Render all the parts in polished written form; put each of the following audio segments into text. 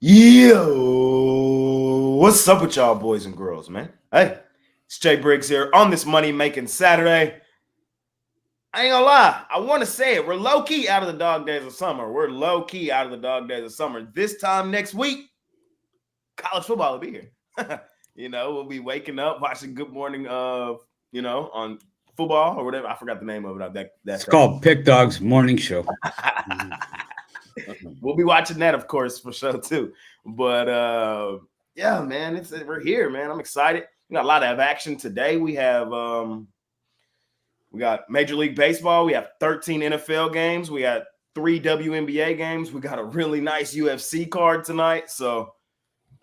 Yo, what's up with y'all boys and girls, man? Hey, it's Jay Briggs here on this money-making Saturday. I ain't gonna lie, I want to say it. We're low-key out of the dog days of summer. This time next week, college football will be here. We'll be waking up, watching Good Morning, on football or whatever. I forgot the name of it. It's called Pick Dog's Morning Show. We'll be watching that, of course, for sure too. But yeah, man, we're here, man. I'm excited. We got a lot of action today. We got Major League Baseball. We have 13 NFL games. We got 3 WNBA games. We got a really nice UFC card tonight. So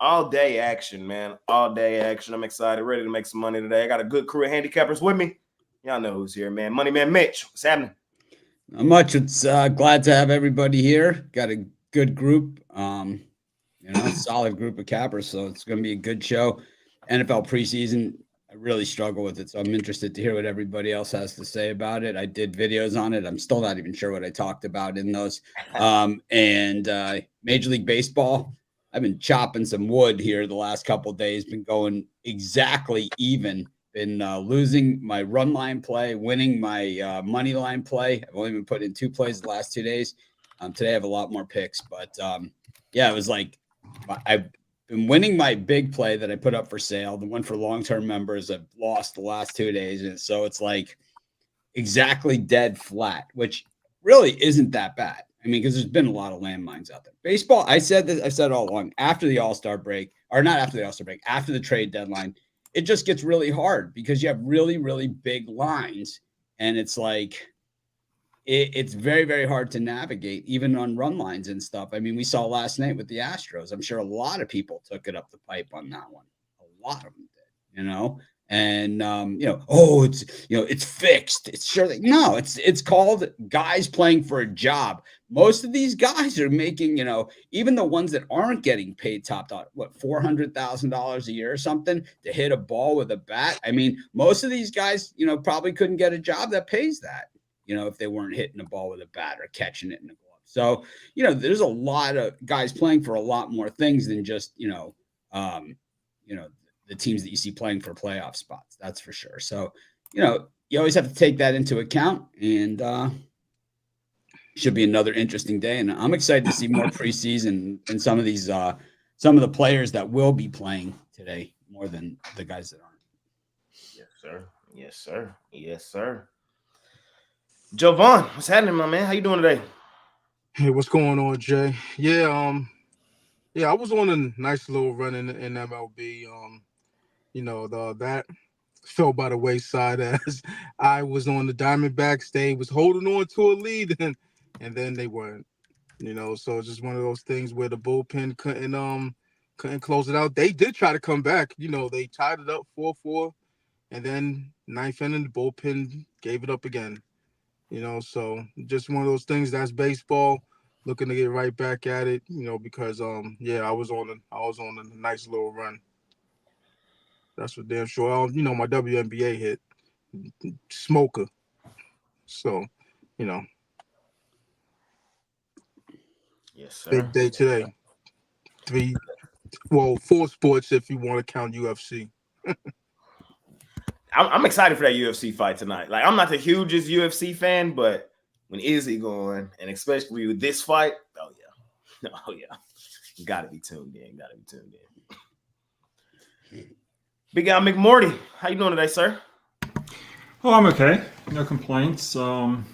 all day action, man. All day action. I'm excited, ready to make some money today. I got a good crew of handicappers with me. Y'all know who's here, man. Money Man Mitch. What's happening? Not much. It's glad to have everybody here. Got a good group, solid group of cappers. So it's going to be a good show. NFL preseason, I really struggle with it. So I'm interested to hear what everybody else has to say about it. I did videos on it. I'm still not even sure what I talked about in those. And Major League Baseball, I've been chopping some wood here the last couple of days, been going exactly even. Been losing my run line play, winning my money line play. I've only been putting in 2 plays the last 2 days. Today I have a lot more picks, but it was like I've been winning my big play that I put up for sale. The one for long-term members I've lost the last 2 days, and so it's like exactly dead flat, which really isn't that bad. I mean, because there's been a lot of landmines out there. Baseball, I've said it all along. After the All-Star break, or not after the All-Star break, after the trade deadline, it just gets really hard because you have really, really big lines. And it's like, it's very, very hard to navigate, even on run lines and stuff. I mean, we saw last night with the Astros. I'm sure a lot of people took it up the pipe on that one. A lot of them did, and, it's fixed. It's sure that, no, it's called guys playing for a job. Most of these guys are making, even the ones that aren't getting paid top dollar, $400,000 a year or something to hit a ball with a bat. I mean, most of these guys, probably couldn't get a job that pays that, if they weren't hitting a ball with a bat or catching it in a glove. So, there's a lot of guys playing for a lot more things than just, the teams that you see playing for playoff spots. That's for sure. So, you always have to take that into account, and should be another interesting day. And I'm excited to see more preseason and some of these, some of the players that will be playing today more than the guys that aren't. Yes, sir. Yes, sir. Yes, sir. Joe Vaughn, what's happening, my man? How you doing today? Hey, what's going on, Jay? I was on a nice little run in MLB. That fell by the wayside as I was on the Diamondbacks. They was holding on to a lead, and then they weren't. So it's just one of those things where the bullpen couldn't close it out. They did try to come back. They tied it up 4-4, and then 9th inning, the bullpen gave it up again. So just one of those things. That's baseball. Looking to get right back at it. Because I was on a nice little run. That's for damn sure. My WNBA hit smoker. So, Yes, sir. Big day today. 4 sports if you want to count UFC. I'm excited for that UFC fight tonight. Like, I'm not the hugest UFC fan, but when Izzy going, and especially with this fight, oh yeah, gotta be tuned in. Big guy McMorty, how you doing today, sir? Oh, I'm okay. No complaints. Off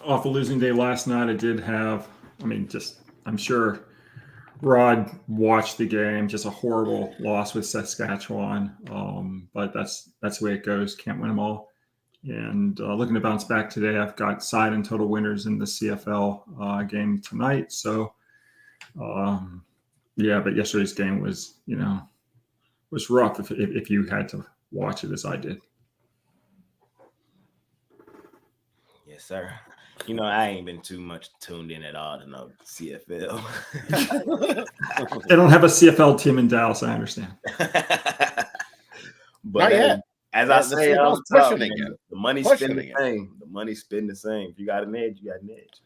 a losing day last night, I did have. I'm sure Rod watched the game. Just a horrible loss with Saskatchewan. But that's the way it goes. Can't win them all. And looking to bounce back today, I've got side and total winners in the CFL game tonight. So, but yesterday's game was rough if you had to watch it as I did. Yes, sir. I ain't been too much tuned in at all to know CFL. They don't have a CFL team in Dallas, I understand. But as I say all the time, the money's spending the same. The money's spending the same. If you got an edge, you got an edge.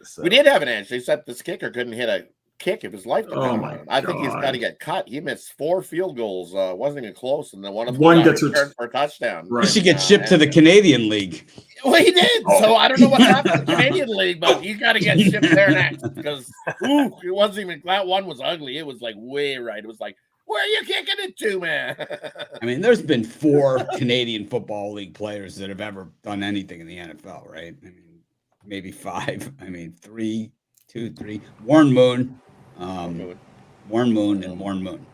So. We did have an edge, except this kicker couldn't hit a kick if his life depended Oh on my it. I think he's God. got to get cut. He missed 4 field goals. Wasn't even close, and then one of them One got gets returned for a touchdown. Right. He should get shipped to the Canadian League. Well, he did. So I don't know what happened in the Canadian League, but he's got to get shipped there next because it wasn't even that one was ugly. It was like way right. It was like, where are you kicking it to, man? I mean, there's been 4 Canadian Football League players that have ever done anything in the NFL, right? I mean, maybe 5. I mean, 3, 2, 3. Warren Moon. Warren Moon and Warren Moon.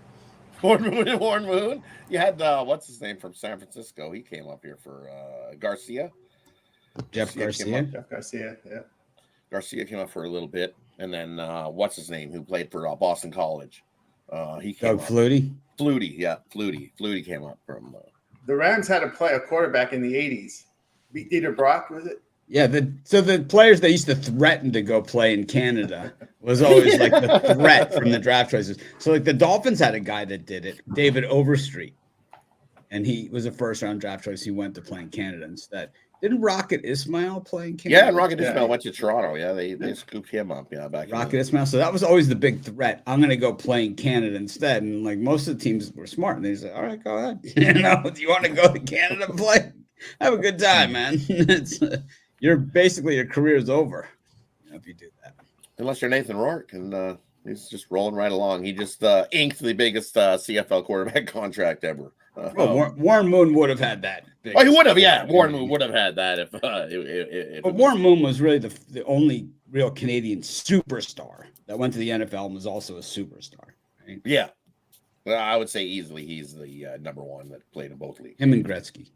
Warren Moon. You had what's his name from San Francisco? He came up here for Garcia. Jeff Garcia. Jeff Garcia, yeah. Garcia came up for a little bit, and then what's his name? Who played for Boston College? He came Doug up. Flutie. Flutie came up from. The Rams had a quarterback in the 80s. Dieter Brock, was it? Yeah, so the players that used to threaten to go play in Canada was always like the threat from the draft choices. So like the Dolphins had a guy that did it, David Overstreet, and he was a first-round draft choice. He went to play in Canada instead. Didn't Rocket Ismail play in Canada? Yeah, Rocket Ismail went to Toronto. Yeah, they scooped him up. Yeah, back. Rocket Ismail. So that was always the big threat. I'm going to go play in Canada instead. And like most of the teams were smart, and they said, "All right, go ahead. Do you want to go to Canada and play? Have a good time, man." Your career is over if you do that. Unless you're Nathan Rourke, and he's just rolling right along. He just inked the biggest CFL quarterback contract ever. Warren Moon would have had that. He would have, yeah. Warren Moon would have had that if but Warren Moon was really the only real Canadian superstar that went to the NFL and was also a superstar. Right? Yeah. Well, I would say easily he's the number one that played in both leagues. Him and Gretzky.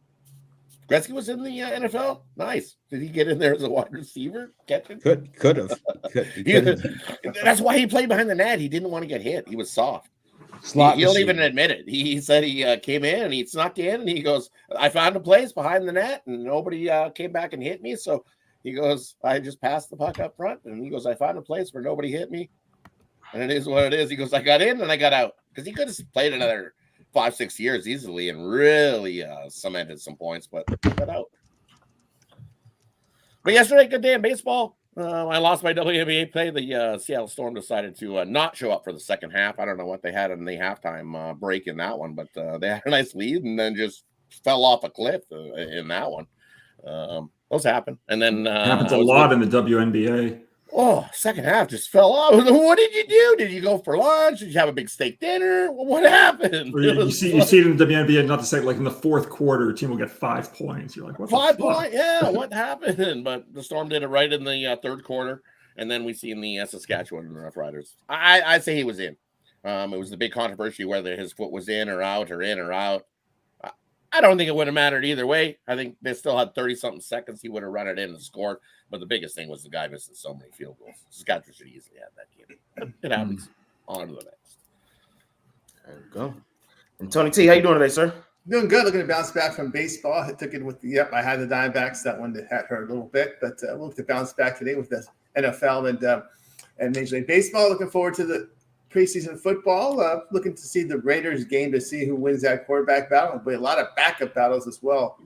Gretzky was in the NFL. Nice. Did he get in there as a wide receiver? Catching? Could have. That's why he played behind the net. He didn't want to get hit. He was soft. He'll even admit it. He said he came in and he snuck in and he goes, I found a place behind the net and nobody came back and hit me. So he goes, I just passed the puck up front. And he goes, I found a place where nobody hit me. And it is what it is. He goes, I got in and I got out. Because he could have played another 5-6 years easily and really cemented some points, but got out. But yesterday, good day in baseball. I lost my WNBA play. The Seattle Storm decided to not show up for the second half. I don't know what they had in the halftime break in that one, but they had a nice lead and then just fell off a cliff in that one. Those happen. And then happens a lot in the WNBA. Oh, second half just fell off. What did you do? Did you go for lunch? Did you have a big steak dinner? What happened? You see it in the WNBA, not to say like in the fourth quarter, a team will get 5 points. You're like, what? 5 points? Yeah, what happened? But the Storm did it right in the third quarter, and then we see in the Saskatchewan Rough Riders. I say he was in. It was the big controversy whether his foot was in or out or in or out. I don't think it would have mattered either way. I think they still had 30-something seconds. He would have run it in and scored. But the biggest thing was the guy missing so many field goals. Saskatchewan should easily have that game. But it happens. On to the next. There you go. And Tony T, how you doing today, sir? Doing good. Looking to bounce back from baseball. I took it with I had the Diamondbacks. That one that had hurt a little bit, but we'll look to bounce back today with the NFL and Major League Baseball. Looking forward to the preseason football. Looking to see the Raiders game to see who wins that quarterback battle. There'll be a lot of backup battles as well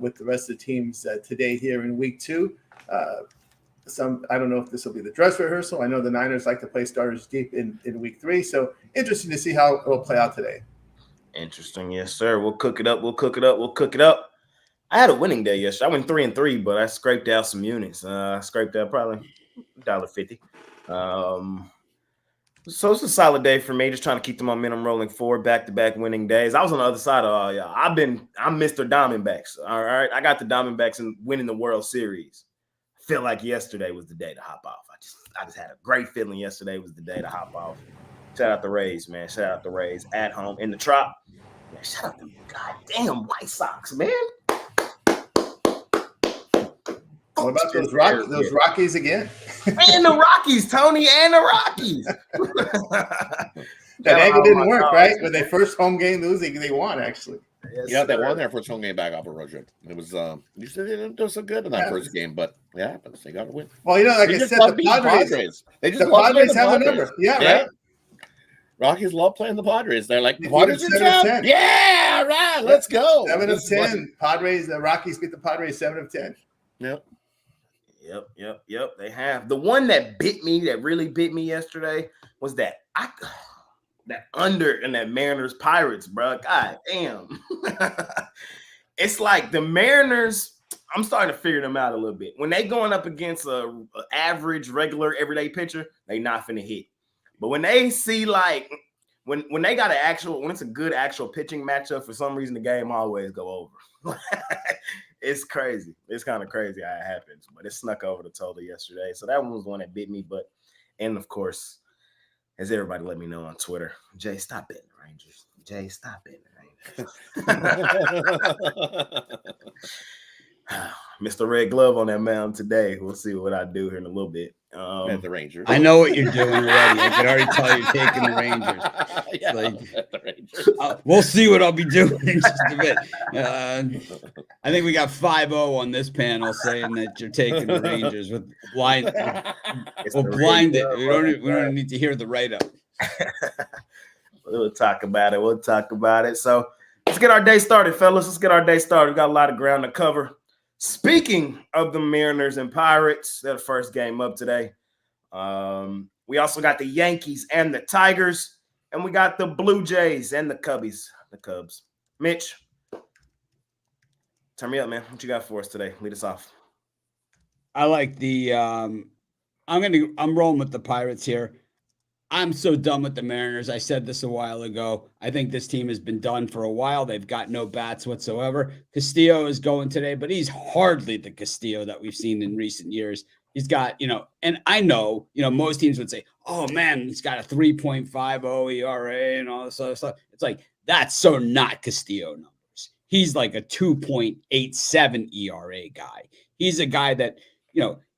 with the rest of the teams today here in week 2. I don't know if this will be the dress rehearsal. I know the Niners like to play starters deep in week 3. So interesting to see how it will play out today. Interesting. Yes, sir. We'll cook it up. I had a winning day yesterday. I went 3-3, but I scraped out some units. I scraped out probably $1.50. So it's a solid day for me, just trying to keep the momentum rolling forward, back-to-back winning days. I was on the other side of all y'all. I'm Mr. Diamondbacks, all right? I got the Diamondbacks and winning the World Series. I feel like yesterday was the day to hop off. I just had a great feeling yesterday was the day to hop off. Shout out the Rays, man. Shout out the Rays at home in the Trop. Man, shout out the goddamn White Sox, man. What about those Rockies again? And the Rockies, Tony, and the Rockies. That angle didn't work, right? When they first home game losing, they won, actually. Yes, yeah, they won their first home game back off a road trip. It was usually they didn't do so good in that first game, but yeah, happens. They got to win. Well, like I said, the Padres. They just have a number. Yeah, right. Rockies love playing the Padres. They're like, the Padres are tough. Yeah, right. Let's go. 7 of 10. Padres. The Rockies beat the Padres 7 of 10. Yep. Yep. They have. The one that really bit me yesterday was that under in that Mariners Pirates, bro. God damn. It's like the Mariners, I'm starting to figure them out a little bit. When they going up against a average, regular, everyday pitcher, they not finna hit. But when they see like when they got when it's a good actual pitching matchup, for some reason the game always go over. It's crazy. It's kind of crazy how it happens, but it snuck over the total yesterday. So that one was the one that bit me. And of course, as everybody let me know on Twitter, Jay, stop betting the Rangers. Jay, stop betting the Rangers. Mr. Red Glove on that mound today. We'll see what I do here in a little bit. The Rangers. I know what you're doing already. I can already tell you're taking the Rangers. Yeah, the Rangers. We'll see what I'll be doing in just a bit. I think we got 5-0 on this panel saying that you're taking the Rangers with blind. We'll blind it. We don't need to hear the write-up. We'll talk about it. So let's get our day started, fellas. Let's get our day started. We got a lot of ground to cover. Speaking of the Mariners and Pirates, they're the first game up today. We also got the Yankees and the Tigers, and we got the Blue Jays and the Cubs. Mitch, turn me up, man. What you got for us today? Lead us off. I like I'm rolling with the Pirates here. I'm so done with the Mariners. I said this a while ago. I think this team has been done for a while. They've got no bats whatsoever. Castillo is going today, but he's hardly the Castillo that we've seen in recent years. He's got, and I know, most teams would say, oh man, he's got a 3.50 ERA and all this other stuff. It's like, that's so not Castillo numbers. He's like a 2.87 ERA guy. He's a guy that,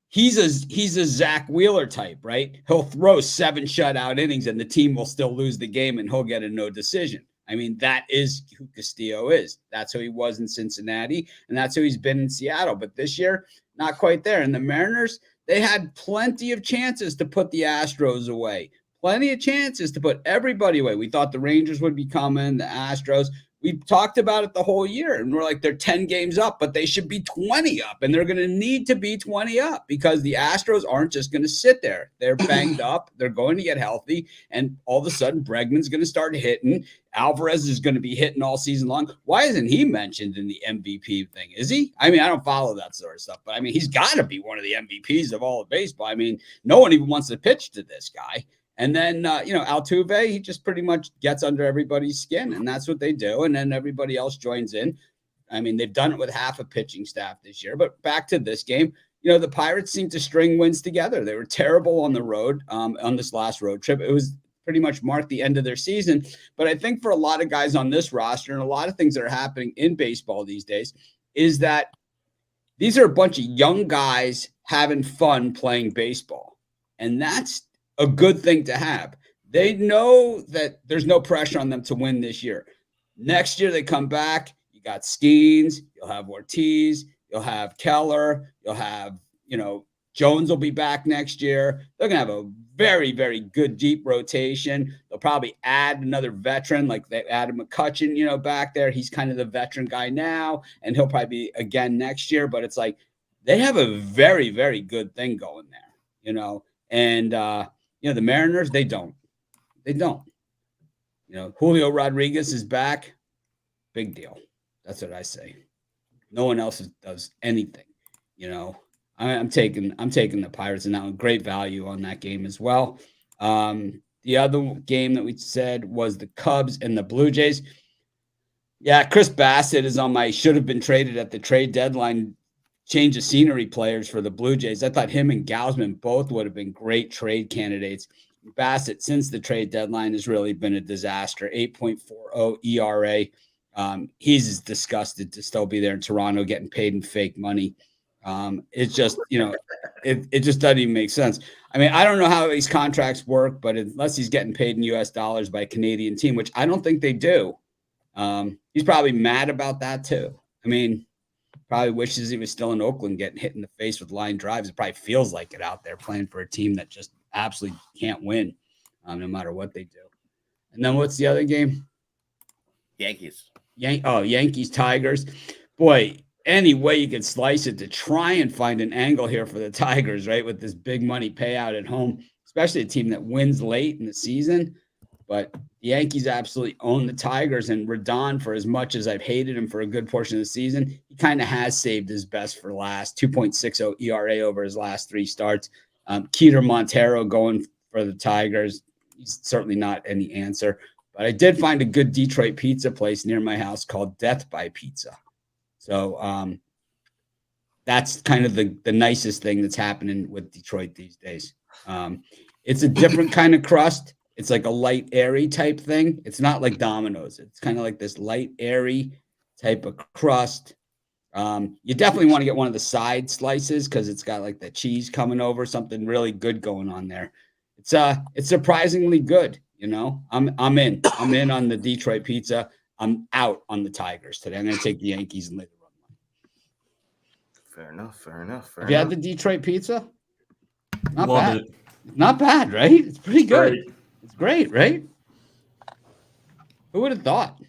he's a Zach Wheeler type, right? He'll throw 7 shutout innings and the team will still lose the game and he'll get a no decision. I mean, that is who Castillo is. That's who he was in Cincinnati, and that's who he's been in Seattle. But this year, not quite there. And the Mariners, they had plenty of chances to put the Astros away. Plenty of chances to put everybody away. We thought the Rangers would be coming, the Astros. We talked about it the whole year, and we're like, they're 10 games up, but they should be 20 up, and they're going to need to be 20 up because the Astros aren't just going to sit there. They're banged up. They're going to get healthy, and all of a sudden, Bregman's going to start hitting. Alvarez is going to be hitting all season long. Why isn't he mentioned in the MVP thing? Is he? I mean, I don't follow that sort of stuff, but I mean, he's got to be one of the MVPs of all of baseball. I mean, no one even wants to pitch to this guy. And then, Altuve, he just pretty much gets under everybody's skin, and that's what they do. And then everybody else joins in. I mean, they've done it with half a pitching staff this year. But back to this game, the Pirates seem to string wins together. They were terrible on the road on this last road trip. It was pretty much marked the end of their season. But I think for a lot of guys on this roster and a lot of things that are happening in baseball these days is that these are a bunch of young guys having fun playing baseball. And that's a good thing to have. They know that there's no pressure on them to win this year. Next year they come back. You got Skeens, you'll have Ortiz, you'll have Keller, you'll have, Jones will be back next year. They're going to have a very, very good deep rotation. They'll probably add another veteran, like they added McCutchen, back there. He's kind of the veteran guy now, and he'll probably be again next year. But it's like they have a very, very good thing going there, and the Mariners, they don't. Julio Rodriguez is back. Big deal. That's what I say. No one else does anything. I'm taking the Pirates, and now great value on that game as well. The other game that we said was the Cubs and the Blue Jays. Yeah, Chris Bassett is on my should have been traded at the trade deadline. Change of scenery players for the Blue Jays. I thought him and Gausman both would have been great trade candidates. Bassett, since the trade deadline, has really been a disaster. 8.40 ERA. He's disgusted to still be there in Toronto getting paid in fake money. It's just, it just doesn't even make sense. I mean, I don't know how these contracts work, but unless he's getting paid in US dollars by a Canadian team, which I don't think they do, he's probably mad about that too. I mean, probably wishes he was still in Oakland getting hit in the face with line drives. It probably feels like it out there playing for a team that just absolutely can't win no matter what they do. And then what's the other game? Yankees. Yankees, Tigers. Boy, any way you could slice it to try and find an angle here for the Tigers, right? With this big money payout at home, especially a team that wins late in the season. But the Yankees absolutely own the Tigers, and Rodon, for as much as I've hated him for a good portion of the season, he kind of has saved his best for last. 2.60 ERA over his last 3 starts. Keter Montero going for the Tigers. He's certainly not any answer. But I did find a good Detroit pizza place near my house called Death by Pizza. So that's kind of the nicest thing that's happening with Detroit these days. It's a different kind of crust. It's like a light, airy type thing. It's not like Domino's. It's kind of like this light, airy type of crust. You definitely want to get one of the side slices because it's got like the cheese coming over, something really good going on there. It's surprisingly good. You know, I'm in on the Detroit pizza. I'm out on the Tigers today. I'm going to take the Yankees and lay the run line. Fair enough. Have you had the Detroit pizza? Not Love bad. it. Not bad, right? It's pretty good. Great. It's great, right? Who would have thought?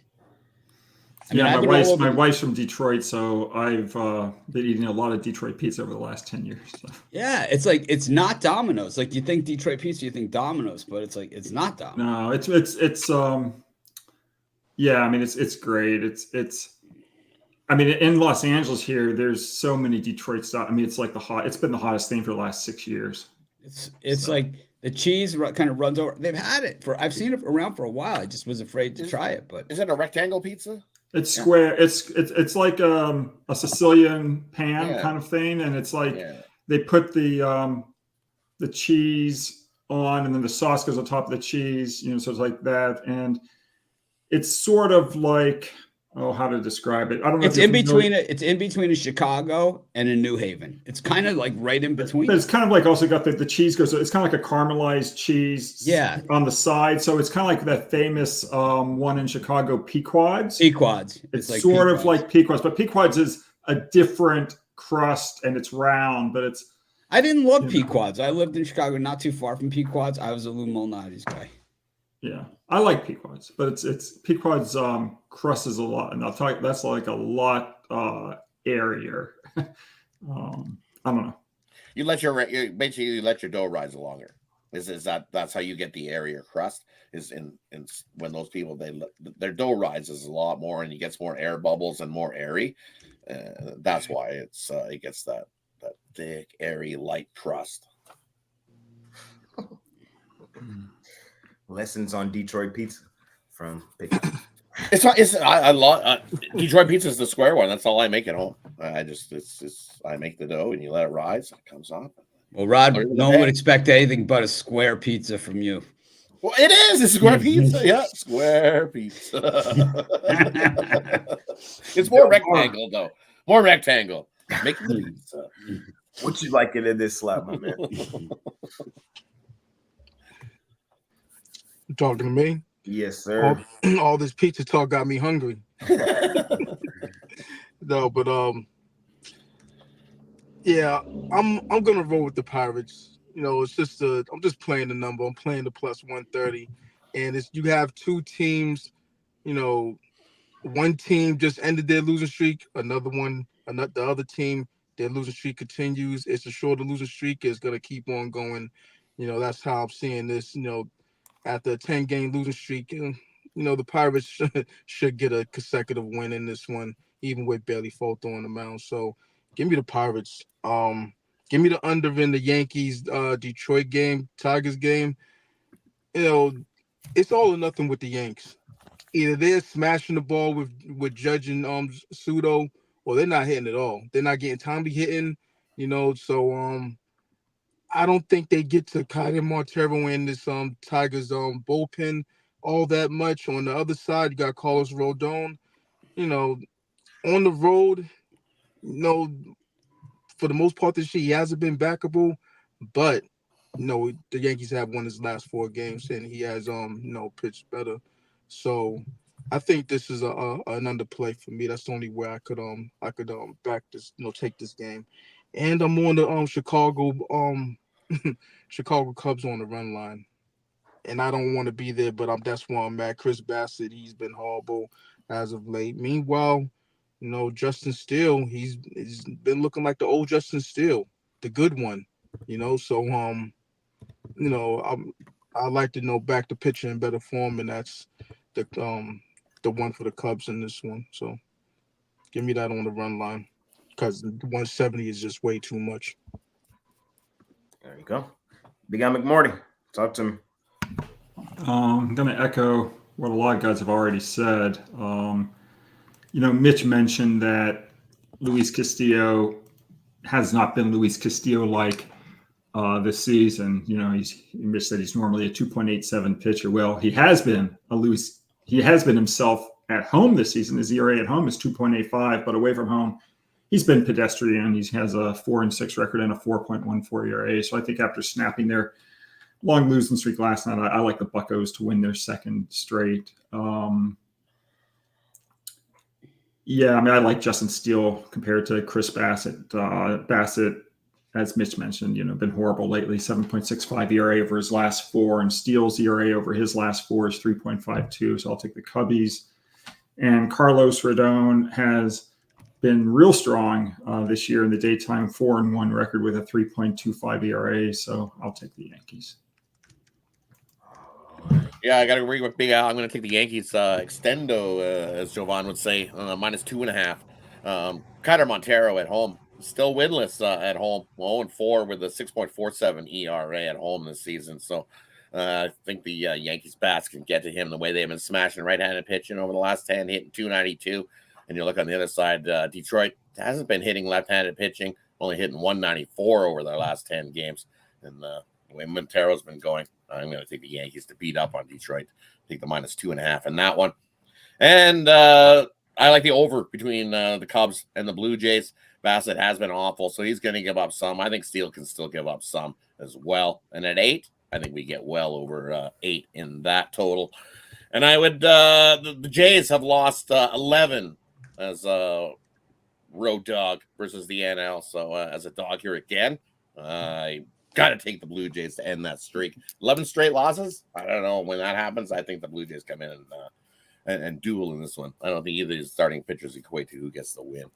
I mean, Yeah, my wife's from Detroit, so I've been eating a lot of Detroit pizza over the last 10 years. So. Yeah, it's like it's not Domino's. Like you think Detroit pizza, you think Domino's, but it's like it's not Domino's. No, it's yeah, I mean it's great. It's I mean in Los Angeles here, there's so many Detroit stuff. I mean it's been the hottest thing for the last 6 years. It's like the cheese kind of runs over. They've had it I've seen it around for a while. I just was afraid to try it. But is it a rectangle pizza? It's square. It's like a Sicilian pan kind of thing, and it's like they put the cheese on, and then the sauce goes on top of the cheese. You know, so it's like that, and it's sort of like how to describe it. I don't know. It's in between. It's in between a Chicago and a New Haven. It's kind of like right in between. But it's kind of like also got the cheese goes. It's kind of like a caramelized cheese. On the side, so it's kind of like that famous one in Chicago, Pequod's. It's like sort of like Pequod's, but Pequod's is a different crust and it's round, but it's. I didn't love Pequod's. I lived in Chicago, not too far from Pequod's. I was a Lou Malnati's guy. Yeah, I like Pequod's, but it's Pequod's crust is a lot, and I'll tell you that's like a lot airier. I don't know. You let your dough rise longer. That's how you get the airier crust? Is in when those people their dough rises a lot more and it gets more air bubbles and more airy. That's why it gets that thick, airy, light crust. Lessons on Detroit pizza from I love Detroit pizza is the square one. That's all I make at home. I make the dough and you let it rise. It comes off. Well, Rod, no one would expect anything but a square pizza from you. Well, it is a square pizza. Yeah, square pizza. It's more rectangle though. More rectangle. Make the pizza. What you like it in this slap, my man? You talking to me? Yes, sir. All this pizza talk got me hungry. No, but yeah, I'm gonna roll with the Pirates. You know, it's just I'm just playing the number. I'm playing the plus 130, and you have two teams. You know, one team just ended their losing streak. The other team, their losing streak continues. It's a shorter losing streak. It's gonna keep on going. You know, that's how I'm seeing this. You know, after a 10-game losing streak, you know, the Pirates should get a consecutive win in this one, even with Bailey Falto on the mound. So give me the Pirates. Give me the under in the Yankees Detroit game, Tigers game. You know, it's all or nothing with the Yanks. Either they're smashing the ball with Judge and Sudo, or they're not hitting at all. They're not getting timely hitting, you know. So I don't think they get to Kyler Montero in this Tigers bullpen all that much. On the other side, you got Carlos Rodon. You know, on the road, you know, for the most part this year, he hasn't been backable. But you know, the Yankees have won his last 4 games, and he has pitched better. So I think this is an underplay for me. That's the only way I could back this, take this game. And I'm on the Chicago Cubs on the run line. And I don't want to be there, but that's where I'm at. Chris Bassett, he's been horrible as of late. Meanwhile, Justin Steele, he's been looking like the old Justin Steele, the good one. So I like to back to pitching in better form, and that's the one for the Cubs in this one. So give me that on the run line, because 170 is just way too much. There you go. Big Guy McMorty, talk to me. I'm going to echo what a lot of guys have already said. Mitch mentioned that Luis Castillo has not been Luis Castillo-like this season. Mitch said he's normally a 2.87 pitcher. Well, he has been himself at home this season. His ERA at home is 2.85, but away from home, he's been pedestrian. He has a 4-6 record and a 4.14 ERA. So I think after snapping their long losing streak last night, I like the Buccos to win their second straight. I like Justin Steele compared to Chris Bassett. Bassett, as Mitch mentioned, been horrible lately. 7.65 ERA over his last 4, and Steele's ERA over his last 4 is 3.52. So I'll take the Cubbies. And Carlos Rodon has been real strong this year in the daytime, 4-1 record with a 3.25 ERA. So I'll take the Yankees. Yeah, I got to agree with Big Al. I'm going to take the Yankees extendo, as Jovan would say, -2.5. Kyler Montero at home, still winless at home, 0-4 with a 6.47 ERA at home this season. So I think the Yankees bats can get to him the way they've been smashing right-handed pitching over the last 10, hitting 292. And you look on the other side, Detroit hasn't been hitting left-handed pitching, only hitting 194 over their last 10 games. And the way Montero's been going, I'm going to take the Yankees to beat up on Detroit. Take the -2.5 in that one. And I like the over between the Cubs and the Blue Jays. Bassett has been awful, so he's going to give up some. I think Steele can still give up some as well. And at 8, I think we get well over 8 in that total. And I would the Jays have lost 11 as a road dog versus the NL. So as a dog here again, I got to take the Blue Jays to end that streak. 11 straight losses. I don't know when that happens. I think the Blue Jays come in and duel in this one. I don't think either of the starting pitchers equate to who gets the win.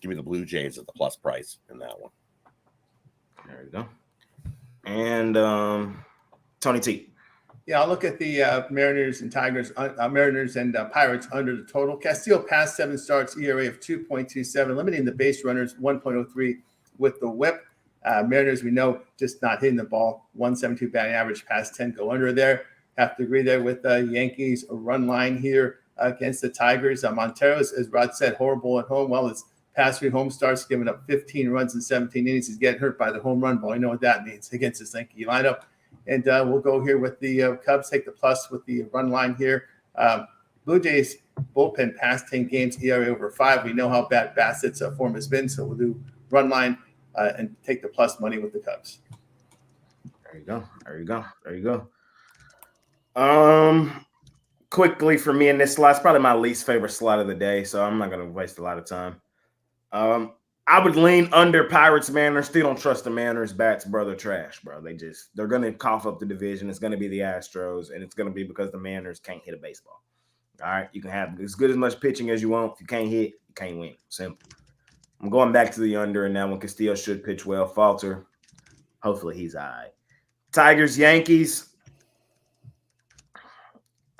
Give me the Blue Jays at the plus price in that one. There you go. And Tony T. Yeah, I'll look at the Mariners and Pirates under the total. Castillo passed 7 starts, ERA of 2.27, limiting the base runners 1.03 with the whip. Mariners, we know, just not hitting the ball. 172 batting average, past 10 go under there. Have to agree there with the Yankees. A run line here against the Tigers. Montero, as Rod said, horrible at home. Well, his past 3 home starts, giving up 15 runs in 17 innings. He's getting hurt by the home run ball. I know what that means against this Yankee lineup. And we'll go here with the Cubs, take the plus with the run line here. Blue Jays bullpen past 10 games, ERA over 5. We know how bad Bassett's form has been, so we'll do run line and take the plus money with the Cubs. There you go. Quickly for me in this slot, it's probably my least favorite slot of the day, so I'm not going to waste a lot of time. I would lean under Pirates Mariners. Still don't trust the Mariners bats, bro. They're trash, bro. They're going to cough up the division. It's going to be the Astros, and it's going to be because the Mariners can't hit a baseball. All right, you can have as good as much pitching as you want. If you can't hit, you can't win. Simple. I'm going back to the under in that one. Castillo should pitch well. Falter, hopefully he's all right. Tigers-Yankees.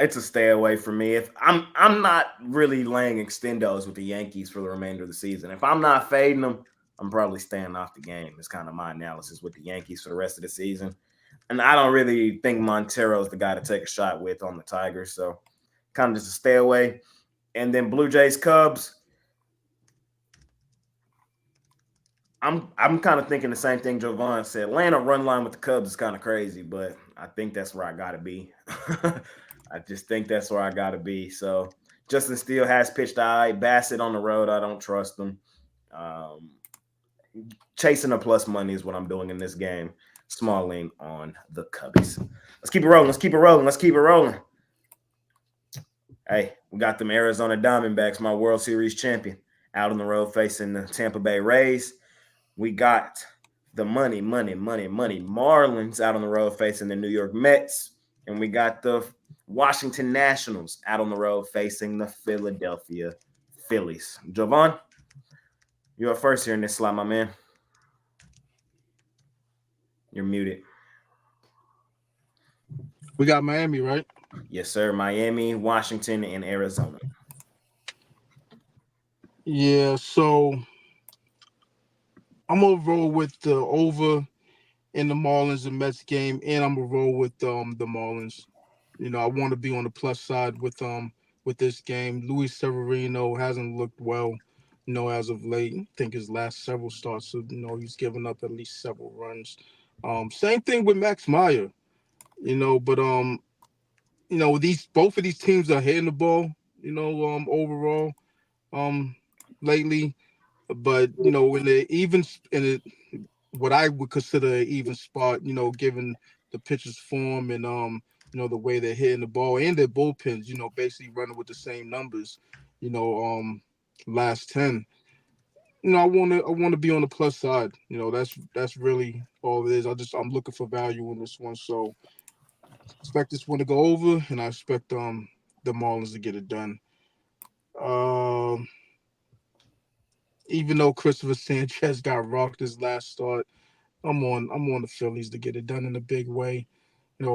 It's a stay away for me. If I'm not really laying extendos with the Yankees for the remainder of the season. If I'm not fading them, I'm probably staying off the game. It's kind of my analysis with the Yankees for the rest of the season. And I don't really think Montero is the guy to take a shot with on the Tigers. So kind of just a stay away. And then Blue Jays Cubs. I'm kind of thinking the same thing Jovan said. Laying a run line with the Cubs is kind of crazy, but I think that's where I got to be. I just think that's where I got to be. So Justin Steele has pitched all right. Bassett on the road, I don't trust him. Chasing a plus money is what I'm doing in this game. Small lean on the Cubbies. Let's keep it rolling. Hey, we got them Arizona Diamondbacks, my World Series champion, out on the road facing the Tampa Bay Rays. We got the money Marlins out on the road facing the New York Mets. And we got the Washington Nationals out on the road facing the Philadelphia Phillies. Jovan, you're up first here in this slot, my man. You're muted. We got Miami, right? Yes, sir. Miami, Washington, and Arizona. Yeah, so I'm gonna roll with the over in the Marlins and Mets game, and I'm gonna roll with the Marlins. I want to be on the plus side with this game. Luis Severino hasn't looked well, as of late. I think his last several starts, so, he's given up at least several runs. Same thing with Max Meyer, but both of these teams are hitting the ball, overall, lately. But what I would consider an even spot, given the pitcher's form and the way they're hitting the ball and their bullpens, basically running with the same numbers, last 10. I want to be on the plus side. That's really all it is. I'm looking for value in this one. So expect this one to go over, and I expect the Marlins to get it done. Even though Christopher Sanchez got rocked his last start, I'm on the Phillies to get it done in a big way.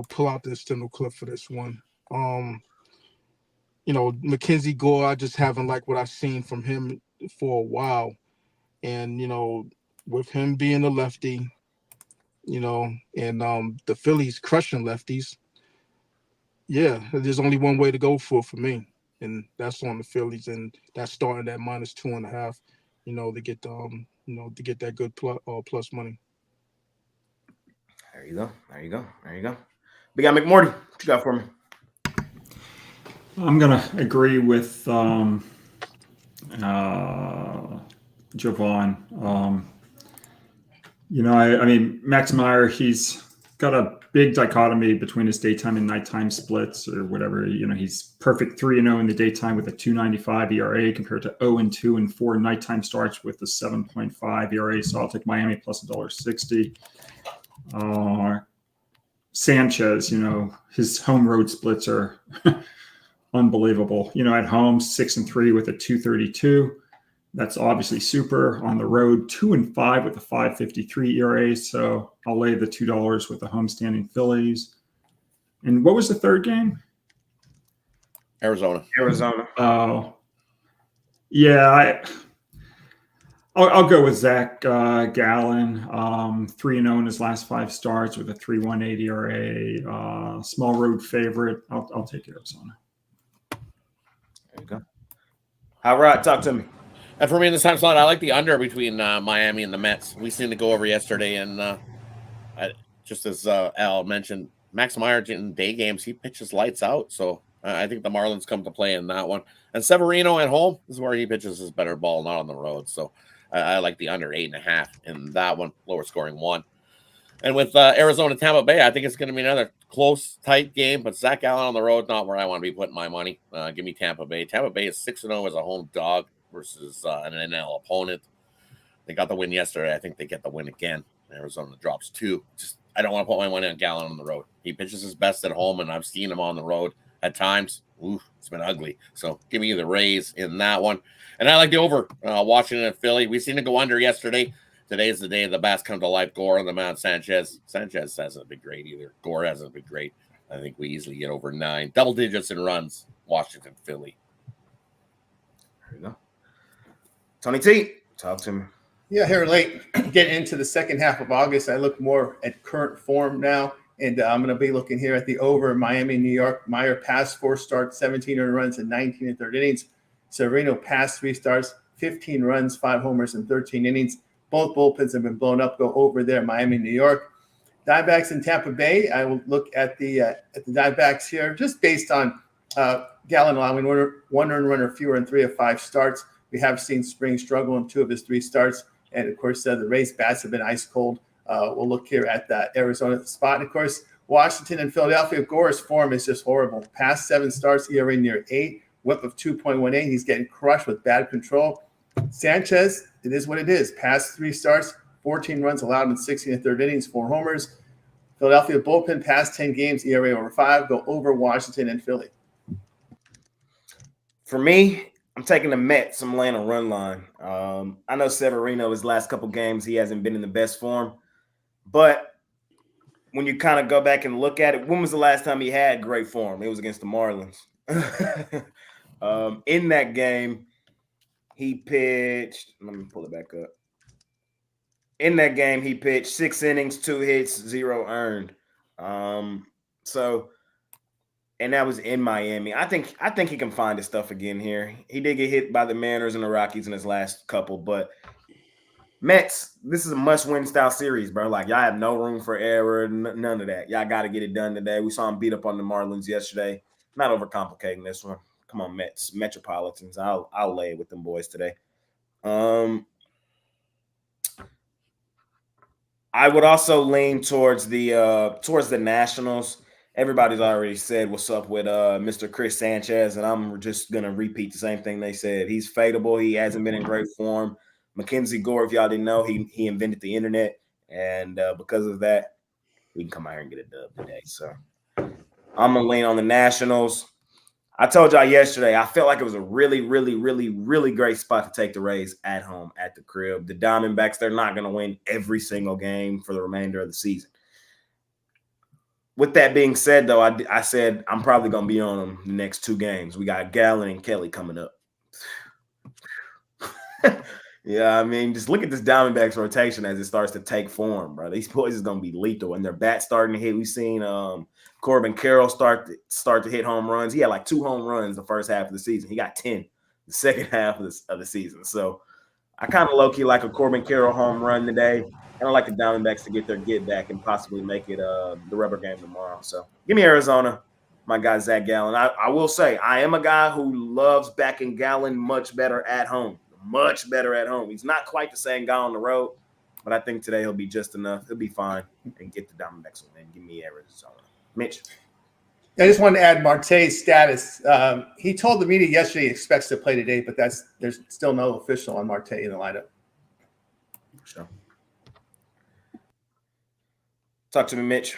Pull out the external clip for this one. Mackenzie Gore, I just haven't liked what I've seen from him for a while. And, with him being a lefty, and the Phillies crushing lefties, yeah, there's only one way to go for me. And that's on the Phillies, and that's starting at -2.5, to get to get that good plus money. There you go. We got McMorty. What you got for me? I'm going to agree with Jovan. I mean, Max Meyer, he's got a big dichotomy between his daytime and nighttime splits or whatever. He's perfect 3-0 in the daytime with a 2.95 ERA compared to 0-2 and 4 nighttime starts with a 7.5 ERA. So I'll take Miami plus $1.60. Sanchez, his home road splits are unbelievable. At home, 6-3 with a 2.32. That's obviously super. On the road, 2-5 with a 5.53 ERA. So I'll lay the $2 with the homestanding Phillies. And what was the third game? Arizona. Oh, yeah. I'll go with Zach Gallen. 3-0 in his last 5 starts with a 3.18 ERA. Small road favorite. I'll take Arizona. There you go. All right, talk to me. And for me in this time slot, I like the under between Miami and the Mets. We seemed to go over yesterday, and just as Al mentioned, Max Meyer in day games, he pitches lights out. So I think the Marlins come to play in that one. And Severino at home is where he pitches his better ball, not on the road. So I like the under 8.5 in that one, lower scoring one. And with Arizona Tampa Bay, I think it's going to be another close, tight game. But Zach Allen on the road, not where I want to be putting my money. Give me Tampa Bay. Tampa Bay is 6-0 as a home dog versus an NL opponent. They got the win yesterday. I think they get the win again. Arizona drops 2. I don't want to put my money on Gallen on the road. He pitches his best at home, and I've seen him on the road at times. Ooh, it's been ugly. So give me the Rays in that one. And I like the over Washington and Philly. We seen it go under yesterday. Today is the day of the bats come to life. Gore on the mound. Sanchez hasn't been great either. Gore hasn't been great. I think we easily get over 9. Double digits in runs. Washington, Philly. There you go. Tony T, talk to me. Yeah, here late, getting into the second half of August, I look more at current form now, and I'm going to be looking here at the over Miami, New York. Meyer passed 4 starts, 17 earned runs, and 19 1/3 innings. Severino passed 3 starts, 15 runs, 5 homers, and 13 innings. Both bullpens have been blown up. Go over there, Miami, New York. Diamondbacks in Tampa Bay. I will look at the Diamondbacks here, just based on Gallen allowing one earned run or fewer in 3 of 5 starts. We have seen Spring struggle in 2 of his 3 starts. And, of course, the Rays bats have been ice cold. We'll look here at that Arizona spot. And, of course, Washington and Philadelphia. Gore's form is just horrible. Past 7 starts, ERA near 8, whip of 2.18. He's getting crushed with bad control. Sanchez, it is what it is. Past 3 starts, 14 runs allowed in 16 1/3 innings, 4 homers. Philadelphia bullpen past 10 games, ERA over 5. Go over Washington and Philly. For me, I'm taking the Mets. I'm laying a run line. I know Severino, his last couple games, he hasn't been in the best form. But when you kind of go back and look at it, when was the last time he had great form? It was against the Marlins. In that game, he pitched. Let me pull it back up. In that game, he pitched 6 innings, 2 hits, 0 earned. And that was in Miami. I think he can find his stuff again here. He did get hit by the Mariners and the Rockies in his last couple, but Mets, this is a must-win style series, bro. Like, y'all have no room for error, none of that. Y'all got to get it done today. We saw him beat up on the Marlins yesterday. Not overcomplicating this one. Come on, Mets, Metropolitans. I'll lay it with them boys today. I would also lean towards the Nationals. Everybody's already said what's up with Mr. Chris Sanchez, and I'm just going to repeat the same thing they said. He's fadeable. He hasn't been in great form. Mackenzie Gore, if y'all didn't know, he invented the internet, and because of that, we can come out here and get a dub today. So I'm going to lean on the Nationals. I told y'all yesterday, I felt like it was a really, really, really, really great spot to take the Rays at home at the crib. The Diamondbacks, they're not going to win every single game for the remainder of the season. With that being said, though, I said I'm probably going to be on them the next 2 games. We got Gallen and Kelly coming up. Yeah, I mean, just look at this Diamondbacks rotation as it starts to take form, bro. These boys is going to be lethal, and their bats starting to hit. We've seen Corbin Carroll start to hit home runs. He had like 2 home runs the first half of the season. He got 10 the second half of the season. So I kind of low-key like a Corbin Carroll home run today. And I like the Diamondbacks to get their get back and possibly make it the rubber game tomorrow. So give me Arizona, my guy Zach Gallen. I will say I am a guy who loves backing Gallen much better at home. Much better at home. He's not quite the same guy on the road, but I think today he'll be just enough. He'll be fine and get the Diamondbacks and give me Arizona. Mitch. I just wanted to add Marte's status. He told the media yesterday he expects to play today, but there's still no official on Marte in the lineup. Sure. Talk to me, Mitch.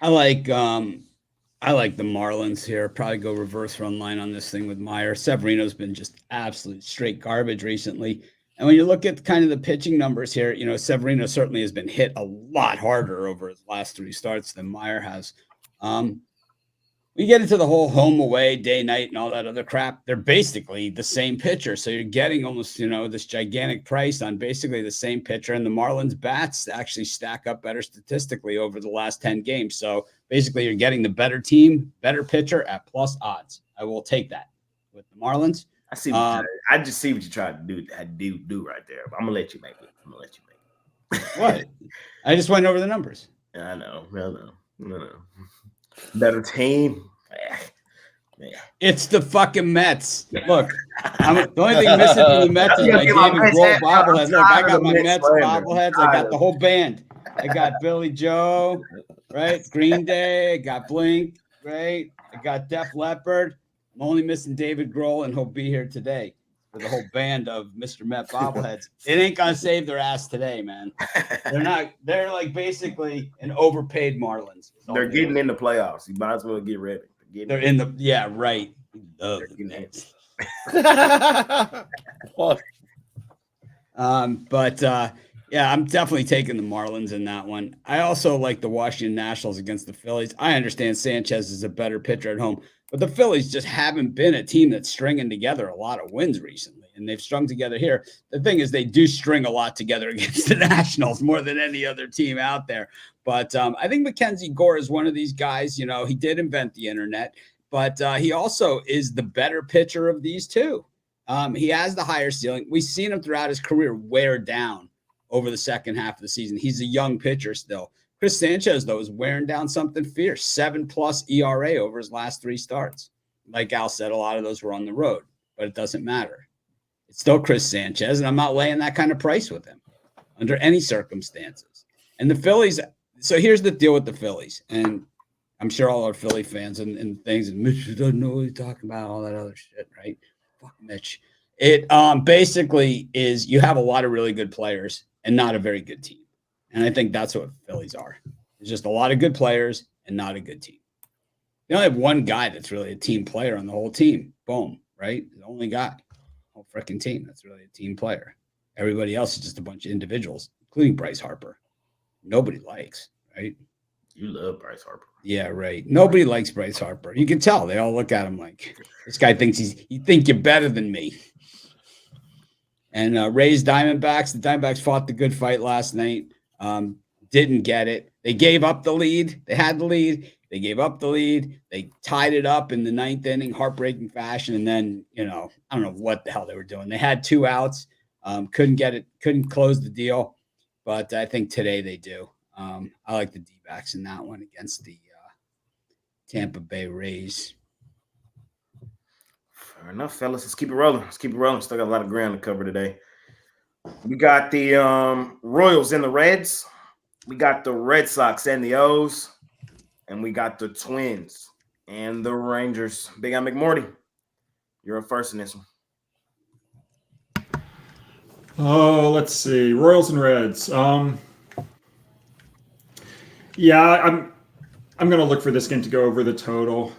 I like the Marlins here. Probably go reverse run line on this thing with Meyer. Severino's been just absolute straight garbage recently. And when you look at kind of the pitching numbers here, you know, Severino certainly has been hit a lot harder over his last 3 starts than Meyer has. We get into the whole home, away, day, night, and all that other crap. They're basically the same pitcher. So you're getting almost, you know, this gigantic price on basically the same pitcher. And the Marlins bats actually stack up better statistically over the last 10 games. So basically you're getting the better team, better pitcher at plus odds. I will take that with the Marlins. I see. I just see what you tried to do right there. But I'm gonna let you make it. What? I just went over the numbers. I know. No. Better team. Yeah. It's the fucking Mets. Look, the only thing missing from the Mets is my David Grohl bobblehead. Look, I got my Mets bobbleheads. I got the whole band. I got Billy Joe, right? Green Day. I got Blink, right? I got Def Leppard. I'm only missing David Grohl, and he'll be here today for the whole band of Mr. Met bobbleheads. It ain't gonna save their ass today, man. They're not. They're like basically an overpaid Marlins. They're getting in the playoffs. You might as well get ready. They're in the right. Yeah, I'm definitely taking the Marlins in that one. I also like the Washington Nationals against the Phillies. I understand Sanchez is a better pitcher at home, but the Phillies just haven't been a team that's stringing together a lot of wins recently, and they've strung together here. The thing is, they do string a lot together against the Nationals more than any other team out there. But I think Mackenzie Gore is one of these guys. You know, he did invent the internet, but he also is the better pitcher of these two. He has the higher ceiling. We've seen him throughout his career wear down over the second half of the season. He's a young pitcher still. Chris Sanchez, though, is wearing down something fierce. 7+ ERA over his last 3 starts. Like Al said, a lot of those were on the road, but it doesn't matter. It's still Chris Sanchez, and I'm not laying that kind of price with him under any circumstances. And the Phillies, so here's the deal with the Phillies, and I'm sure all our Philly fans and things, and Mitch doesn't know what he's talking about, all that other shit, right? Fuck Mitch. It basically is you have a lot of really good players and not a very good team. And I think that's what Phillies are. It's just a lot of good players and not a good team. They only have one guy that's really a team player on the whole team. Boom. right? The only guy. Whole freaking team. That's really a team player. Everybody else is just a bunch of individuals, including Bryce Harper. Nobody likes, right? You love Bryce Harper. Yeah, right. Nobody likes Bryce Harper. You can tell. They all look at him like, this guy thinks you think you're better than me. And Rays-Diamondbacks. The Diamondbacks fought the good fight last night. Didn't get it. They gave up the lead. They had the lead. They gave up the lead. They tied it up in the ninth inning, heartbreaking fashion. And then, I don't know what the hell they were doing. They had 2 outs. Couldn't get it. Couldn't close the deal. But I think today they do. I like the D-backs in that one against the Tampa Bay Rays. Fair enough, fellas. Let's keep it rolling. Still got a lot of ground to cover today. We got the Royals and the Reds. We got the Red Sox and the O's. And we got the Twins and the Rangers. Big Al McMorty, you're up first in this one. Oh, let's see. Royals and Reds. Yeah, I'm going to look for this game to go over the total.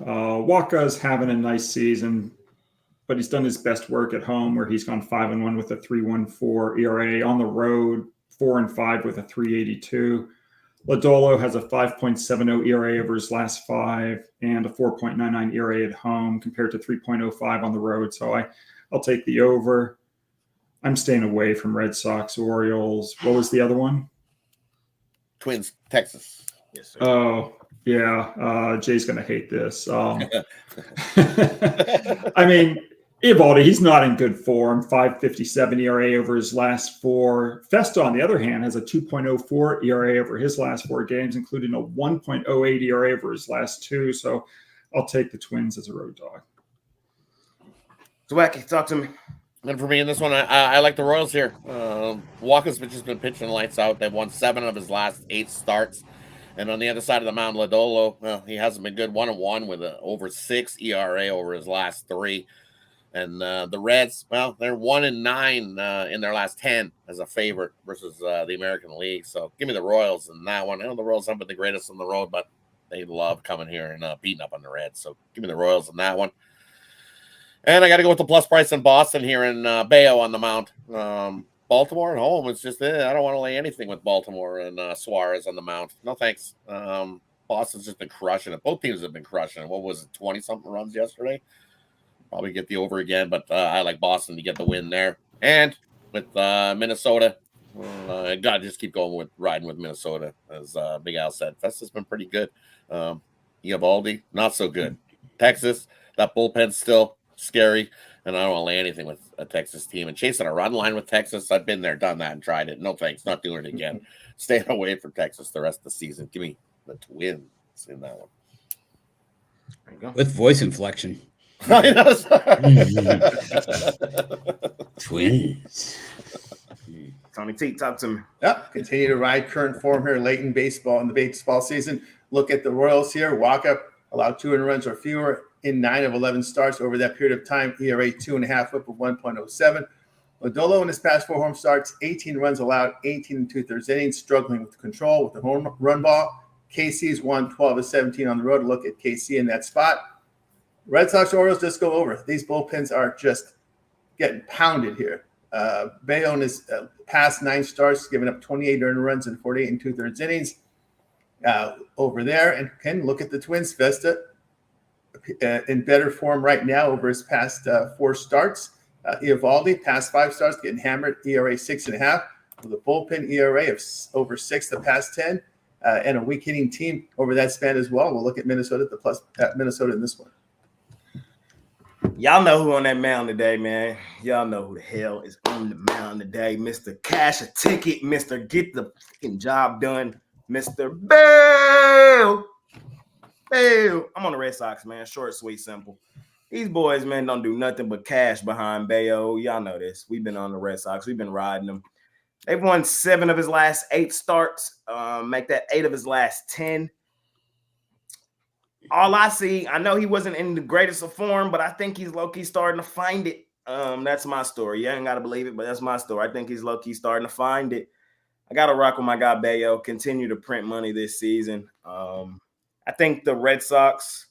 Waka's having a nice season, but he's done his best work at home where he's gone 5-1 with a 3.14 ERA. On the road, 4-5 with a 3.82. Lodolo has a 5.70 ERA over his last 5 and a 4.99 ERA at home compared to 3.05 on the road. So I'll take the over. I'm staying away from Red Sox, Orioles. What was the other one? Twins, Texas. Yes, sir. Oh, yeah. Jay's going to hate this. I mean, Eovaldi, he's not in good form. 5.57 ERA over his last 4. Festa, on the other hand, has a 2.04 ERA over his last 4 games, including a 1.08 ERA over his last 2. So I'll take the Twins as a road dog. So, Wacky, talk to me. And for me in this one, I like the Royals here. Walker's just been pitching lights out. They've won 7 of his last 8 starts. And on the other side of the mound, Lodolo, well, he hasn't been good. 1-1 with an over 6 ERA over his last 3. And the Reds, well, they're 1-9 in their last 10 as a favorite versus the American League. So give me the Royals in that one. I know the Royals haven't been the greatest on the road, but they love coming here and beating up on the Reds. So give me the Royals in that one. And I got to go with the plus price in Boston here in Bayo on the mound. Baltimore at home. It's just, I don't want to lay anything with Baltimore and Suarez on the mound. No thanks. Boston's just been crushing it. Both teams have been crushing it. What was it, 20-something runs yesterday? Probably get the over again, but I like Boston to get the win there. And with Minnesota, got to just keep going with riding with Minnesota, as Big Al said. Festa's been pretty good. Eovaldi, not so good. Texas, that bullpen's still scary, and I don't want to lay anything with a Texas team. And chasing a run line with Texas, I've been there, done that, and tried it. No thanks, not doing it again. Staying away from Texas the rest of the season. Give me the Twins in that one. There you go. With voice inflection. Twins. Tony T, talk to me. Yep, continue to ride current form here late in the baseball season. Look at the Royals here. Walker allowed 2 earned runs or fewer in 9 of 11 starts over that period of time. ERA 2.5, whip of 1.07. Lodolo in his past 4 home starts, 18 runs allowed, 18 2/3 innings, struggling with control with the home run ball. KC's won 12 of 17 on the road. Look at KC in that spot. Red Sox Orioles just go over. These bullpens are just getting pounded here. Bayo in his past 9 starts, giving up 28 earned runs in 48 2/3 innings over there. And can look at the Twins. Festa in better form right now over his past 4 starts. Eovaldi, past 5 starts, getting hammered. ERA 6.5 with a bullpen ERA of over 6 the past 10, and a weak hitting team over that span as well. We'll look at Minnesota at the plus at Minnesota in this one. Y'all know who on that mound today, man. Y'all know who the hell is on the mound today. Mr. Cash a Ticket, Mr. Get the fucking Job Done, Mr. Bell. I'm on the Red Sox, man. Short, sweet, simple. These boys, man, don't do nothing but cash behind Bayo. Y'all know this. We've been on the Red Sox. We've been riding them. They've won 7 of his last 8 starts. Make that 8 of his last 10. All I see, I know he wasn't in the greatest of form, but I think he's low-key starting to find it. That's my story. You ain't got to believe it, but that's my story. I think he's low-key starting to find it. I got to rock with my guy Bayo. Continue to print money this season. I think the Red Sox,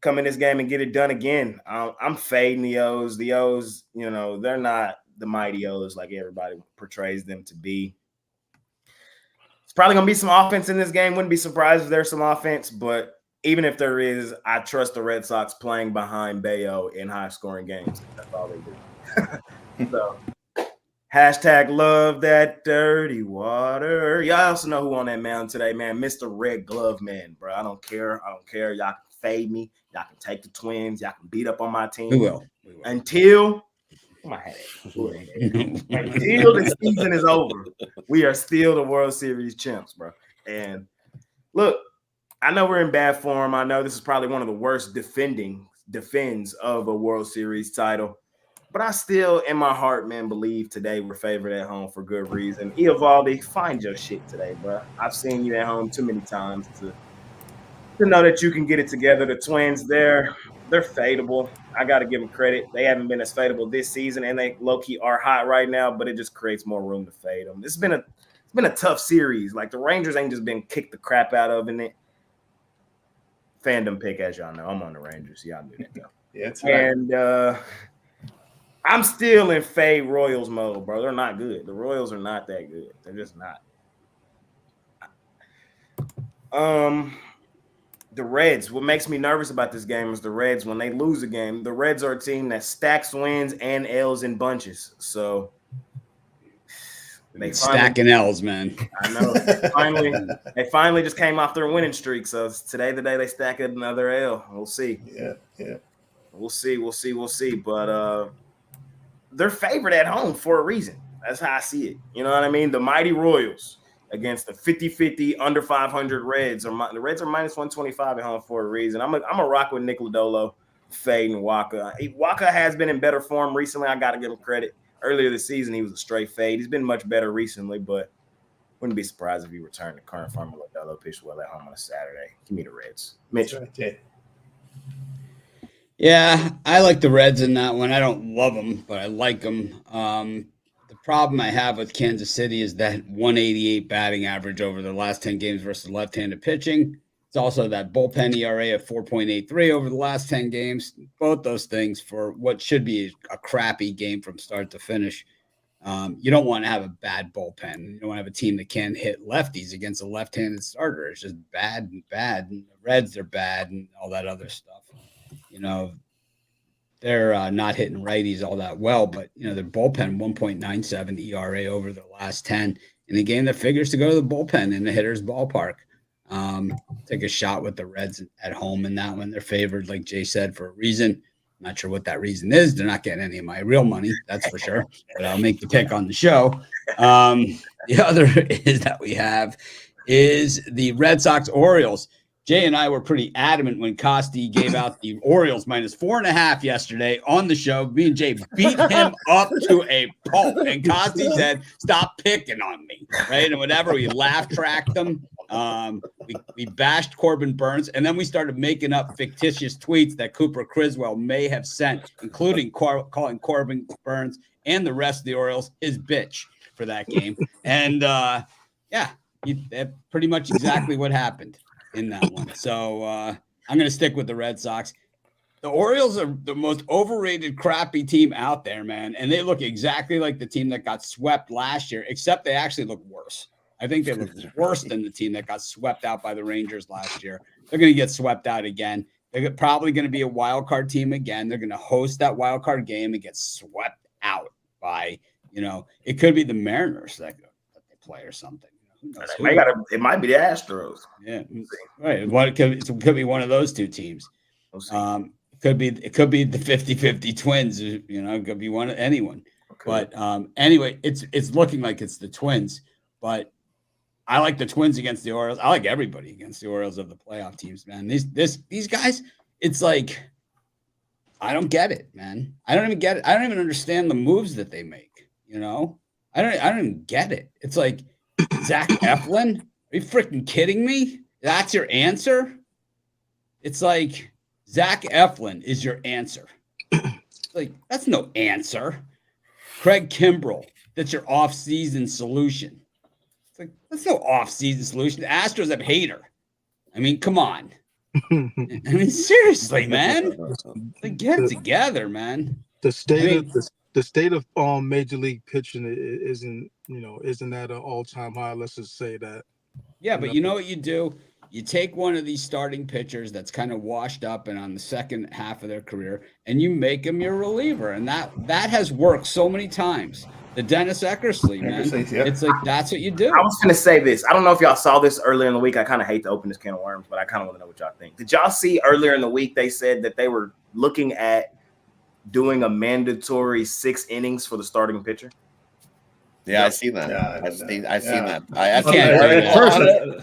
come in this game and get it done again. I'm fading the O's. The O's, they're not the mighty O's like everybody portrays them to be. It's probably going to be some offense in this game. Wouldn't be surprised if there's some offense, but even if there is, I trust the Red Sox playing behind Bayo in high-scoring games. That's all they do. So, hashtag love that dirty water. Y'all also know who on that mound today, man. Mr. Red Glove Man, bro. I don't care. Y'all can fade me. Y'all can take the Twins. Y'all can beat up on my team. We will. Until the season is over, we are still the World Series champs, bro. And look, I know we're in bad form. I know this is probably one of the worst defends of a World Series title. But I still, in my heart, man, believe today we're favored at home for good reason. Eovaldi, find your shit today, bro. I've seen you at home too many times to know that you can get it together. The Twins, they're fadeable. I got to give them credit. They haven't been as fadeable this season, and they low-key are hot right now, but it just creates more room to fade them. It's been a tough series. Like, the Rangers ain't just been kicked the crap out of in it. Fandom pick, as y'all know. I'm on the Rangers. Y'all knew that, though. Yeah, that's right. And I'm still in fade Royals mode, bro. They're not good. The Royals are not that good. They're just not. The Reds, what makes me nervous about this game is the Reds, when they lose a game, the Reds are a team that stacks wins and L's in bunches. So they stacking L's, man. I know. They finally just came off their winning streak. So today, the day they stack another L. We'll see. Yeah. We'll see. But they're favored at home for a reason. That's how I see it. You know what I mean? The mighty Royals against the 50-50 under 500 Reds. The Reds are minus 125 at home for a reason. I'm a rock with Nick Lodolo, fading Waka. Waka has been in better form recently. I got to give him credit. Earlier this season, he was a straight fade. He's been much better recently, but wouldn't be surprised if he returned to current form. Lodolo pitched well at home on a Saturday. Give me the Reds. Mitch. Yeah, I like the Reds in that one. I don't love them, but I like them. The problem I have with Kansas City is that 188 batting average over the last 10 games versus left-handed pitching. It's also that bullpen ERA of 4.83 over the last 10 games. Both those things for what should be a crappy game from start to finish. You don't want to have a bad bullpen. You don't want to have a team that can't hit lefties against a left-handed starter. It's just bad. And the Reds are bad and all that other stuff. They're not hitting righties all that well, but, their bullpen 1.97 ERA over the last 10 in a game that figures to go to the bullpen in the hitter's ballpark. Take a shot with the Reds at home in that one. They're favored, like Jay said, for a reason. I'm not sure what that reason is. They're not getting any of my real money, that's for sure. But I'll make the pick on the show. The other is that we have is the Red Sox-Orioles. Jay and I were pretty adamant when Costi gave out the Orioles minus 4.5 yesterday on the show. Me and Jay beat him up to a pulp. And Costi said, stop picking on me. Right? And whatever, we laugh-tracked them. We bashed Corbin Burns. And then we started making up fictitious tweets that Cooper Criswell may have sent, including calling Corbin Burns and the rest of the Orioles his bitch for that game. And, that's pretty much exactly what happened in that one. So I'm going to stick with the Red Sox. The Orioles are the most overrated, crappy team out there, man. And they look exactly like the team that got swept last year, except they actually look worse. I think they look worse than the team that got swept out by the Rangers last year. They're going to get swept out again. They're probably going to be a wild card team again. They're going to host that wild card game and get swept out by, it could be the Mariners that they play or something. It might be the Astros. Yeah, right. It could be one of those two teams. It could be the 50-50 Twins. It could be anyone. Okay. But anyway, it's looking like it's the Twins. But I like the Twins against the Orioles. I like everybody against the Orioles of the playoff teams, man. These guys, it's like I don't get it, man. I don't even get it. I don't even understand the moves that they make. I don't even get it. It's like, Zach Eflin? Are you freaking kidding me? That's your answer? It's like Zach Eflin is your answer. It's like, that's no answer. Craig Kimbrell, that's your off-season solution. It's like, that's no off-season solution. The Astros have Hader. I mean, come on. I mean, seriously, man. Like, get it together, man. The state of Major League pitching isn't at an all-time high. Let's just say that. Yeah, but you know what you do? You take one of these starting pitchers that's kind of washed up and on the second half of their career, and you make them your reliever, and that has worked so many times. The Dennis Eckersley, man. Yep. It's like that's what you do. I was going to say this. I don't know if y'all saw this earlier in the week. I kind of hate to open this can of worms, but I kind of want to know what y'all think. Did y'all see earlier in the week they said that they were looking at doing a mandatory 6 innings for the starting pitcher? Yeah, I seen that. Yeah, I seen that. I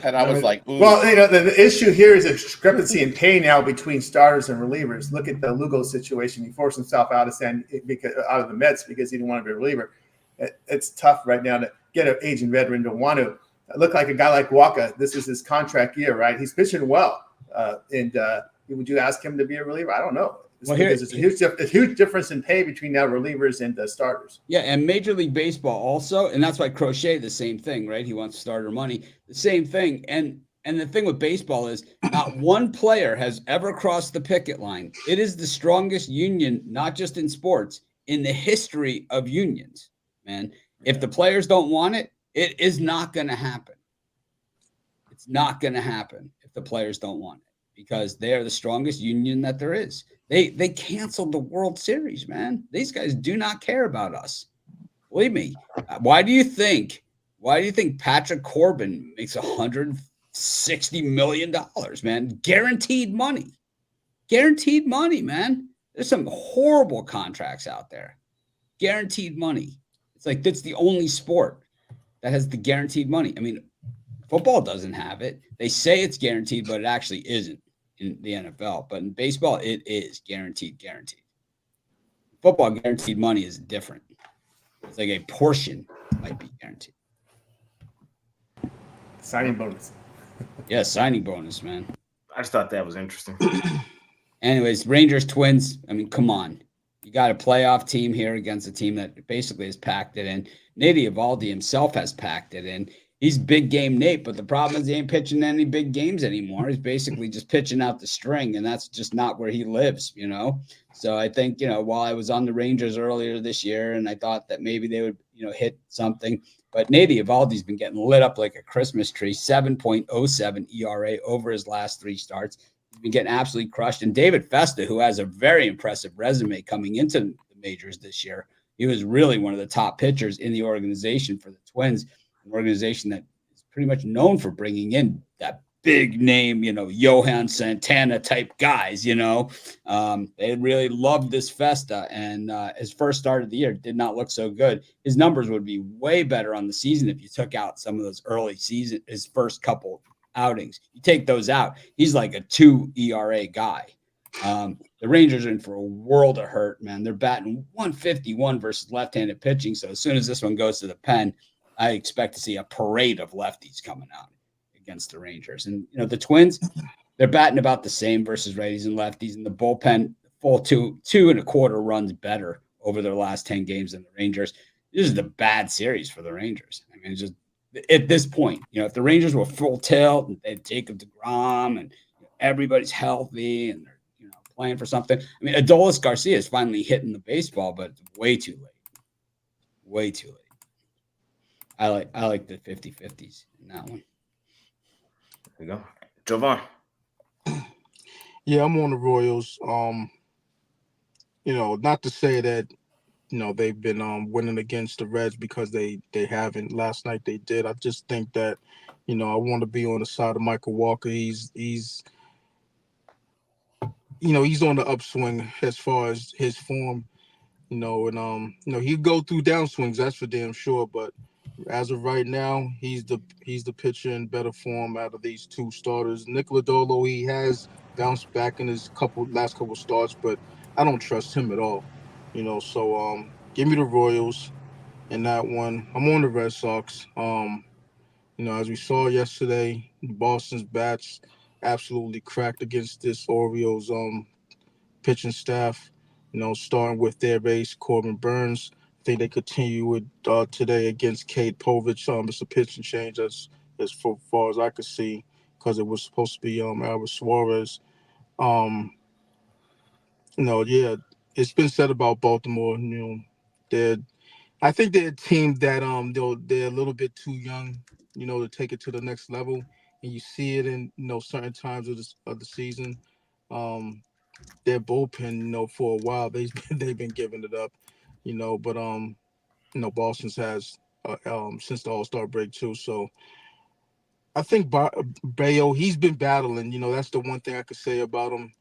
and I was like, ooh. Well, the issue here is a discrepancy in pay now between starters and relievers. Look at the Lugo situation. He forced himself out of the Mets because he didn't want to be a reliever. It's tough right now to get an aging veteran to want to look like a guy like Walker. This is his contract year, right? He's pitching well. And would you ask him to be a reliever? I don't know. It's a huge difference in pay between now relievers and starters. Yeah, and Major League Baseball also, and that's why Crochet, the same thing, right? He wants starter money, the same thing. And the thing with baseball is not one player has ever crossed the picket line. It is the strongest union, not just in sports, in the history of unions, man. If the players don't want it, it is not going to happen. It's not going to happen if the players don't want it because they are the strongest union that there is. They canceled the World Series, man. These guys do not care about us. Believe me. Why do you think Patrick Corbin makes $160 million, man? Guaranteed money. Guaranteed money, man. There's some horrible contracts out there. Guaranteed money. It's like that's the only sport that has the guaranteed money. I mean, football doesn't have it. They say it's guaranteed, but it actually isn't in the NFL. But in baseball, it is guaranteed. Football guaranteed money is different. It's like a portion might be guaranteed. Signing bonus. Yeah, signing bonus, man. I just thought that was interesting. Anyways, Rangers Twins. I mean, come on. You got a playoff team here against a team that basically has packed it in. Nate Eovaldi himself has packed it in. He's big game Nate, but the problem is he ain't pitching any big games anymore. He's basically just pitching out the string, and that's just not where he lives, So I think, while I was on the Rangers earlier this year and I thought that maybe they would, hit something, but Nate Eovaldi's been getting lit up like a Christmas tree, 7.07 ERA over his last 3 starts. He's been getting absolutely crushed. And David Festa, who has a very impressive resume coming into the majors this year, he was really one of the top pitchers in the organization for the Twins. An organization that is pretty much known for bringing in that big name, Johan Santana type guys, they really loved this Festa, and his first start of the year did not look so good. His numbers would be way better on the season if you took out some of those early season, his first couple outings. You take those out, he's like a 2 ERA guy. The Rangers are in for a world of hurt, man. They're batting 151 versus left-handed pitching, so as soon as this one goes to the pen, I expect to see a parade of lefties coming out against the Rangers. And, the Twins, they're batting about the same versus righties and lefties. And the bullpen, full 2.25 runs better over their last 10 games than the Rangers. This is the bad series for the Rangers. I mean, it's just at this point, if the Rangers were full tilt and they had Jacob deGrom and everybody's healthy and they're, playing for something. I mean, Adolis Garcia is finally hitting the baseball, but it's way too late. Way too late. I like the 50-50s in that one. There you go. Jovan. Yeah, I'm on the Royals. Not to say that, they've been winning against the Reds because they haven't. Last night they did. I just think that, I want to be on the side of Michael Walker. He's on the upswing as far as his form, he'd go through downswings, that's for damn sure, but as of right now, he's the pitcher in better form out of these 2 starters. Nick Lodolo, he has bounced back in his last couple starts, but I don't trust him at all. So give me the Royals in that one. I'm on the Red Sox. As we saw yesterday, Boston's bats absolutely cracked against this Orioles pitching staff. Starting with their base, Corbin Burns. I think they continue with today against Cade Povich. It's a pitching change as far as I could see. because it was supposed to be Albert Suarez. It's been said about Baltimore. I think they're a team that they're a little bit too young, to take it to the next level, and you see it in certain times of the season. Their bullpen, for a while they've been giving it up, but Boston's has since the All-Star break too. So I think Bayo, he's been battling. That's the one thing I could say about him.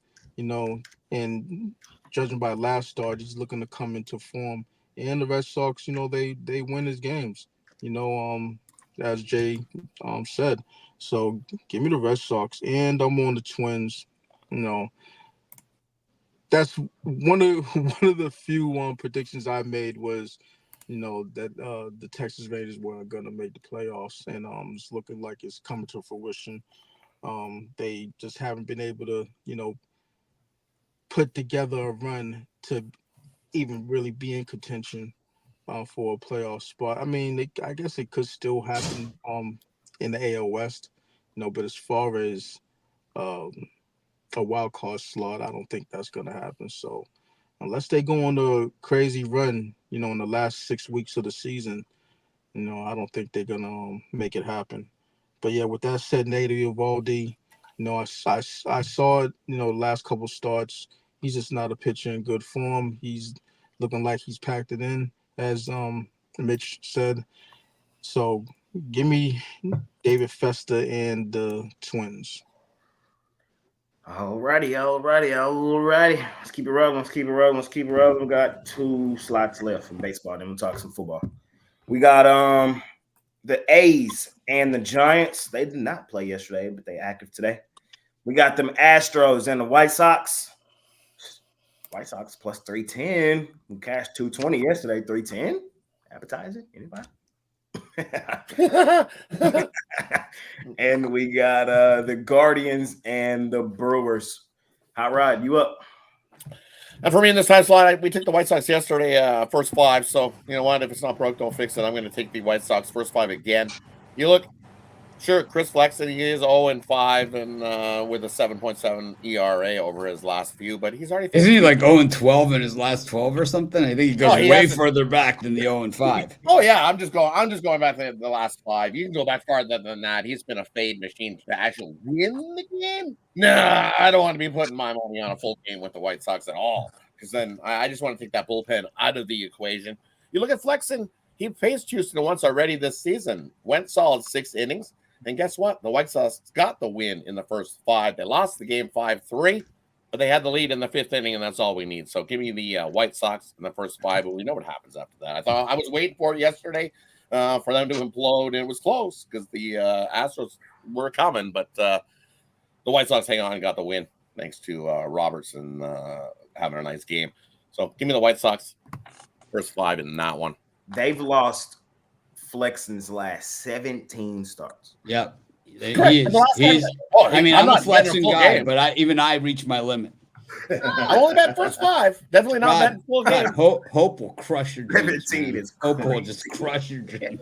And judging by last start, he's looking to come into form. And the Red Sox, they win his games, as Jay said. So give me the Red Sox, and I'm on the Twins. That's one of the few predictions I made was, that the Texas Raiders were going to make the playoffs, and it's looking like it's coming to fruition. They just haven't been able to, put together a run to even really be in contention for a playoff spot. I mean, I guess it could still happen in the AL West, but as far as a wild card slot, I don't think that's going to happen. So unless they go on a crazy run, in the last 6 weeks of the season, I don't think they're going to make it happen. But yeah, with that said, Nate Eovaldi, I saw it, the last couple starts. He's just not a pitcher in good form. He's looking like he's packed it in, as Mitch said. So give me David Festa and the Twins. Alrighty. Let's keep it rolling. We got 2 slots left in baseball. Then we'll talk some football. We got the A's and the Giants. They did not play yesterday, but they active today. We got them Astros and the White Sox. White Sox plus 310. We cashed 220 yesterday. 310. Appetizing? Anybody? And we got the Guardians and the Brewers. Hot Rod, you up? And for me in this time slot, we took the White Sox yesterday, first 5. So, you know what? If it's not broke, don't fix it. I'm going to take the White Sox first 5 again. You look, sure, Chris Flexen, he is 0-5 and with a 7.7 ERA over his last few, but he's already. Isn't he like 0-12 in his last 12 or something? I think he goes way further back than the 0-5. Oh yeah, I'm just going back to the last 5. You can go back farther than that. He's been a fade machine to actually win the game. Nah, I don't want to be putting my money on a full game with the White Sox at all, because then I just want to take that bullpen out of the equation. You look at Flexen, he faced Houston once already this season, went solid 6 innings. And guess what? The White Sox got the win in the first 5. They lost the game 5-3, but they had the lead in the 5th inning, and that's all we need. So give me the White Sox in the first 5, but we know what happens after that. I was waiting for it yesterday for them to implode, and it was close because the Astros were coming, but the White Sox hang on and got the win thanks to Robertson having a nice game. So give me the White Sox first 5 in that one. They've lost Flexen's last 17 starts. Yep. I'm a Flexen guy, but I reach my limit. I only bet first 5. Definitely not betting full game. Hope will crush your dreams. 17 is Hope will just crush your dreams.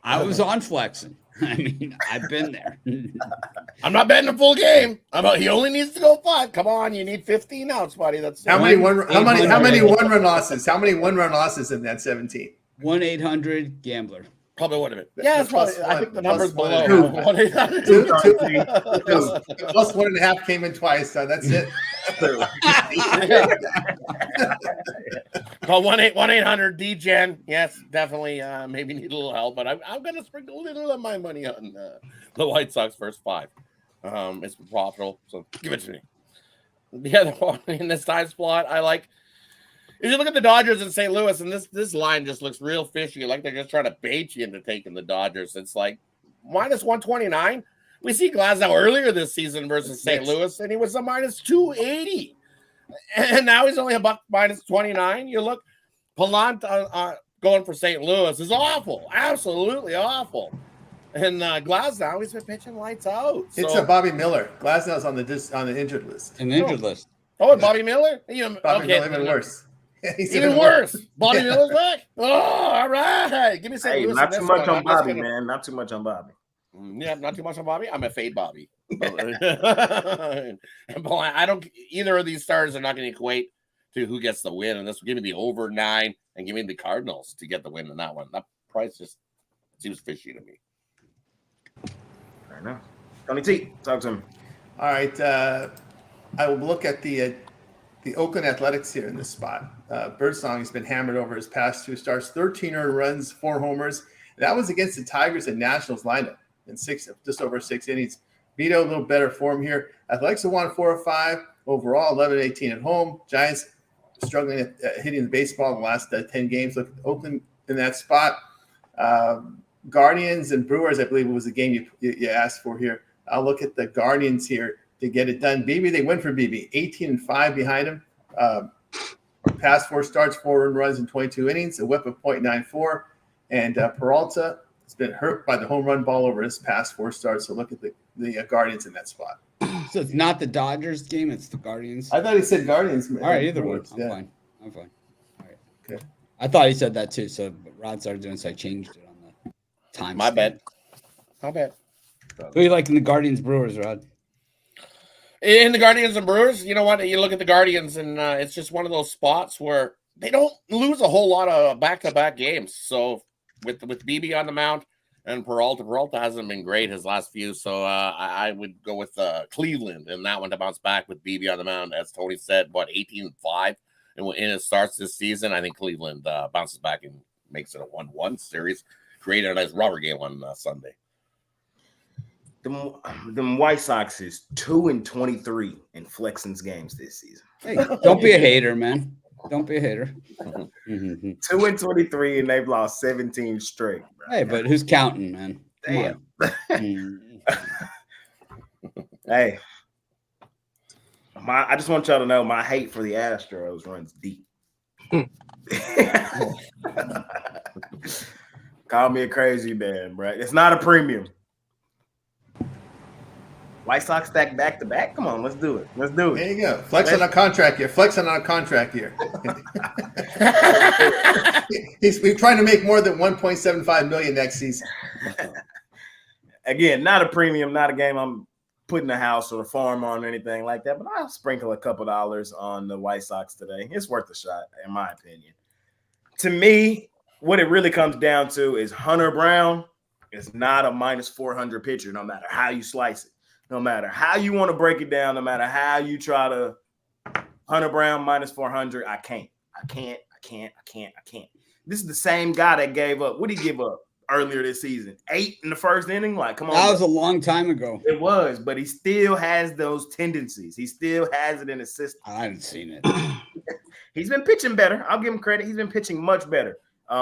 I was on Flexen. I mean, I've been there. I'm not betting a full game. He only needs to go 5. Come on, you need 15 outs, buddy. That's how many one-run losses? How many one-run losses in that 17? 1-800-GAMBLER. Probably would have been. Yeah, it's probably. I think the number's below. 2. Plus 1.5 came in twice, so that's it. Call 1-800-DGen. Yes, definitely. Maybe need a little help, but I'm going to sprinkle a little of my money on the White Sox first 5. It's profitable, so give it to me. The other one in this time slot, I like. If you look at the Dodgers in St. Louis, and this line just looks real fishy, like they're just trying to bait you into taking the Dodgers. It's like minus 129. We see Glasnow earlier this season versus St. Louis, and he was a minus 280. And now he's only about minus 29. You look, Pallant going for St. Louis is awful, absolutely awful. And Glasnow, he's been pitching lights out. So. It's a Bobby Miller. Glasnow's on the injured list. An injured list. Oh, Bobby Miller? Bobby Miller, even worse. Even worse. Bobby Miller's back. Oh, all right. Give me St. Louis. Not too much on Bobby, man. Not too much on Bobby. Yeah, not too much on Bobby. I'm a fade Bobby. I don't. Either of these stars are not going to equate to who gets the win, and this will give me the over 9 and give me the Cardinals to get the win in that one. That price just seems fishy to me. Fair enough. Tony T, talk to him. All right, I will look at the Oakland Athletics here in this spot. Birdsong has been hammered over his past 2 starts, 13 earned runs, 4 homers. That was against the Tigers and Nationals lineup in just over 6 innings. Vito, a little better form here. Athletics have won 4 of 5 overall, 11-18 at home. Giants struggling at hitting the baseball in the last 10 games. Look at Oakland in that spot. Guardians and Brewers, I believe it was the game you asked for here. I'll look at the Guardians here to get it done. BB, they went for BB, 18-5 behind him. Past 4 starts, 4 earned runs in 22 innings, a whip of .94. And Peralta has been hurt by the home run ball over his past 4 starts. So look at the Guardians in that spot. So it's not the Dodgers game; it's the Guardians. I thought he said Guardians. All right, either way, I'm fine. All right. Okay. I thought he said that too. So Rod started doing, so I changed it on the time. My bad. How bad? Who you like in the Guardians-Brewers, Rod? In the Guardians and Brewers, you know what? You look at the Guardians, and it's just one of those spots where they don't lose a whole lot of back-to-back games. So with BB on the mound and Peralta hasn't been great his last few. So I would go with Cleveland and that one to bounce back with BB on the mound. As Tony said, 18-5 in it starts this season. I think Cleveland bounces back and makes it a 1-1 series. Created a nice rubber game on Sunday. Them White Sox is 2-23 in Flexen's games this season. Hey, don't be a hater, man. Don't be a hater. 2-23, and they've lost 17 straight. Bro. Hey, but who's counting, man? Damn. Hey, I just want y'all to know my hate for the Astros runs deep. Call me a crazy man, bro. It's not a premium. White Sox stack back to back. Come on, let's do it. Let's do it. There you go. Flexing on a contract here. We're trying to make more than $1.75 million next season. Again, not a premium, not a game I'm putting a house or a farm on or anything like that, but I'll sprinkle a couple dollars on the White Sox today. It's worth a shot, in my opinion. To me, what it really comes down to is Hunter Brown is not a minus 400 pitcher, no matter how you slice it. No matter how you want to break it down, no matter how you try to Hunter Brown minus 400, I can't. This is the same guy that gave up. What did he give up earlier this season? 8 in the first inning? Like, come on. That was a long time ago. It was, but he still has those tendencies. He still has it in his system. I haven't seen it. He's been pitching better. I'll give him credit. He's been pitching much better.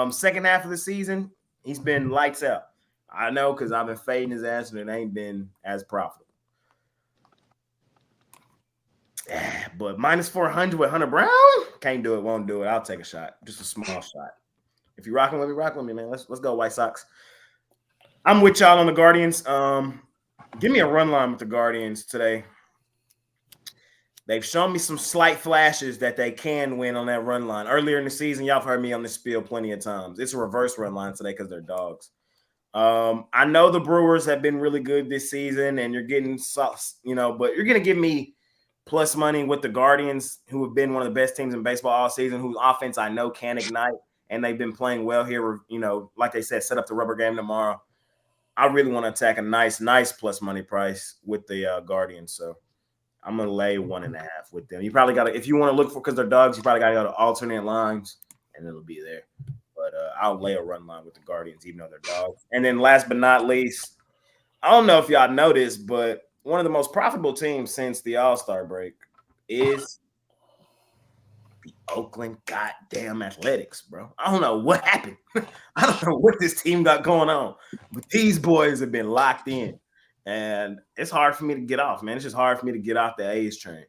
Second half of the season, he's been lights out. I know because I've been fading his ass and it ain't been as profitable. But minus 400 with Hunter Brown, can't do it, won't do it. I'll take a shot, just a small shot. If you're rocking with me, rock with me, man. Let's go, White Sox. I'm with y'all on the Guardians. Give me a run line with the Guardians today. They've shown me some slight flashes that they can win on that run line. Earlier in the season, y'all have heard me on this spiel plenty of times. It's a reverse run line today because they're dogs. I know the Brewers have been really good this season, and you're getting, but you're going to give me plus money with the Guardians, who have been one of the best teams in baseball all season, whose offense I know can ignite, and they've been playing well here. Like they said, set up the rubber game tomorrow. I really want to attack a nice plus money price with the Guardians. So I'm going to lay 1.5 with them. You probably got to, if you want to look for, because they're dogs, you probably got to go to alternate lines, and it'll be there. But I'll lay a run line with the Guardians, even though they're dogs. And then last but not least, I don't know if y'all know this, but one of the most profitable teams since the All-Star break is the Oakland goddamn Athletics, bro. I don't know what happened. I don't know what this team got going on, but these boys have been locked in, and it's hard for me to get off, man. It's just hard for me to get off the A's train.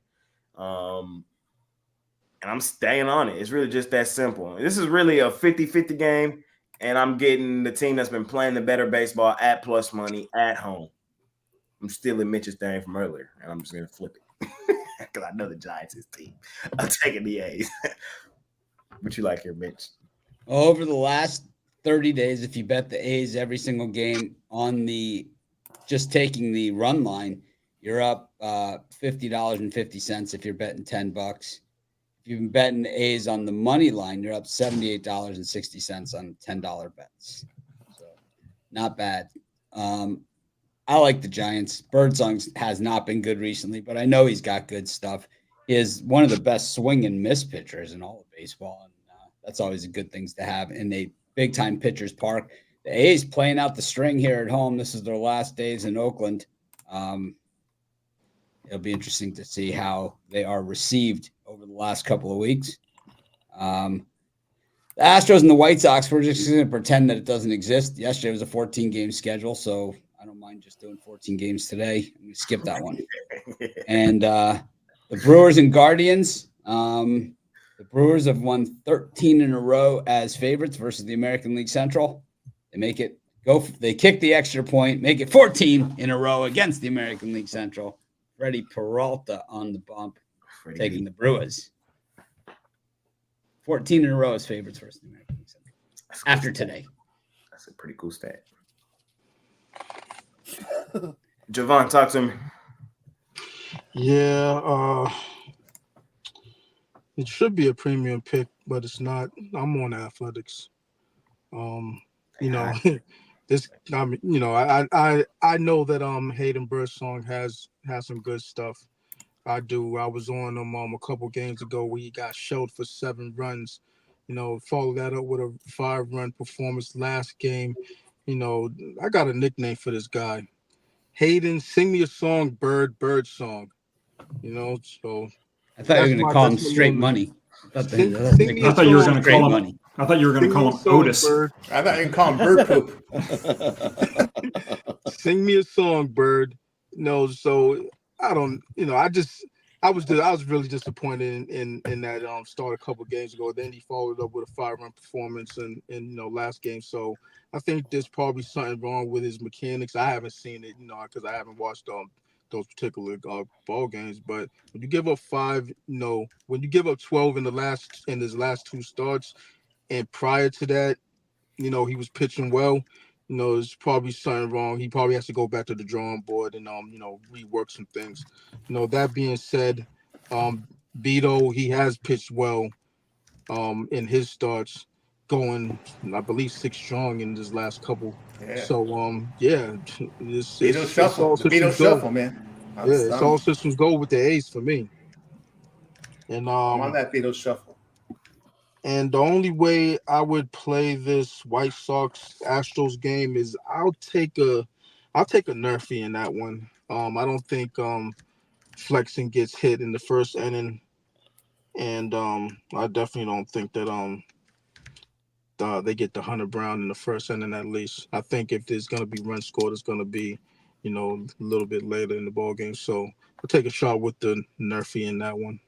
And I'm staying on it. It's really just that simple. This is really a 50-50 game, and I'm getting the team that's been playing the better baseball at plus money at home. I'm stealing Mitch's thing from earlier, and I'm just going to flip it because I know the Giants is team. I'm taking the A's. What you like here, Mitch? Over the last 30 days, if you bet the A's every single game on the just taking the run line, you're up $50.50 if you're betting $10. If you've been betting the A's on the money line, you're up $78.60 on $10 bets. So not bad. I like the Giants. Birdsong has not been good recently, but I know he's got good stuff. He is one of the best swing and miss pitchers in all of baseball, and that's always a good thing to have in a big-time pitcher's park. The A's playing out the string here at home. This is their last days in Oakland. It'll be interesting to see how they are received over the last couple of weeks. The Astros and the White Sox, we're just going to pretend that it doesn't exist. Yesterday was a 14-game schedule, so I don't mind just doing 14 games today. I'm going to skip that one. And the Brewers and Guardians, the Brewers have won 13 in a row as favorites versus the American League Central. They make it go. They kick the extra point, make it 14 in a row against the American League Central. Freddie Peralta on the bump, taking the Brewers. 14 in a row as favorites versus the American League Central. After today. That's a pretty cool stat. Javon, talk to me. Yeah, it should be a premium pick, but it's not. I'm on Athletics. You know, this. I mean, you know, I know that Hayden Birdsong has some good stuff. I do. I was on him a couple games ago where he got shelled for 7 runs. You know, follow that up with a 5-run performance last game. You know, I got a nickname for this guy. Hayden, sing me a song, bird song. You know, so I thought you were going to call him Straight Money. I thought you were going to call him. I thought you were going to call him Otis. Bird. I thought you were going to call him Bird Poop. Sing me a song, Bird. No, so I don't. You know, I was really disappointed in that start a couple games ago. Then he followed up with a 5-run performance in last game. So I think there's probably something wrong with his mechanics. I haven't seen it, because I haven't watched those particular ball games. But when you give up 5, when you give up 12 in his last 2 starts, and prior to that, he was pitching well. There's probably something wrong. He probably has to go back to the drawing board and rework some things. That being said, Beto, he has pitched well in his starts, going I believe 6 strong in his last couple. Yeah. So Beto shuffle. The Beto shuffle, man. It's all systems go with the A's for me. And I'm on that Beto shuffle. And the only way I would play this White Sox Astros game is I'll take a Nerfy in that one. I don't think Flexen gets hit in the first inning, and I definitely don't think that they get the Hunter Brown in the first inning at least. I think if there's gonna be runs scored, it's gonna be a little bit later in the ball game. So I'll take a shot with the Nerfy in that one.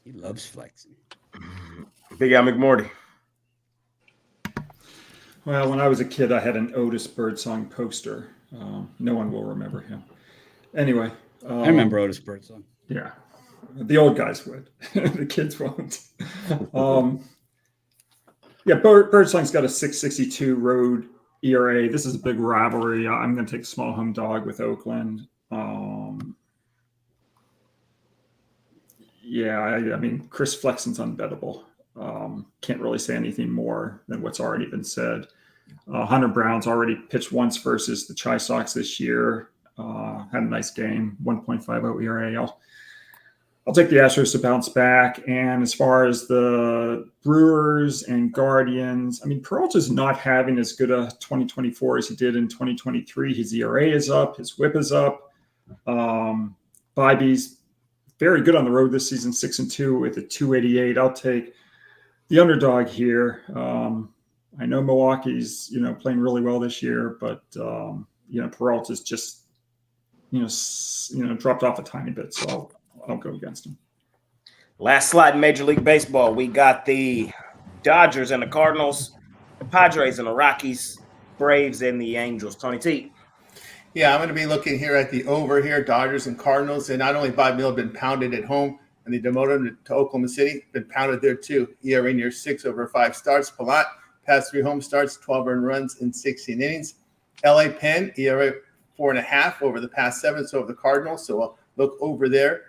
He loves flexing. Big Al McMorty. Well, when I was a kid, I had an Otis Birdsong poster. No one will remember him. Anyway. I remember Otis Birdsong. Yeah. The old guys would. The kids won't. Birdsong's got a 6.62 road ERA. This is a big rivalry. I'm going to take a small home dog with Oakland. I mean, Chris Flexen's unbettable. Can't really say anything more than what's already been said. Hunter Brown's already pitched once versus the Chi Sox this year. Had a nice game, 1.50 ERA. I'll take the Astros to bounce back. And as far as the Brewers and Guardians, I mean, Peralta's not having as good a 2024 as he did in 2023. His ERA is up. His WHIP is up. Bybee's very good on the road this season, 6-2 with a 288. I'll take the underdog here. I know Milwaukee's, playing really well this year, but Peralta's just, dropped off a tiny bit. So I'll go against him. Last slide in Major League Baseball. We got the Dodgers and the Cardinals, the Padres and the Rockies, Braves and the Angels. Tony T. Yeah, I'm going to be looking here at the over here, Dodgers and Cardinals. And not only Bob Miller been pounded at home, and they demoted him to Oklahoma City, been pounded there too. ERA near 6 over 5 starts. Palat, past 3 home starts, 12 earned runs in 16 innings. LA Penn, ERA 4.5 over the past 7. So over the Cardinals. So we'll look over there.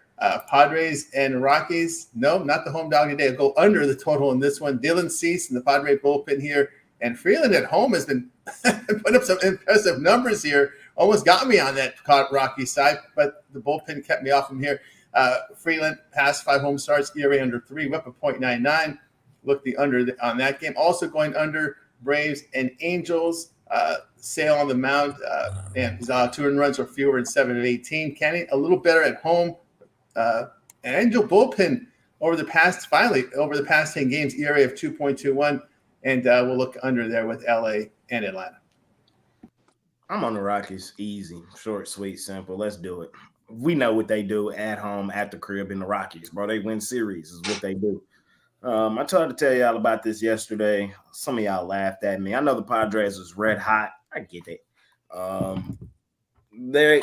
Padres and Rockies. No, not the home dog today. I'll go under the total in this one. Dylan Cease in the Padre bullpen here. And Freeland at home has been put up some impressive numbers here. Almost got me on that Rocky side, but the bullpen kept me off him here. Freeland past 5 home starts, ERA under 3, whip of 0.99. Look the under on that game. Also going under Braves and Angels. Sale on the mound. He's allowed 2 runs or fewer in 7 of 18. Canning a little better at home. And Angel bullpen over the past 10 games, ERA of 2.21. And we'll look under there with LA and Atlanta. I'm on the Rockies. Easy, short, sweet, simple. Let's do it. We know what they do at home, at the crib in the Rockies, bro. They win series is what they do. I tried to tell y'all about this yesterday. Some of y'all laughed at me. I know the Padres was red hot. I get it.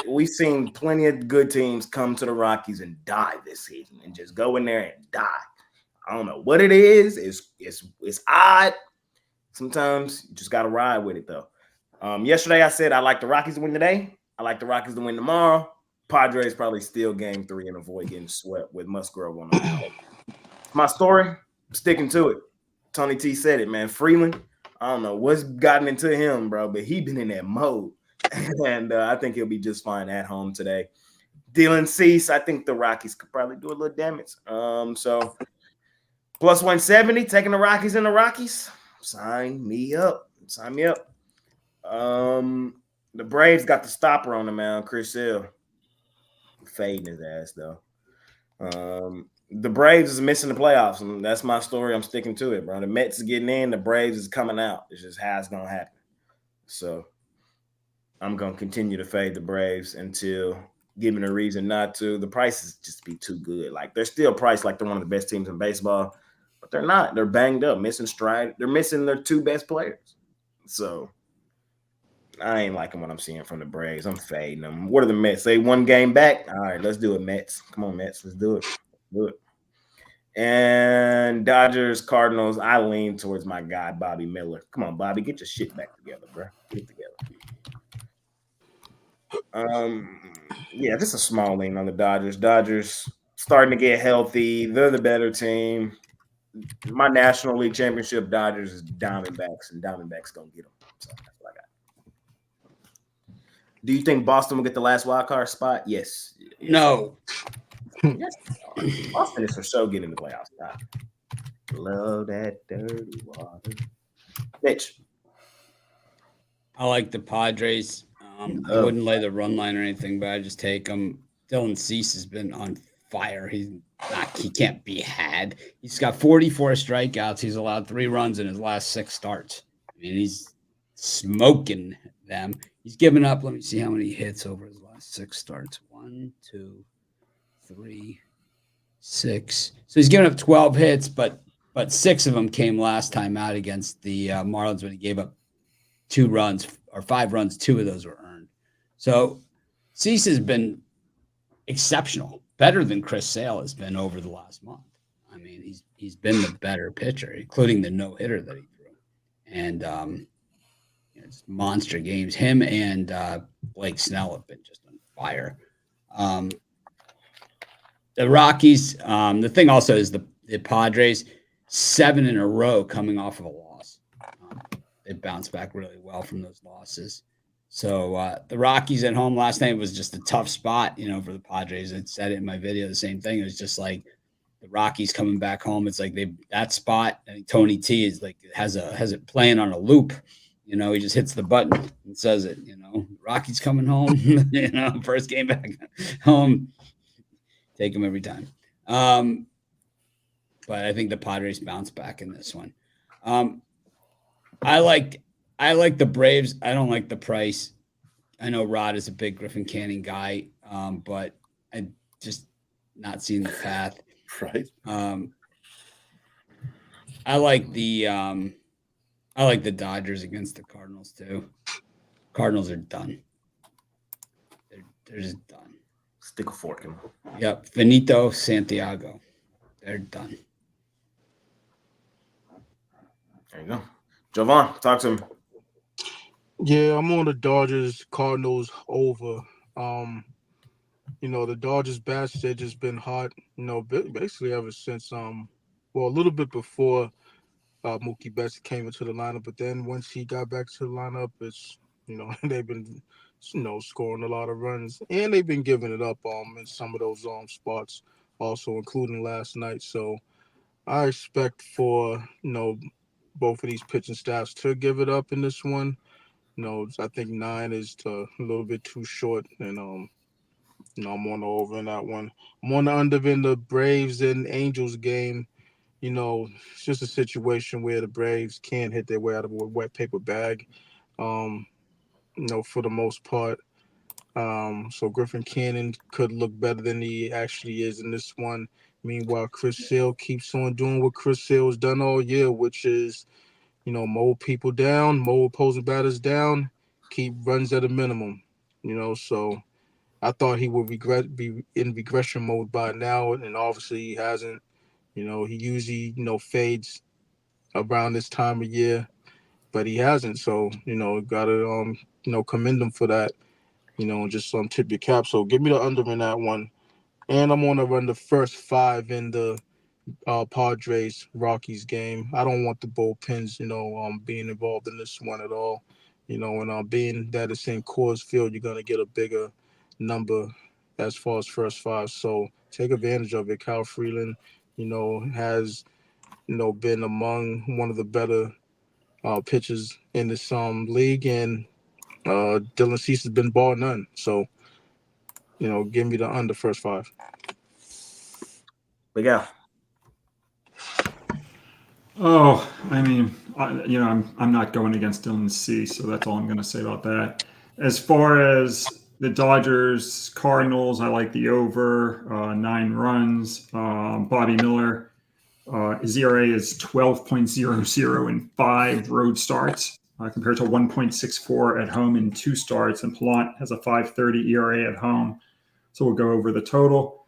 We've seen plenty of good teams come to the Rockies and die this season and just go in there and die. I don't know what it is. It's odd. Sometimes you just got to ride with it, though. Yesterday, I said I like the Rockies to win today. I like the Rockies to win tomorrow. Padres probably steal game 3 and avoid getting swept with Musgrove on the mound. My story, I'm sticking to it. Tony T said it, man. Freeland, I don't know what's gotten into him, bro, but he been in that mode. And I think he'll be just fine at home today. Dylan Cease, I think the Rockies could probably do a little damage. So plus 170, taking the Rockies in the Rockies. Sign me up. The Braves got the stopper on the mound, Chris Sale. Fading his ass, though. The Braves is missing the playoffs, and that's my story. I'm sticking to it, bro. The Mets is getting in, the Braves is coming out. It's just how it's going to happen. So I'm going to continue to fade the Braves until given a reason not to. The prices just be too good. Like, they're still priced like they're one of the best teams in baseball, but they're not. They're banged up, missing stride. They're missing their 2 best players. So I ain't liking what I'm seeing from the Braves. I'm fading them. What are the Mets? They 1 game back? All right, let's do it, Mets. Come on, Mets. Let's do it. And Dodgers-Cardinals, I lean towards my guy, Bobby Miller. Come on, Bobby, get your shit back together, bro. Get together. Yeah, just a small lean on the Dodgers. Dodgers starting to get healthy. They're the better team. My National League Championship Dodgers is Diamondbacks, and Diamondbacks gonna get them. So that's what I got. Do you think Boston will get the last wild card spot? Yes. No. Yes. Boston is for sure getting the playoff spot. Love that dirty water. Mitch. I like the Padres. I wouldn't lay the run line or anything, but I just take them. Dylan Cease has been on fire. He can't be had. He's got 44 strikeouts. He's allowed 3 runs in his last 6 starts. I mean, he's smoking them. He's given up. Let me see how many hits over his last 6 starts. 1, 2, 3, 6. So he's given up 12 hits, but 6 of them came last time out against the Marlins when he gave up 2 runs or 5 runs. 2 of those were earned. So Cease has been exceptional, better than Chris Sale has been over the last month. I mean, he's been the better pitcher, including the no-hitter that he threw. And it's monster games. Him and Blake Snell have been just on fire. The Rockies, the thing also is the Padres, 7 in a row coming off of a loss. They bounced back really well from those losses. So the Rockies at home last night was just a tough spot, for the Padres. I said it in my video, the same thing. It was just like the Rockies coming back home. It's like that spot. I think Tony T is like has it playing on a loop. He just hits the button and says it. Rockies coming home. First game back home. Take them every time. But I think the Padres bounce back in this one. I like the Braves. I don't like the price. I know Rod is a big Griffin Canning guy, but I just not seeing the path. Right. I like the Dodgers against the Cardinals too. Cardinals are done. They're just done. Stick a fork in them. Yep. Finito Santiago. They're done. There you go. Jovan, talk to him. Yeah, I'm on the Dodgers-Cardinals over. The Dodgers bats, they've just been hot, basically ever since a little bit before Mookie Betts came into the lineup, but then once he got back to the lineup, it's they've been scoring a lot of runs, and they've been giving it up in some of those spots, also including last night. So I expect for both of these pitching staffs to give it up in this one. I think 9 is a little bit too short, and I'm on the over in that one. I'm on the under in the Braves and Angels game. It's just a situation where the Braves can't hit their way out of a wet paper bag, for the most part. So Griffin Cannon could look better than he actually is in this one. Meanwhile, Chris Sale keeps on doing what Chris Sale's done all year, which is, mow people down, mow opposing batters down, keep runs at a minimum. So I thought he would be in regression mode by now, and obviously he hasn't. He usually, fades around this time of year, but he hasn't. So, gotta commend him for that. Just tip your cap. So give me the under in that one. And I'm gonna run the first 5 in the Padres-Rockies game. I don't want the bullpens, being involved in this one at all. And being that it's in Coors Field, you're gonna get a bigger number as far as first 5. So take advantage of it. Kyle Freeland, has been among one of the better pitchers in this league, and Dylan Cease has been bar none. So give me the under first 5. But yeah. Oh, I mean, I'm not going against Dylan Cease, so that's all I'm going to say about that. As far as the Dodgers, Cardinals, I like the over 9 runs. Bobby Miller, his ERA is 12.00 in 5 road starts, compared to 1.64 at home in 2 starts. And Pallante has a 5.30 ERA at home, so we'll go over the total.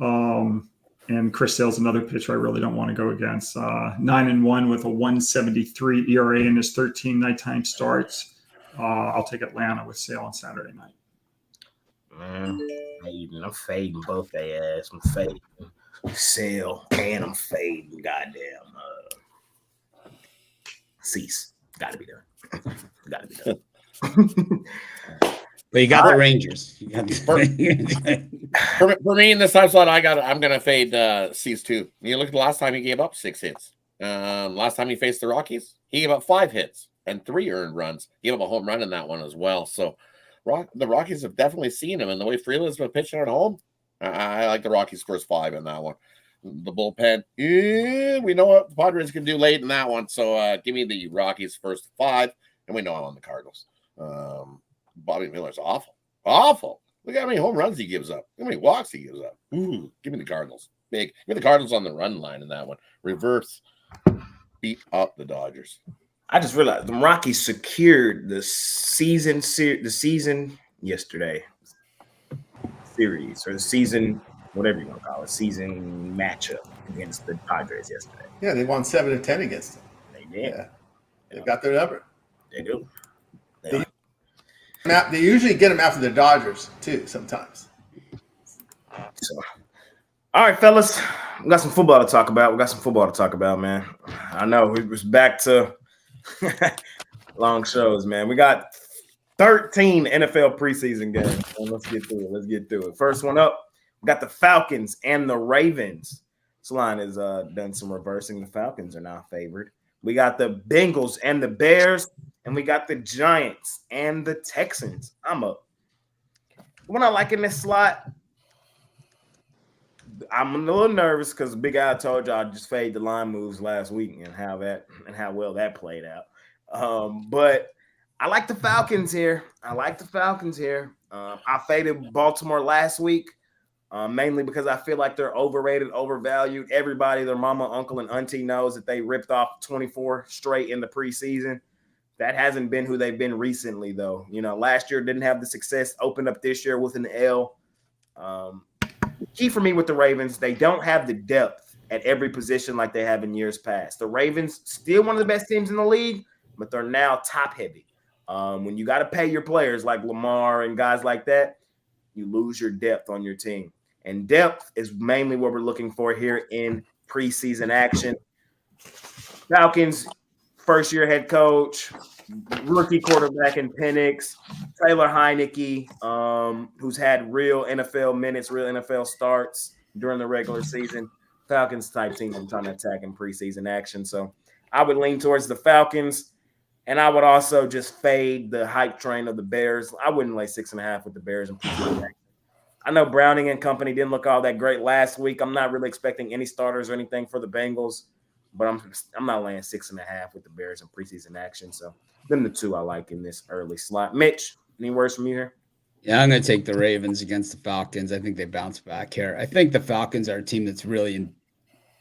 And Chris Sale's another pitcher I really don't want to go against. 9-1 with a 1.73 ERA in his 13 nighttime starts. I'll take Atlanta with Sale on Saturday night. Man, I'm fading both their ass. I'm fading Sale and I'm fading goddamn Cease. Got to be there. Got to be there. But you got the Rangers. For me in this time slot, I'm gonna fade Cease too. You look at the last time he gave up 6 hits. Last time he faced the Rockies, he gave up 5 hits and 3 earned runs. He gave up a home run in that one as well. So the Rockies have definitely seen him, and the way Freeland's been pitching at home, I like the Rockies' first 5 in that one. The bullpen, we know what the Padres can do late in that one. So give me the Rockies' first 5, and we know I'm on the Cardinals. Bobby Miller's awful. Look at how many home runs he gives up. How many walks he gives up. Ooh, give me the Cardinals. Big. Give me the Cardinals on the run line in that one. Reverse. Beat up the Dodgers. I just realized the Rockies secured the season yesterday series, or the season, whatever you want to call it, season matchup against the Padres yesterday. Yeah, they won 7 of 10 against them. They did. Yeah. They got their number. They do. They usually get them after the Dodgers too. Sometimes. So, all right, fellas, we got some football to talk about. Man. I know we was back to long shows, man. We got 13 NFL preseason games. Let's get through it. First one up, we got the Falcons and the Ravens. This line has done some reversing. The Falcons are now favored. We got the Bengals and the Bears. And we got the Giants and the Texans. I'm up. What I like in this slot, I'm a little nervous because Big Al told you I just fade the line moves last week and how well that played out. But I like the Falcons here. I faded Baltimore last week, mainly because I feel like they're overrated, overvalued. Everybody, their mama, uncle, and auntie knows that they ripped off 24 straight in the preseason. That hasn't been who they've been recently, though. Last year didn't have the success, opened up this year with an L. Key for me with the Ravens, they don't have the depth at every position like they have in years past. The Ravens, still one of the best teams in the league, but they're now top-heavy. When you got to pay your players like Lamar and guys like that, you lose your depth on your team. And depth is mainly what we're looking for here in preseason action. Falcons, first-year head coach, rookie quarterback in Penix, Taylor Heineke, who's had real NFL minutes, real NFL starts during the regular season. Falcons type team I'm trying to attack in preseason action. So I would lean towards the Falcons, and I would also just fade the hype train of the Bears. I wouldn't lay 6.5 with the Bears in preseason action. I know Browning and company didn't look all that great last week. I'm not really expecting any starters or anything for the Bengals, but I'm not laying 6.5 with the Bears in preseason action. So them the two I like in this early slot. Mitch, any words from you here? Yeah, I'm going to take the Ravens against the Falcons. I think they bounce back here. I think the Falcons are a team that's really in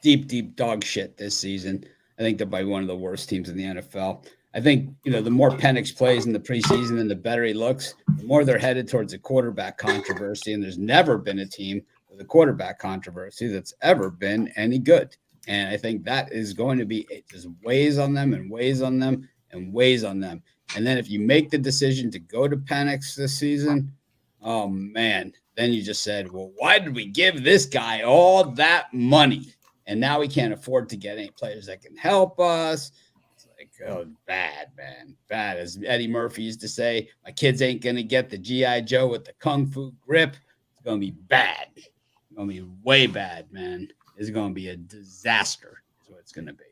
deep dog shit this season. I think they're by one of the worst teams in the NFL. I think, the more Penix plays in the preseason and the better he looks, the more they're headed towards a quarterback controversy. And there's never been a team with a quarterback controversy that's ever been any good. And I think that is going to be, it just weighs on them and weighs on them and weighs on them. And then if you make the decision to go to Penix this season, oh man, then you just said, well, why did we give this guy all that money? And now we can't afford to get any players that can help us. It's like, oh, bad, man. Bad. As Eddie Murphy used to say, my kids ain't going to get the G.I. Joe with the Kung Fu grip. It's going to be bad. It's going to be way bad, man. It's going to be a disaster is what it's going to be.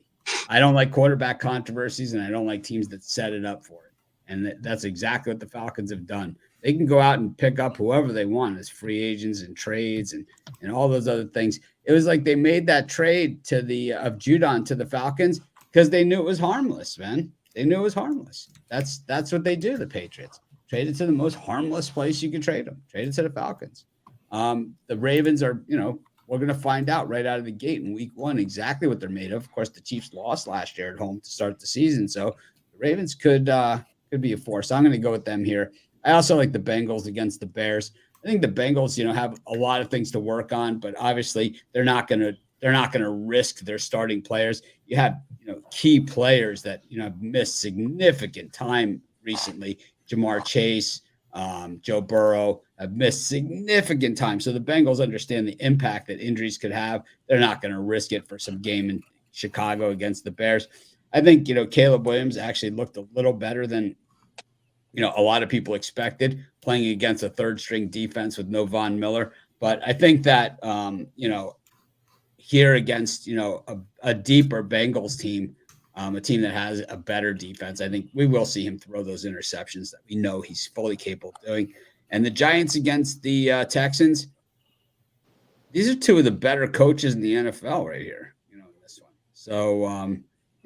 I don't like quarterback controversies, and I don't like teams that set it up for it. And that's exactly what the Falcons have done. They can go out and pick up whoever they want as free agents and trades and all those other things. It was like they made that trade to of Judon to the Falcons because they knew it was harmless, man. They knew it was harmless. That's what they do, the Patriots. Trade it to the most harmless place you can trade them. Trade it to the Falcons. The Ravens are, we're going to find out right out of the gate in week 1 exactly what they're made of. Of course, the Chiefs lost last year at home to start the season, so the Ravens could be a force. So I'm going to go with them here. I also like the Bengals against the Bears. I think the Bengals, have a lot of things to work on, but obviously they're not going to risk their starting players. You have, key players that, have missed significant time recently. Jamar Chase, Joe Burrow have missed significant time. So the Bengals understand the impact that injuries could have. They're not going to risk it for some game in Chicago against the Bears. I think, Caleb Williams actually looked a little better than, a lot of people expected playing against a third string defense with no Von Miller. But I think that, here against, a deeper Bengals team, a team that has a better defense, I think we will see him throw those interceptions that we know he's fully capable of doing. And the Giants against the Texans, these are two of the better coaches in the NFL right here, in this one. So,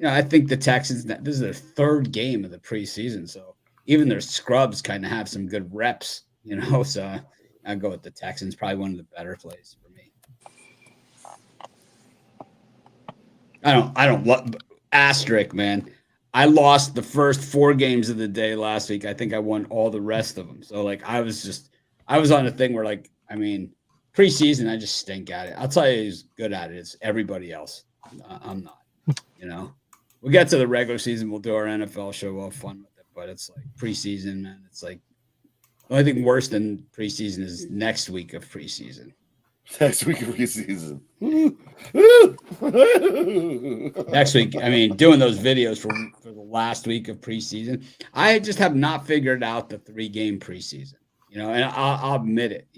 I think the Texans, this is their third game of the preseason. So even their scrubs kind of have some good reps, So I'll go with the Texans, probably one of the better plays for me. I don't love asterisk, man. I lost the first 4 games of the day last week. I think I won all the rest of them. So I was on a thing where preseason, I just stink at it. I'll tell you who's good at it. It's everybody else. I'm not, We'll get to the regular season. We'll do our NFL show. We'll have fun with it, but it's like preseason, man. It's like the only thing worse than preseason is next week of preseason. Next week of preseason. Next week, doing those videos for the last week of preseason, I just have not figured out the 3-game preseason. And I'll admit it.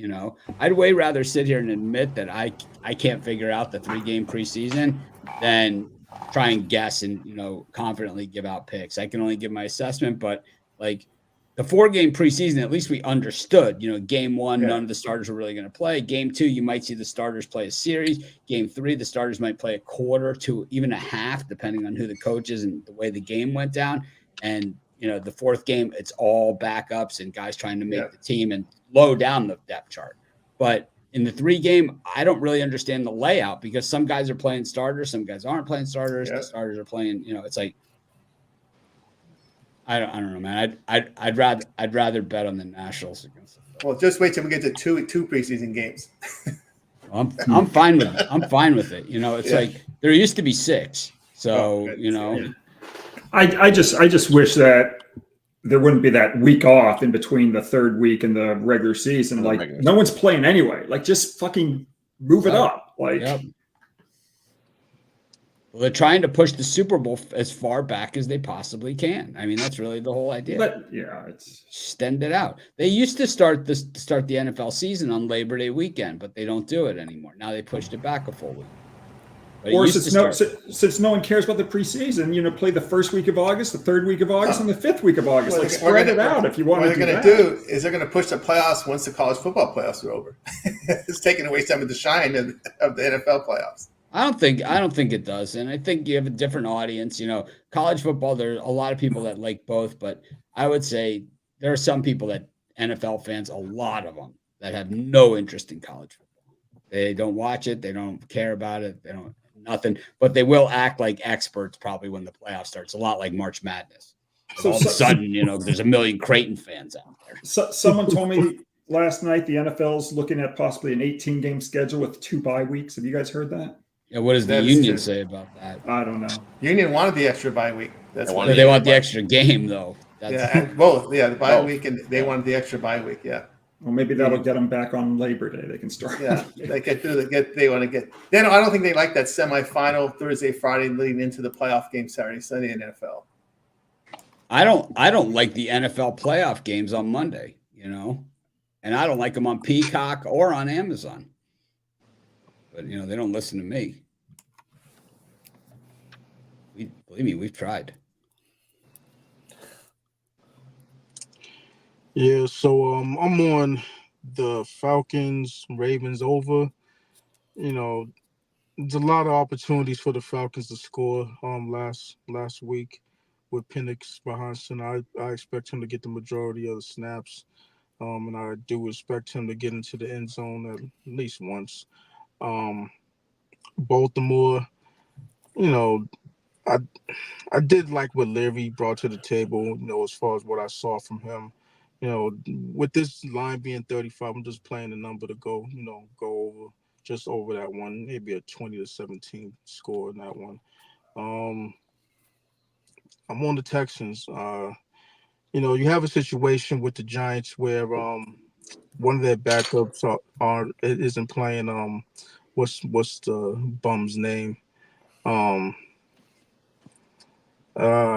I'd way rather sit here and admit that I can't figure out the 3-game preseason than try and guess and confidently give out picks. I can only give my assessment, but the 4-game preseason, at least we understood, game 1, none of the starters were really going to play. Game 2, you might see the starters play a series. Game 3, the starters might play a quarter to even a half, depending on who the coach is and the way the game went down. And, the 4th game, it's all backups and guys trying to make the team and low down the depth chart. But in the 3-game, I don't really understand the layout because some guys are playing starters, some guys aren't playing starters. The starters are playing, it's like, I don't know, man. I'd rather bet on the Nationals against the Well, just wait till we get to two preseason games. I'm fine with it. I'm fine with it. It's like there used to be 6. So, I just wish that there wouldn't be that week off in between the third week and the regular season. Like no one's playing anyway. Like just fucking move it up. Like. Yep. Well, they're trying to push the Super Bowl as far back as they possibly can. I mean, that's really the whole idea. But yeah, it's extend it out. They used to start the NFL season on Labor Day weekend, but they don't do it anymore. Now they pushed it back a full week. Or since no one cares about the preseason, play the first week of August, the third week of August, and the fifth week of August. Like spread it out if you want to do that. What they're going to do is they're going to push the playoffs once the college football playoffs are over. It's taking away some of the shine of the NFL playoffs. I don't think it does. And I think you have a different audience. College football, there are a lot of people that like both, but I would say there are some people that NFL fans, a lot of them, that have no interest in college football. They don't watch it. They don't care about it. They don't nothing, but they will act like experts probably when the playoff starts, a lot like March Madness. So all of a sudden, there's a million Creighton fans out there. So, someone told me last night the NFL's looking at possibly an 18-game schedule with 2 bye weeks. Have you guys heard that? Yeah, what does the union say about that? I don't know. Union wanted the extra bye week. That's what they want the extra game, though. Both. Yeah, the bye week, and they wanted the extra bye week. Yeah. Well, maybe that'll get them back on Labor Day. They can start. Yeah, they want to get. I don't think they like that semifinal Thursday, Friday leading into the playoff game Saturday, Sunday in NFL. I don't like the NFL playoff games on Monday, and I don't like them on Peacock or on Amazon. But they don't listen to me. Believe me, we've tried. Yeah, so I'm on the Falcons-Ravens over. There's a lot of opportunities for the Falcons to score last week with Penix behind center. I expect him to get the majority of the snaps, and I do expect him to get into the end zone at least once. Baltimore, I did like what Leary brought to the table, as far as what I saw from him. With this line being 35, I'm just playing the number to go over, just over that one, maybe a 20-17 score in that one. I'm on the Texans. You have a situation with the Giants where one of their backups isn't playing. What's the bum's name?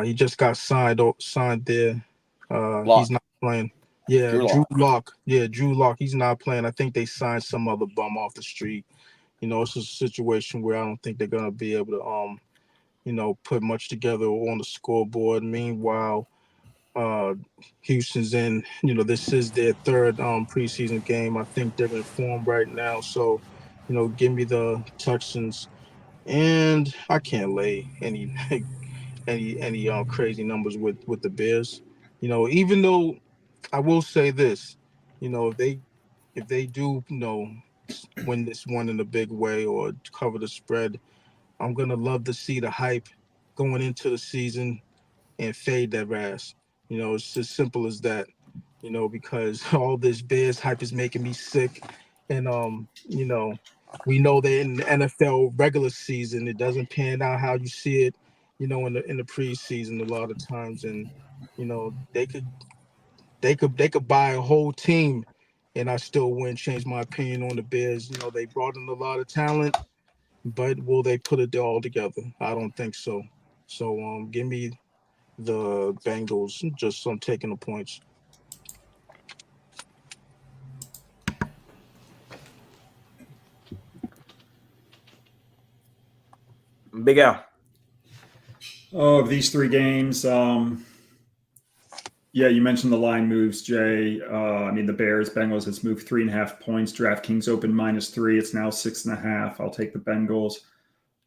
He just got signed there. He's not playing. Yeah, Drew Lock. Yeah, Drew Lock. He's not playing. I think they signed some other bum off the street. It's a situation where I don't think they're gonna be able to put much together on the scoreboard. Meanwhile, Houston's in. This is their third preseason game. I think they're in form right now. So, give me the Texans, and I can't lay any crazy numbers with the Bears. Even though I will say this, if they do, win this one in a big way or cover the spread, I'm gonna love to see the hype going into the season and fade that ass. It's as simple as that. Because all this Bears hype is making me sick, and we know that in the NFL regular season it doesn't pan out how you see it, in the preseason a lot of times, and they could buy a whole team and I still wouldn't change my opinion on the Bears. They brought in a lot of talent, but will they put it all together? I don't think so. So give me the Bengals. I'm taking the points. Big Al. Oh, of these 3 games, yeah, you mentioned the line moves, Jay. The Bears-Bengals has moved 3.5 points. DraftKings open -3. It's now 6.5. I'll take the Bengals.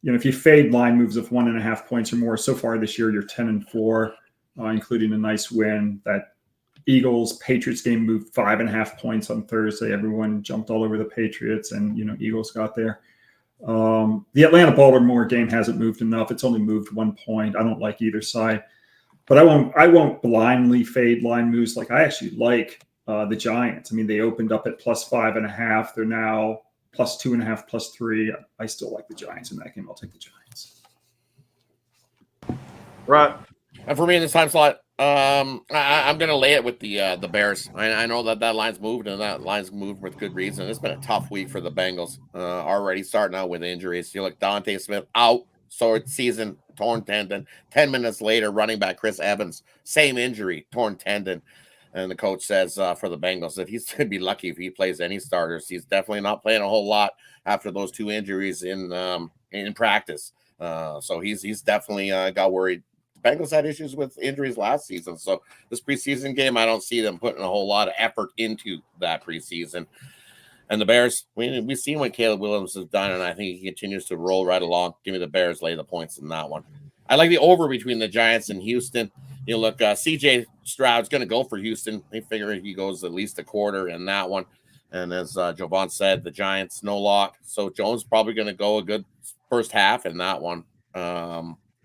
If you fade line moves of 1.5 points or more, so far this year, you're 10-4, including a nice win. That Eagles-Patriots game moved 5.5 points on Thursday. Everyone jumped all over the Patriots, and, Eagles got there. The Atlanta-Baltimore game hasn't moved enough. It's only moved 1 point. I don't like either side. But I won't blindly fade line moves. Like I actually like the Giants. They opened up at +5.5. They're now +2.5, +3. I still like the Giants in that game. I'll take the Giants. Right. And for me in this time slot, I'm gonna lay it with the Bears. I know that line's moved, and that line's moved with good reason. It's been a tough week for the Bengals. Already starting out with injuries. You look, Dante Smith out, short season, torn tendon. 10 minutes later, running back Chris Evans, same injury, torn tendon. And the coach says for the Bengals that he's going to be lucky if he plays any starters. He's definitely not playing a whole lot after those 2 injuries in practice. So he's definitely got worried. Bengals had issues with injuries last season. So this preseason game, I don't see them putting a whole lot of effort into that preseason. And the Bears, we've seen what Caleb Williams has done, and I think he continues to roll right along. Give me the Bears, lay the points in that one. I like the over between the Giants and Houston. You look, CJ Stroud's going to go for Houston. They figure he goes at least a quarter in that one. And as Jovan said, the Giants, no lock. So Jones probably going to go a good first half in that one.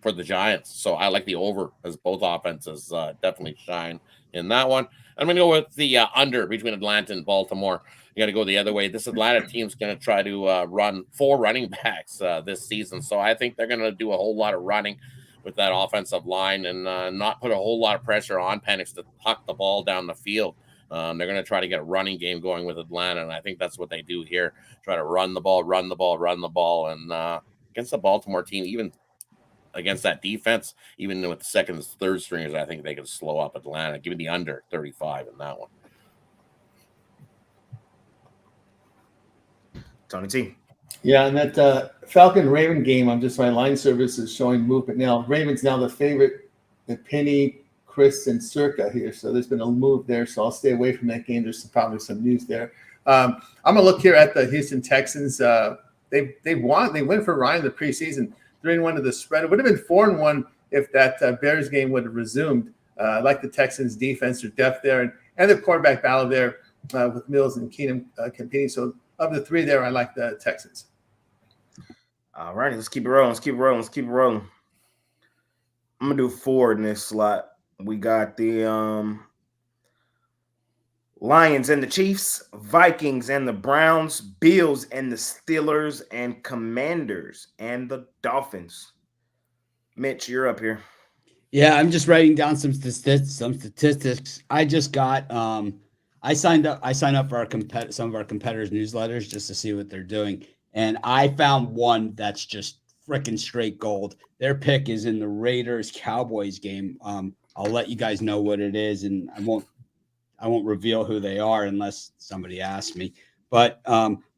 For the Giants. So I like the over as both offenses definitely shine in that one. I'm going to go with the under between Atlanta and Baltimore. You got to go the other way. This Atlanta team's going to try to run 4 running backs this season. So I think they're going to do a whole lot of running with that offensive line and not put a whole lot of pressure on Penix to huck the ball down the field. They're going to try to get a running game going with Atlanta, and I think that's what they do here. Try to run the ball, and against the Baltimore team, even against that defense, even with the second and third stringers, I think they can slow up Atlanta. Give me the under 35 in that one. Tony T. Yeah, and that Falcon-Raven game, my line service is showing movement now. Raven's now the favorite, the Penny, Chris, and Circa here. So there's been a move there, so I'll stay away from that game. There's probably some news there. I'm going to look here at the Houston Texans. They went for Ryan the preseason. 3-1 to the spread. It would have been 4-1 if that Bears game would have resumed. I like the Texans defense, their depth there, and the quarterback battle there with Mills and Keenum competing. So of the 3 there, I like the Texans. All righty, let's keep it rolling. I'm gonna do 4 in this slot. We got the Lions and the Chiefs, Vikings and the Browns, Bills and the Steelers, and Commanders and the Dolphins. Mitch, you're up here. Yeah, I'm just writing down some statistics. I just got I signed up for some of our competitors' newsletters just to see what they're doing. And I found one that's just freaking straight gold. Their pick is in the Raiders-Cowboys game. I'll let you guys know what it is, and I won't reveal who they are unless somebody asks me. But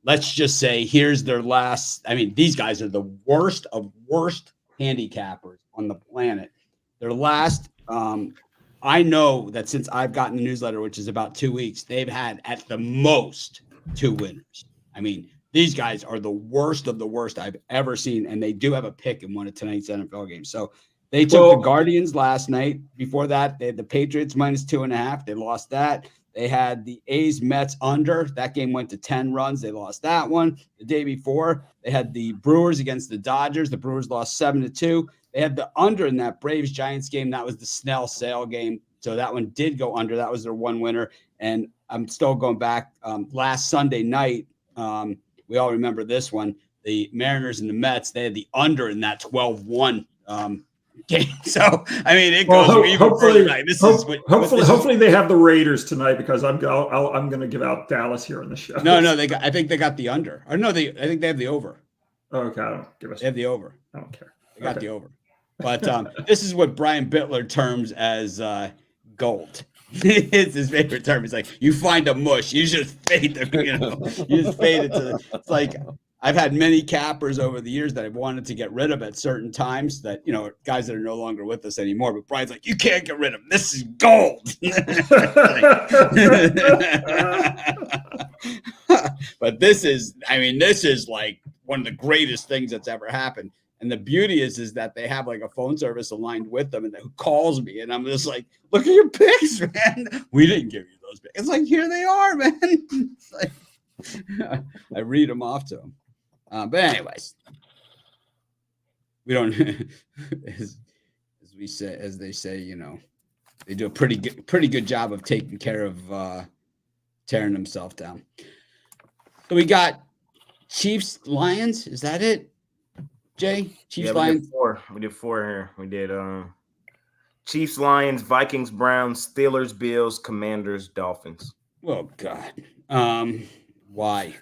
let's just say here's their last. I mean, these guys are the worst of worst handicappers on the planet. Their last, I know that since I've gotten the newsletter, which is about 2 weeks, they've had at the most 2 winners. I mean, these guys are the worst of the worst I've ever seen, and they do have a pick in one of tonight's NFL games. So they took the Guardians last night. Before that, they had the Patriots -2.5. They lost that. They had the A's-Mets under. That game went to 10 runs. They lost that one. The day before, they had the Brewers against the Dodgers. The Brewers lost 7-2. They had the under in that Braves-Giants game. That was the Snell-Sale game. So that one did go under. That was their one winner. And I'm still going back. Last Sunday night, we all remember this one. The Mariners and the Mets, they had the under in that 12-1 game. So, I mean, it goes even further tonight. Hopefully they have the Raiders tonight because I'm going to give out Dallas here on the show. No, I think they got the under. Or no, I think they have the over. Okay, I don't give us. They have the over. I don't care. They got the over. But this is what Brian Bitler terms as gold. It's his favorite term. He's like, you find a mush, you just fade them, you just fade it to it's like I've had many cappers over the years that I've wanted to get rid of at certain times that, guys that are no longer with us anymore. But Brian's like, you can't get rid of them. This is gold. But this is like one of the greatest things that's ever happened. And the beauty is that they have like a phone service aligned with them and who calls me. And I'm just like, look at your picks, man. We didn't give you those picks. It's like, here they are, man. It's like, I read them off to them. But anyways, we don't, as they say, they do a pretty good job of taking care of tearing themselves down. So we got Chiefs, Lions. Is that it? Jay, Chiefs, Lions. We did four here. We did Chiefs, Lions, Vikings, Browns, Steelers, Bills, Commanders, Dolphins. Oh God. Why?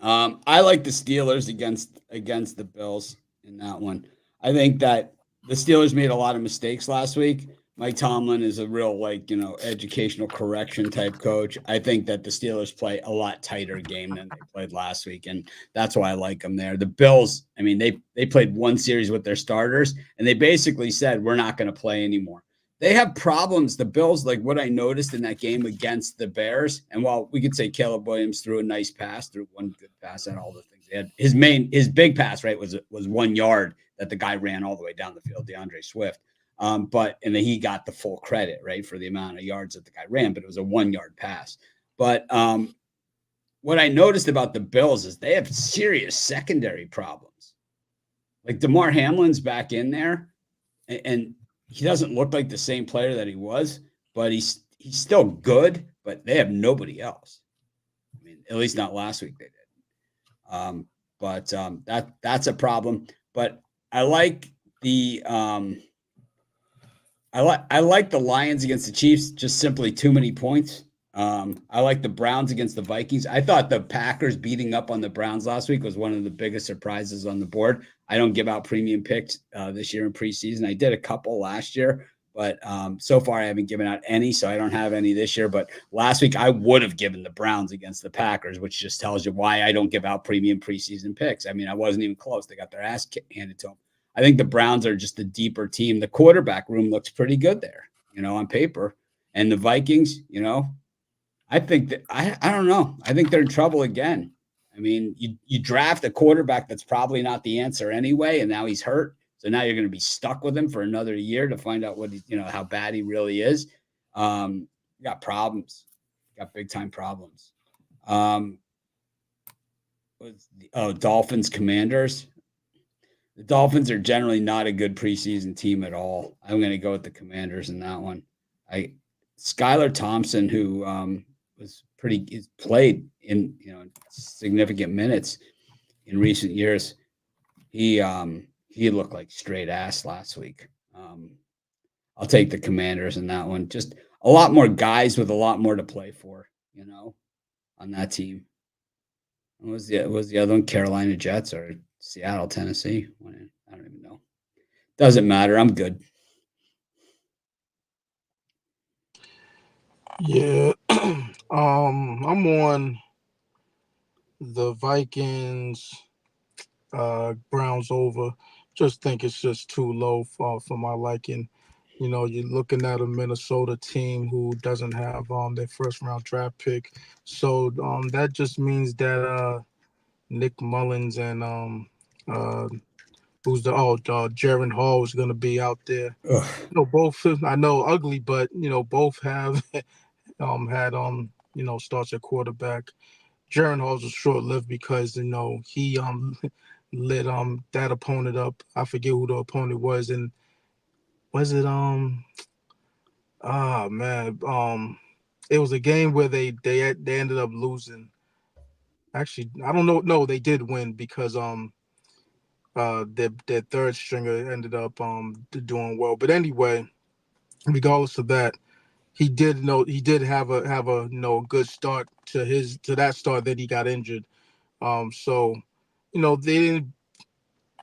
I like the Steelers against the Bills in that one. I think that the Steelers made a lot of mistakes last week. Mike Tomlin is a real, educational correction type coach. I think that the Steelers play a lot tighter game than they played last week, and that's why I like them there. The Bills, I mean, they played one series with their starters, and they basically said, we're not going to play anymore. They have problems. The Bills, like what I noticed in that game against the Bears, and while we could say Caleb Williams threw a nice pass, threw one good pass and all the things they had, his big pass, right, was 1 yard that the guy ran all the way down the field, DeAndre Swift. And then he got the full credit, right, for the amount of yards that the guy ran, but it was a 1 yard pass. But what I noticed about the Bills is they have serious secondary problems. Like DeMar Hamlin's back in there, and he doesn't look like the same player that he was, but he's still good, but they have nobody else. I mean, at least not last week they did. That's a problem. But I like the I like the Lions against the Chiefs, just simply too many points. I like the Browns against the Vikings. I thought the Packers beating up on the Browns last week was one of the biggest surprises on the board. I don't give out premium picks this year in preseason. I did a couple last year, but so far I haven't given out any, so I don't have any this year. But last week I would have given the Browns against the Packers, which just tells you why I don't give out premium preseason picks. I mean, I wasn't even close. They got their ass handed to them. I think the Browns are just a deeper team. The quarterback room looks pretty good there, on paper. And the Vikings, I think that I don't know. I think they're in trouble again. I mean, you draft a quarterback that's probably not the answer anyway, and now he's hurt. So now you're going to be stuck with him for another year to find out what how bad he really is. You got problems. You got big time problems. Dolphins-Commanders. The Dolphins are generally not a good preseason team at all. I'm going to go with the Commanders in that one. Skylar Thompson, who he's played in significant minutes in recent years. He looked like straight ass last week. I'll take the Commanders in that one. Just a lot more guys with a lot more to play for, on that team. What was the other one? Carolina Jets or Seattle, Tennessee? I don't even know. Doesn't matter. I'm good. Yeah. I'm on the Vikings, Browns over. Just think it's just too low for my liking. You're looking at a Minnesota team who doesn't have their first round draft pick. So that just means that Nick Mullins and Jaron Hall is going to be out there. Both, I know, ugly, but both have had starts at quarterback. Jaron Hall was short-lived because he lit that opponent up. I forget who the opponent was, and was it it was a game where they ended up losing. Actually, I don't know. No, they did win because their third stringer ended up doing well. But anyway, regardless of that, he did have a good start to that start that he got injured. So they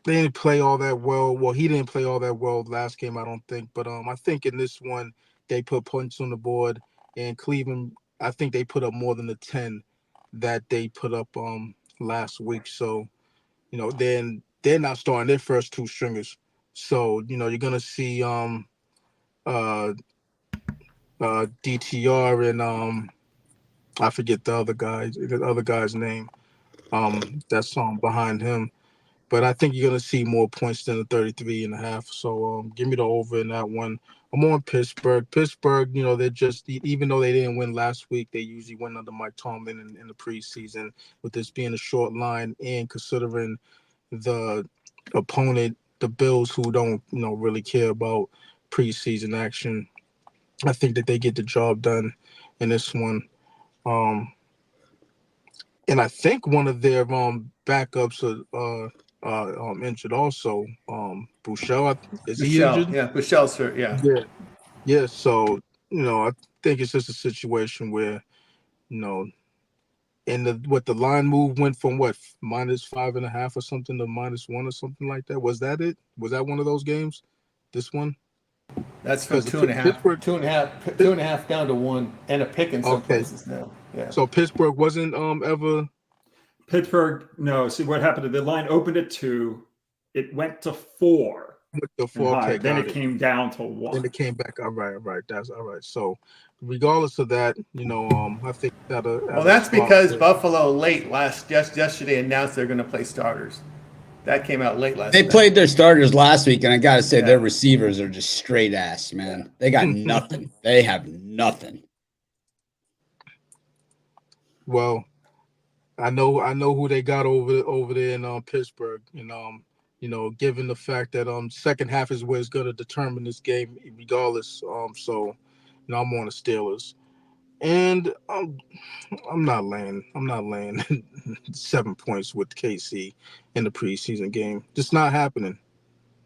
didn't play all that well. Well, he didn't play all that well last game, I don't think. But I think in this one they put points on the board, and Cleveland, I think they put up more than the 10 that they put up last week. So then they're not starting their first two stringers. So you're gonna see DTR and I forget the other guy's name. That's behind him. But I think you're gonna see more points than the 33.5. So give me the over in that one. I'm on Pittsburgh. Pittsburgh, they're just, even though they didn't win last week, they usually win under Mike Tomlin in the preseason, with this being a short line and considering the opponent, the Bills, who don't really care about preseason action. I think that they get the job done in this one. And I think one of their backups injured also. Bouchel, is he Michelle, injured? yeah, Michelle's hurt. Yeah. Yeah. So I think it's just a situation where and the line move went from what -5.5 or something to -1 or something like that. Was that it? Was that one of those games? This one? That's from 2.5, Pittsburgh, 2.5 down to 1, and a pick in some places now. Yeah. So Pittsburgh wasn't ever. Pittsburgh, no. See what happened? The line opened at 2. It went to 4. With the 4, okay, then it came down to 1. Then it came back. All right. That's all right. So, regardless of that, I think that. Well, that's because Buffalo yesterday announced they're going to play starters. That came out late last night. They played their starters last week, and I got to say, their receivers are just straight ass, man. They got nothing. They have nothing. Well, I know who they got over there in Pittsburgh. Given the fact that second half is where it's going to determine this game, regardless. So, I'm on the Steelers, and I'm not laying 7 points with KC in the preseason game. Just not happening.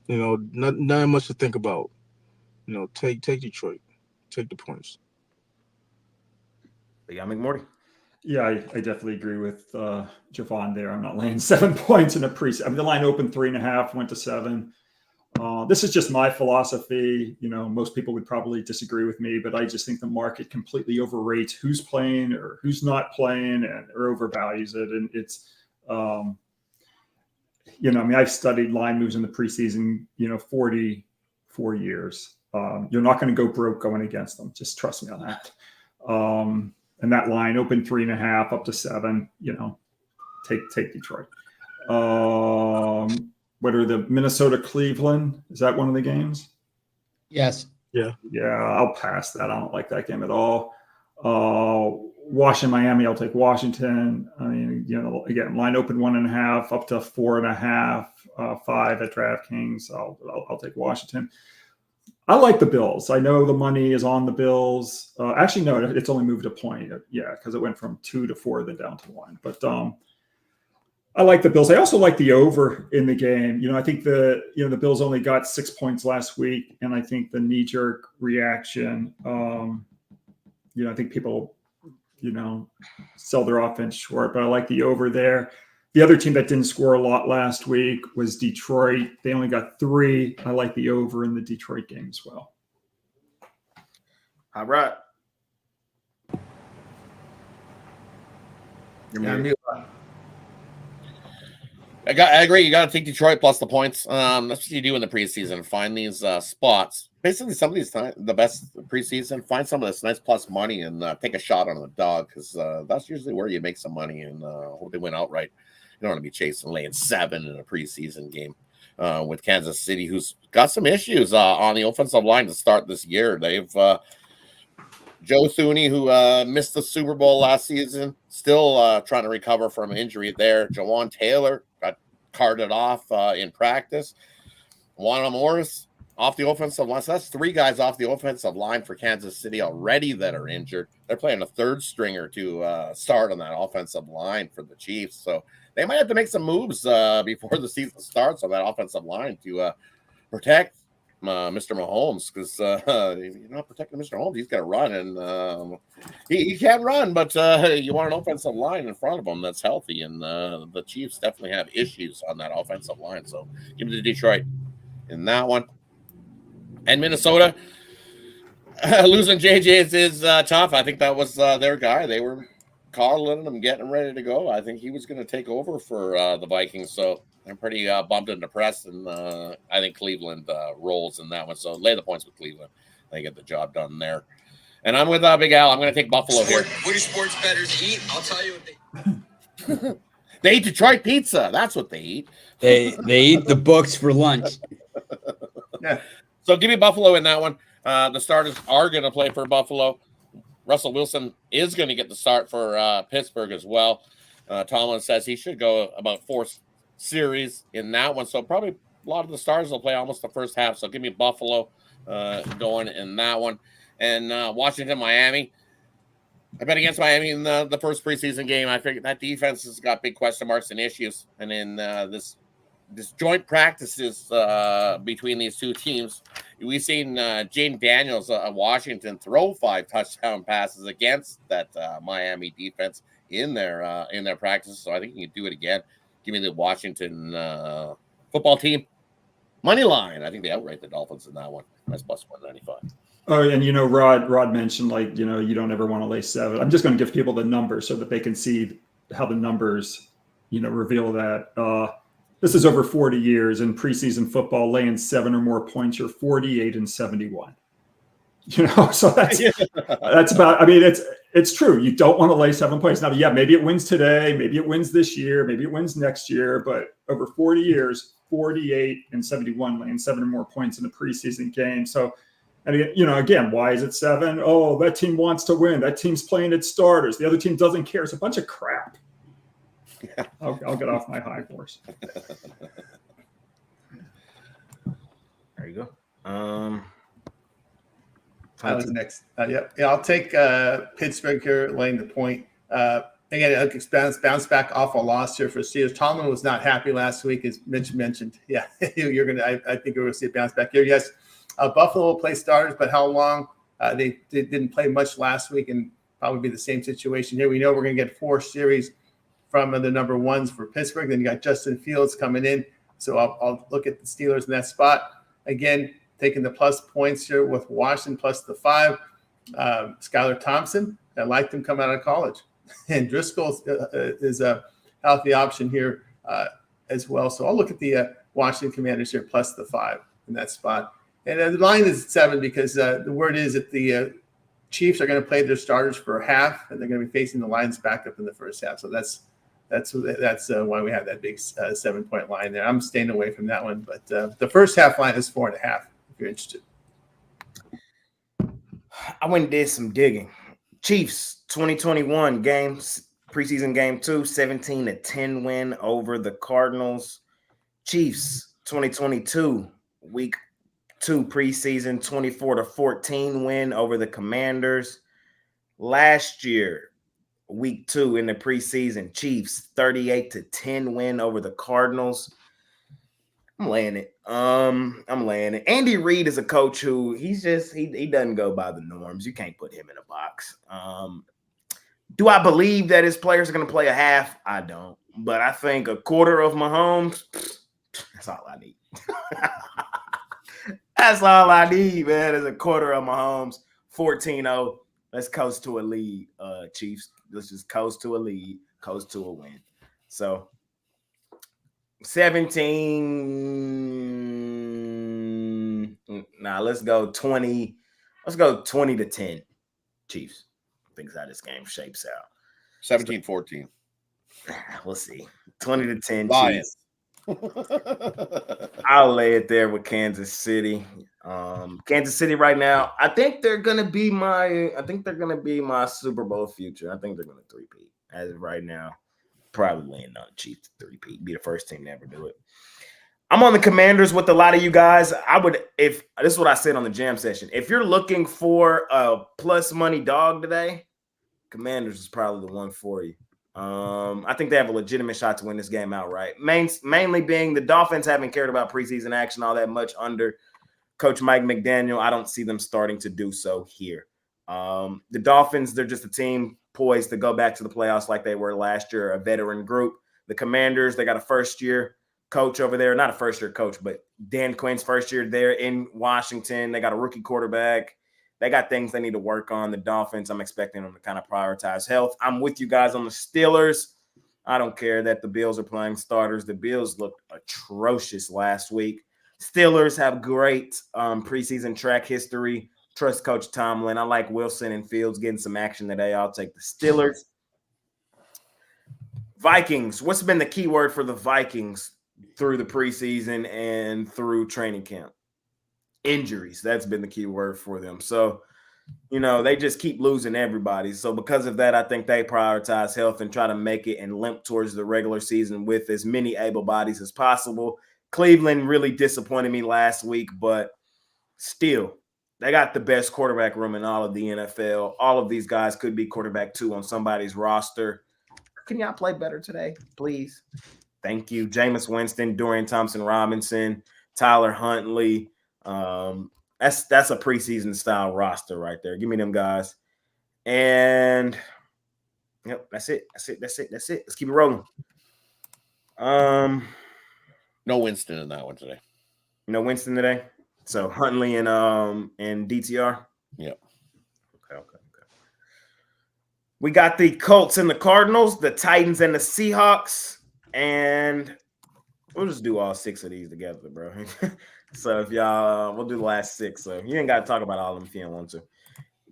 Nothing much to think about. Take Detroit, take the points. Yeah, McMorty. Yeah, I definitely agree with Javon there. I'm not laying 7 points in a preseason. I mean, the line opened 3.5, went to 7. This is just my philosophy. Most people would probably disagree with me, but I just think the market completely overrates who's playing or who's not playing or overvalues it. And it's, I've studied line moves in the preseason, 44 years. You're not going to go broke going against them. Just trust me on that. And that line opened 3.5 up to 7, take Detroit. What are the Minnesota-Cleveland? Is that one of the games? Yes. Yeah. Yeah, I'll pass that. I don't like that game at all. Washington-Miami, I'll take Washington. I mean, again, line open 1.5 up to 4.5, 5 at DraftKings. I'll take Washington. I like the Bills. I know the money is on the Bills. Actually, no, it's only moved a point. Yeah, because it went from 2 to 4, then down to 1. But I like the Bills. I also like the over in the game. I think the Bills only got 6 points last week, and I think the knee-jerk reaction. I think people, sell their offense short. But I like the over there. The other team that didn't score a lot last week was Detroit. They only got 3. I like the over in the Detroit game as well. All right. I agree. You got to take Detroit plus the points. That's what you do in the preseason. Find these spots. Basically, some of these the best preseason. Find some of this nice plus money and take a shot on the dog because that's usually where you make some money and hope they win outright. You don't want to be chasing laying 7 in a preseason game with Kansas City, who's got some issues on the offensive line to start this year. They've Joe Thuney, who missed the Super Bowl last season, still trying to recover from injury there. Jawan Taylor got carted off in practice. Juan Morris off the offensive line. So that's 3 guys off the offensive line for Kansas City already that are injured. They're playing a third stringer to start on that offensive line for the Chiefs. So they might have to make some moves before the season starts on that offensive line to protect Mr. Mahomes, because if you're not protecting Mr. Mahomes, he's got to run, and he can run, but you want an offensive line in front of him that's healthy, and the Chiefs definitely have issues on that offensive line. So give me to Detroit in that one. And Minnesota, losing JJ is tough. I think that was their guy. They were calling him, getting ready to go. I think he was going to take over for the Vikings. So I'm pretty bummed and depressed. And I think Cleveland rolls in that one. So lay the points with Cleveland. They get the job done there. And I'm with Big Al. I'm going to take Buffalo here. What do sports bettors eat? I'll tell you what they They eat Detroit pizza. That's what they eat. They eat the books for lunch. Yeah. So give me Buffalo in that one. The starters are going to play for Buffalo. Russell Wilson is going to get the start for Pittsburgh as well. Tomlin says he should go about 4 series in that one. So probably a lot of the stars will play almost the first half. So give me Buffalo going in that one. And Washington, Miami. I bet against Miami in the first preseason game. I figured that defense has got big question marks and issues. And in this this joint practices between these two teams. We've seen Jaden Daniels of Washington throw 5 touchdown passes against that Miami defense in their practices. So I think you can do it again. Give me the Washington football team money line. I think they outright the Dolphins in that one. That's plus 195. Oh, and Rod mentioned you don't ever want to lay 7. I'm just going to give people the numbers so that they can see how the numbers, reveal that. This is over 40 years in preseason football, laying 7 or more points. You're 48-71. So that's about. I mean, it's true. You don't want to lay 7 points. Now, yeah, maybe it wins today, maybe it wins this year, maybe it wins next year, but over 40 years, 48-71, laying 7 or more points in a preseason game. So, and again, why is it 7? Oh, that team wants to win. That team's playing its starters. The other team doesn't care. It's a bunch of crap. I'll get off my high horse. There you go. That was next. I'll take Pittsburgh here, laying the point. Again, bounce back off a loss here for Steelers. Tomlin was not happy last week, as Mitch mentioned. Yeah, you're gonna. I think we're gonna see a bounce back here. Yes, Buffalo will play starters, but how long? They didn't play much last week, and probably be the same situation here. We know we're gonna get 4 series from the number 1s for Pittsburgh. Then you got Justin Fields coming in. So I'll look at the Steelers in that spot. Again, taking the plus points here with Washington plus the 5. Skylar Thompson, I liked him coming out of college. And Driscoll is a healthy option here as well. So I'll look at the Washington Commanders here plus the 5 in that spot. And the line is 7 because the word is that the Chiefs are going to play their starters for a half, and they're going to be facing the Lions back up in the first half. So that's why we have that big 7-point line there. I'm staying away from that one, but the first half line is 4.5. If you're interested, I went and did some digging. Chiefs 2021 games, preseason game 2, 17-10 win over the Cardinals. Chiefs 2022 week 2 preseason 24-14 win over the Commanders. Last year, week 2 in the preseason, Chiefs 38-10 win over the Cardinals. I'm laying it. Andy Reid is a coach who he doesn't go by the norms. You can't put him in a box. Do I believe that his players are going to play a half? I don't. But I think a quarter of Mahomes, that's all I need. That's all I need, man, is a quarter of Mahomes. 14-0. Let's coast to a lead, Chiefs. Let's just coast to a lead, coast to a win. So 17. Let's go 20. Let's go 20-10. Chiefs. I think that's how this game shapes out. 17-14. We'll see. 20-10. Lions. I'll lay it there with Kansas City. Kansas City right now, I think they're gonna be my Super Bowl future. I think they're gonna 3-peat as of right now. Probably laying on Chiefs to 3-peat. Be the first team to ever do it. I'm on the Commanders with a lot of you guys. If this is what I said on the jam session. If you're looking for a plus money dog today, Commanders is probably the one for you. I think they have a legitimate shot to win this game outright. Mainly being the Dolphins haven't cared about preseason action all that much under Coach Mike McDaniel. I don't see them starting to do so here. The Dolphins, they're just a team poised to go back to the playoffs like they were last year, a veteran group. The Commanders, they got a first-year coach over there. Not a first-year coach, but Dan Quinn's first year there in Washington. They got a rookie quarterback. They got things they need to work on. The Dolphins, I'm expecting them to kind of prioritize health. I'm with you guys on the Steelers. I don't care that the Bills are playing starters. The Bills looked atrocious last week. Steelers have great preseason track history. Trust Coach Tomlin. I like Wilson and Fields getting some action today. I'll take the Steelers. Vikings. What's been the key word for the Vikings through the preseason and through training camp? Injuries. That's been the key word for them. So, they just keep losing everybody. So because of that, I think they prioritize health and try to make it and limp towards the regular season with as many able bodies as possible. Cleveland really disappointed me last week, but still, they got the best quarterback room in all of the NFL. All of these guys could be quarterback 2 on somebody's roster. Can y'all play better today, please? Thank you. Jameis Winston, Dorian Thompson-Robinson, Tyler Huntley. That's a preseason style roster right there. Give me them guys. And yep, that's it. Let's keep it rolling. No Winston in that one today. No Winston today. So Huntley and DTR. Yep. Okay. We got the Colts and the Cardinals, the Titans and the Seahawks, and we'll just do all 6 of these together, bro. So if y'all, we'll do the last 6. So you ain't got to talk about all of them if you don't want to.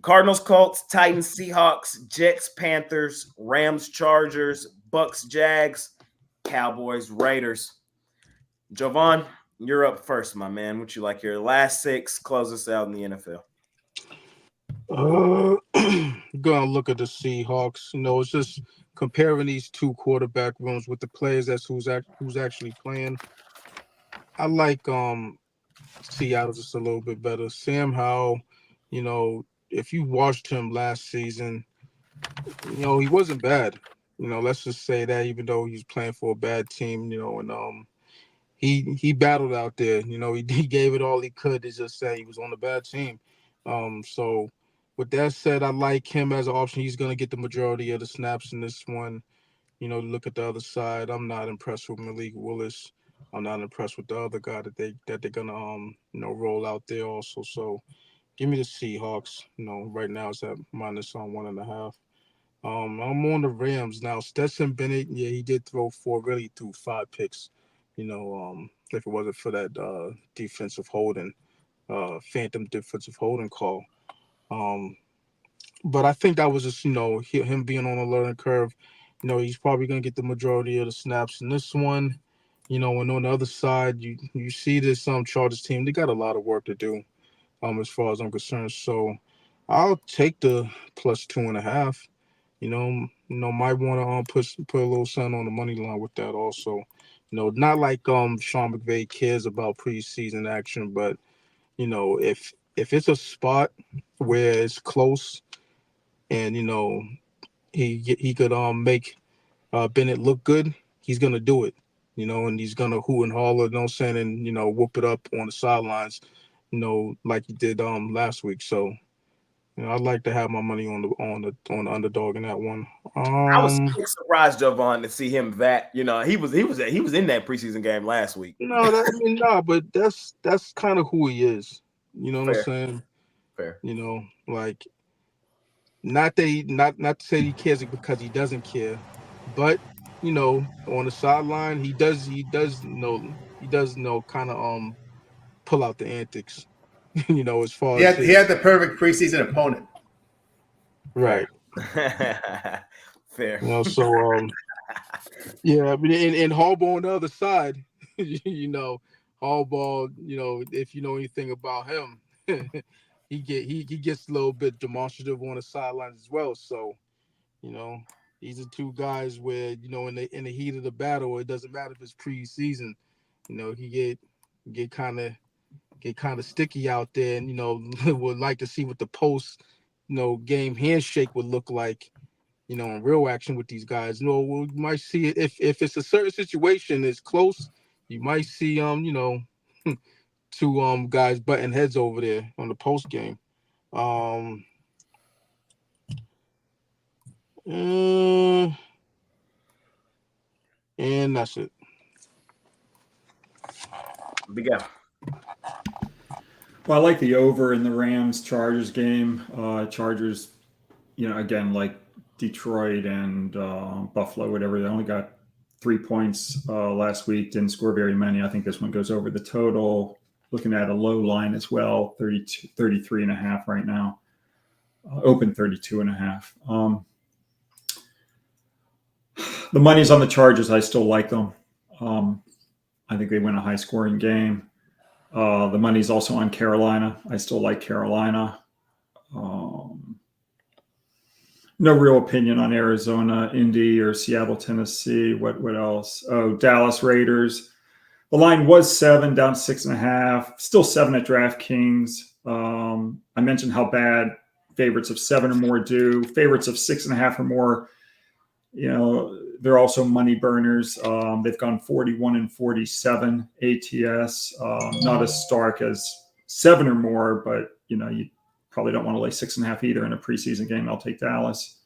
Cardinals, Colts, Titans, Seahawks, Jets, Panthers, Rams, Chargers, Bucs-Jags, Cowboys, Raiders. Jovan, you're up first, my man. What you like here? Last 6, close us out in the NFL. Gonna look at the Seahawks. It's just comparing these 2 quarterback rooms with the players. That's who's actually playing. I like Seattle just a little bit better. Sam Howell, if you watched him last season, he wasn't bad. Let's just say that, even though he was playing for a bad team, and he battled out there. He gave it all he could to just say he was on a bad team. So with that said, I like him as an option. He's going to get the majority of the snaps in this one. Look at the other side. I'm not impressed with Malik Willis. I'm not impressed with the other guy that they're going to roll out there also. So give me the Seahawks. Right now it's at minus on 1.5. I'm on the Rams now. Stetson Bennett, yeah, he did throw 5 picks. If it wasn't for that defensive holding, phantom defensive holding call. But I think that was just, him being on a learning curve. He's probably going to get the majority of the snaps in this one. And on the other side, you see this Chargers team. They got a lot of work to do, as far as I'm concerned. So I'll take the plus 2.5. Might want to put a little something on the money line with that also. Not like Sean McVay cares about preseason action, but if it's a spot where it's close and he could make Bennett look good, he's gonna do it. And he's gonna hoot and holler, and whoop it up on the sidelines, like he did last week. So I'd like to have my money on the underdog in that one. I was surprised, Jovan, to see him that. He was in that preseason game last week. But that's kind of who he is. You know what I'm saying? Fair. Not to say he cares because he doesn't care, but on the sideline he does kind of pull out the antics. As far as he had the perfect preseason opponent. Right. Fair. So yeah, and Harbaugh on the other side, Harbaugh, if you know anything about him, he gets a little bit demonstrative on the sidelines as well. So, these are 2 guys where, in the heat of the battle, it doesn't matter if it's preseason, he get kind of sticky out there, and would like to see what the post game handshake would look like, in real action with these guys. We might see it if it's a certain situation is close, you might see 2 guys butting heads over there on the post game. And that's it. Big Al. Well, I like the over in the Rams-Chargers game. Chargers, again, like Detroit and Buffalo, whatever, they only got 3 points last week, didn't score very many. I think this one goes over the total. Looking at a low line as well, 33.5 right now. Open 32.5. The money's on the Chargers. I still like them. I think they win a high-scoring game. The money's also on Carolina. I still like Carolina. No real opinion on Arizona, Indy, or Seattle, Tennessee. What else? Oh, Dallas Raiders. The line was 7, down to 6.5. Still 7 at DraftKings. I mentioned how bad favorites of 7 or more do. Favorites of 6.5 or more, they're also money burners. They've gone 41-47 ATS. Not as stark as 7 or more, but you probably don't want to lay 6.5 either in a preseason game. I'll take Dallas.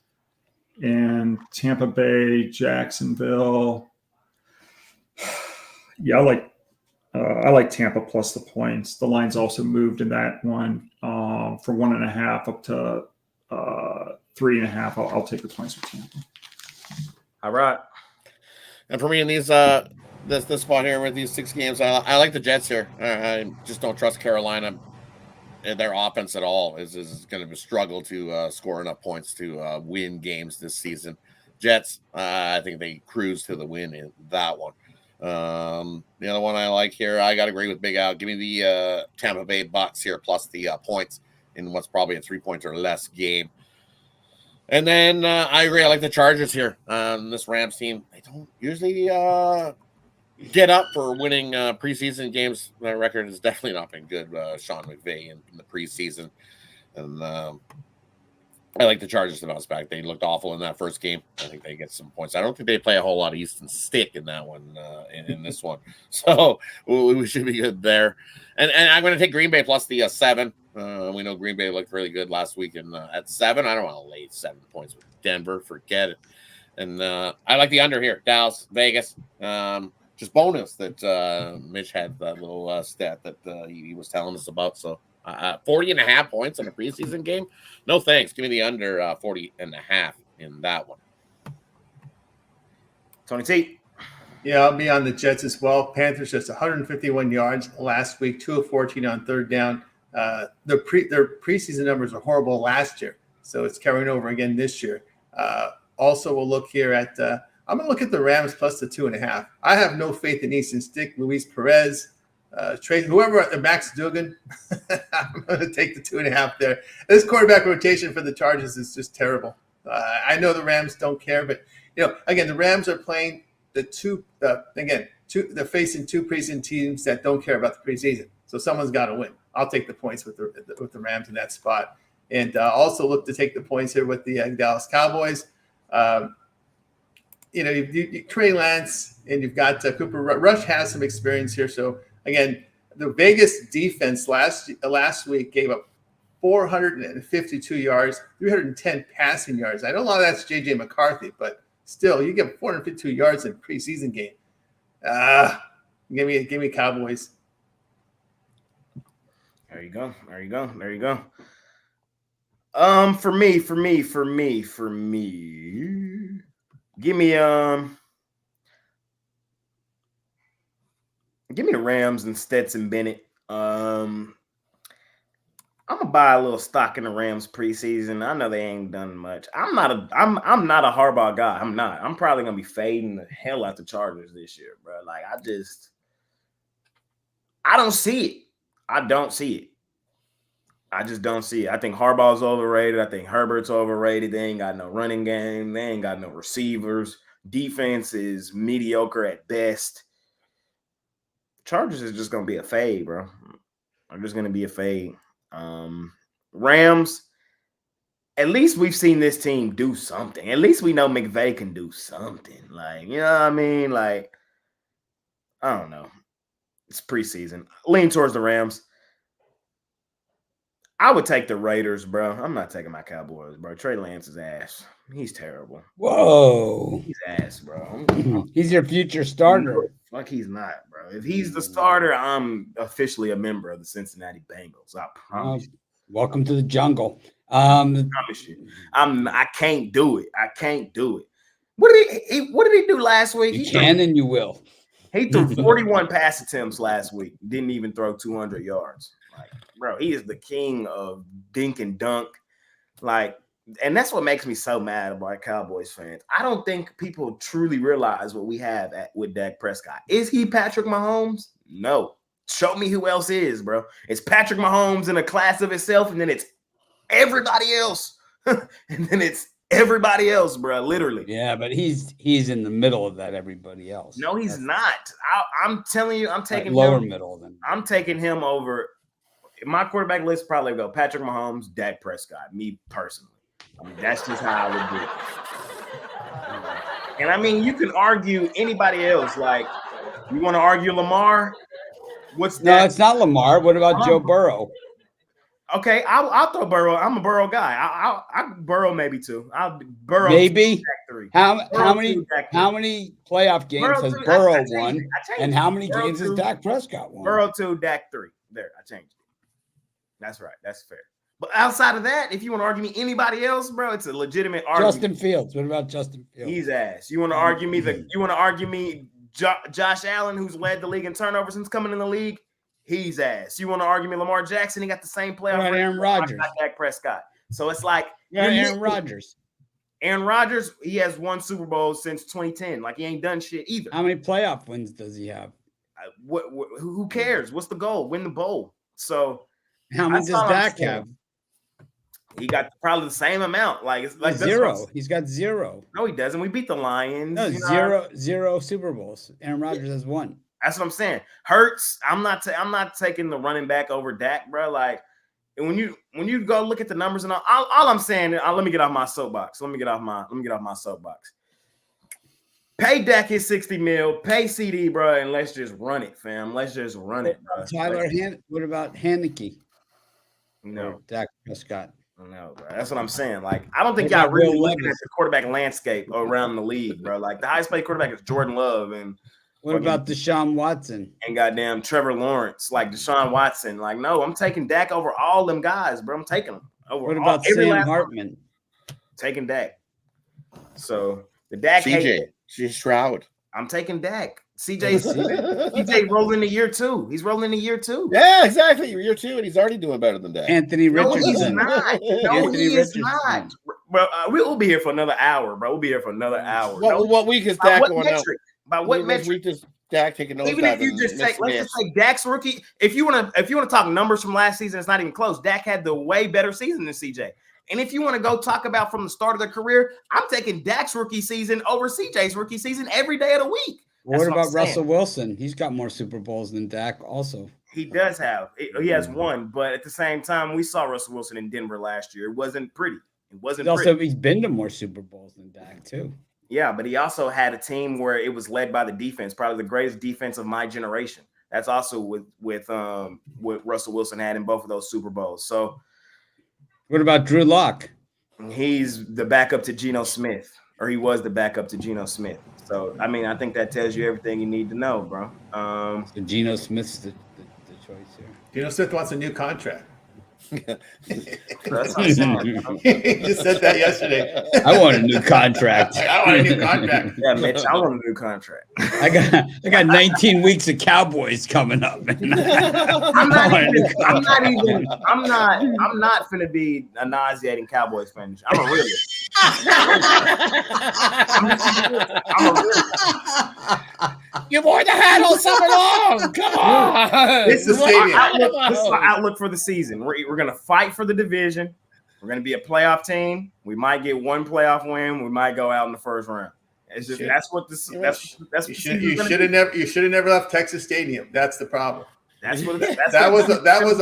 And Tampa Bay, Jacksonville. Yeah, I like Tampa plus the points. The line's also moved in that one from 1.5 up to 3.5. I'll take the points with Tampa. All right. And for me in these this spot here with these 6 games, I like the Jets here. I just don't trust Carolina. Their offense at all is going to struggle to score enough points to win games this season. Jets, I think they cruise to the win in that one. The other one I like here, I got to agree with Big Al. Give me the Tampa Bay Bucs here plus the points in what's probably a 3-point or less game. And then I agree. I like the Chargers here. This Rams team, they don't usually get up for winning preseason games. Their record has definitely not been good. Sean McVay in the preseason. And I like the Chargers to bounce back. They looked awful in that first game. I think they get some points. I don't think they play a whole lot of Easton Stick in that one, in this one. So we should be good there. And I'm going to take Green Bay plus the 7. We know Green Bay looked really good last week at 7. I don't want to lay 7 points with Denver. Forget it. And I like the under here. Dallas, Vegas. Just bonus that Mitch had that little stat that he was telling us about. So 40.5 points in a preseason game. No thanks. Give me the under 40.5 in that one. Tony T. Yeah, I'll be on the Jets as well. Panthers just 151 yards last week, 2 of 14 on third down. Their preseason numbers are horrible last year, so it's carrying over again this year. Also, we'll look here at I'm going to look at the Rams plus the 2.5. I have no faith in Easton Stick, Luis Perez, Trey, whoever, Max Duggan. I'm going to take the 2.5 there. This quarterback rotation for the Chargers is just terrible. I know the Rams don't care, but again, the Rams are playing they're facing 2 preseason teams that don't care about the preseason. So someone's got to win. I'll take the points with the Rams in that spot, and also look to take the points here with the Dallas Cowboys. Trey Lance and you've got Cooper Rush has some experience here. So again, the Vegas defense last week gave up 452 yards, 310 passing yards. I know a lot of that's J.J. McCarthy, but still, you get 452 yards in a preseason game. Give me Cowboys. There you go. For me. Give me the Rams and Stetson Bennett. I'm gonna buy a little stock in the Rams preseason. I know they ain't done much. I'm not a Harbaugh guy. I'm not. I'm probably gonna be fading the hell out the Chargers this year, bro. Like I don't see it. I just don't see it. I think Harbaugh's overrated. I think Herbert's overrated. They ain't got no running game. They ain't got no receivers. Defense is mediocre at best. Chargers is just going to be a fade, bro. I'm just going to be a fade. Rams, at least we've seen this team do something. At least we know McVay can do something. Like, you know what I mean? Like, I don't know. It's preseason. Lean towards the Rams. I would take the Raiders, bro. I'm not taking my Cowboys, bro. Trey Lance is ass. He's terrible. Whoa. He's ass, bro. He's your future starter. Like he's not, bro. If he's the starter, I'm officially a member of the Cincinnati Bengals. I promise you. Welcome to the jungle. I promise you. I can't do it. What did he do last week? You can and you will. He threw 41 pass attempts last week. Didn't even throw 200 yards. Like, bro, he is the king of dink and dunk. Like, and that's what makes me so mad about Cowboys fans. I don't think people truly realize what we have with Dak Prescott. Is he Patrick Mahomes? No. Show me who else is, bro. It's Patrick Mahomes in a class of itself, and then it's everybody else. And then it's everybody else, bro, literally. Yeah, but he's in the middle of that everybody else. No, he's not. I'm telling you, I'm taking lower him. Middle then. I'm taking him over. My quarterback list probably go Patrick Mahomes, Dak Prescott, me personally. I mean, that's just how I would do And I mean, you can argue anybody else. Like, you want to argue Lamar? What's that? No, it's not Lamar. What about Joe Burrow? Okay, I'll throw Burrow. I'm a Burrow guy. I Burrow maybe two. I'll Burrow maybe Dak three. How Burrow many two, Dak how three. many playoff games Burrow has two, Burrow I changed won, it. I changed and it. how many Burrow games has two, Dak Prescott won? Burrow 2, Dak 3. There, I changed it. That's right. That's fair. But outside of that, if you want to argue me anybody else, bro, it's a legitimate argument. Justin Fields. What about Justin Fields? He's ass. You want to argue me? You want to argue me? Josh Allen, who's led the league in turnovers since coming in the league, he's ass. You want to argue me? Lamar Jackson, he got the same playoff. What about Aaron Rodgers? Dak Prescott. So it's like Aaron Rodgers. Aaron Rodgers, he has won Super Bowl since 2010. Like he ain't done shit either. How many playoff wins does he have? Who cares? What's the goal? Win the bowl. So how many does Dak have? He got probably the same amount. Like it's like zero. He's got zero. No, he doesn't. We beat the Lions. No, zero Super Bowls. Aaron Rodgers has one. That's what I'm saying. Hurts. I'm not taking the running back over Dak, bro. Like when you go look at the numbers and all I'm saying, let me get off my soapbox. Let me get off my soapbox. Pay Dak his $60 million. Pay CD, bro, and let's just run it, fam. Let's just run it, bro. What about Haneke? No, Dak Prescott. No, bro. That's what I'm saying. Like, I don't think y'all really looking at the quarterback landscape around the league, bro. Like, the highest paid quarterback is Jordan Love, and what about Deshaun Watson and goddamn Trevor Lawrence, like Deshaun Watson? Like, no, I'm taking Dak over all them guys, bro. I'm taking them over. What about Sam Hartman? Taking Dak. So the Dak CJ Stroud. I'm taking Dak. CJ rolling into year 2. He's rolling into year 2. Yeah, exactly. Year 2, and he's already doing better than that. Anthony Richardson. No, he is not. Bro, we'll be here for another hour, bro. We'll be here for another hour. What week is Dak going out? By what metric? Week is Dak taking those? Even if you just take, let's just say Dak's rookie. If you want to talk numbers from last season, it's not even close. Dak had the way better season than CJ. And if you want to go talk about from the start of their career, I'm taking Dak's rookie season over CJ's rookie season every day of the week. What about Russell Wilson? He's got more Super Bowls than Dak also. He does have. He has one, but at the same time, we saw Russell Wilson in Denver last year. It wasn't pretty. It wasn't pretty. He's been to more Super Bowls than Dak too. Yeah, but he also had a team where it was led by the defense, probably the greatest defense of my generation. That's also with what Russell Wilson had in both of those Super Bowls. So what about Drew Lock? He's the backup to Geno Smith, or he was the backup to Geno Smith. So, I mean, I think that tells you everything you need to know, bro. So Geno Smith's the choice here. Geno Smith wants a new contract. That's what I'm saying. He just said that yesterday. I want a new contract. I want a new contract. Yeah, Mitch, I want a new contract. I got 19 weeks of Cowboys coming up. I'm not finna be a nauseating Cowboys fan. I'm a realist. I'm a realist. You wore the hat all summer long. Come on. It's the stadium. This is our outlook for the season. We're gonna fight for the division. We're gonna be a playoff team. We might get one playoff win. We might go out in the first round. It's just that's what this. That's you should have never left Texas Stadium. That's the problem. That's what that was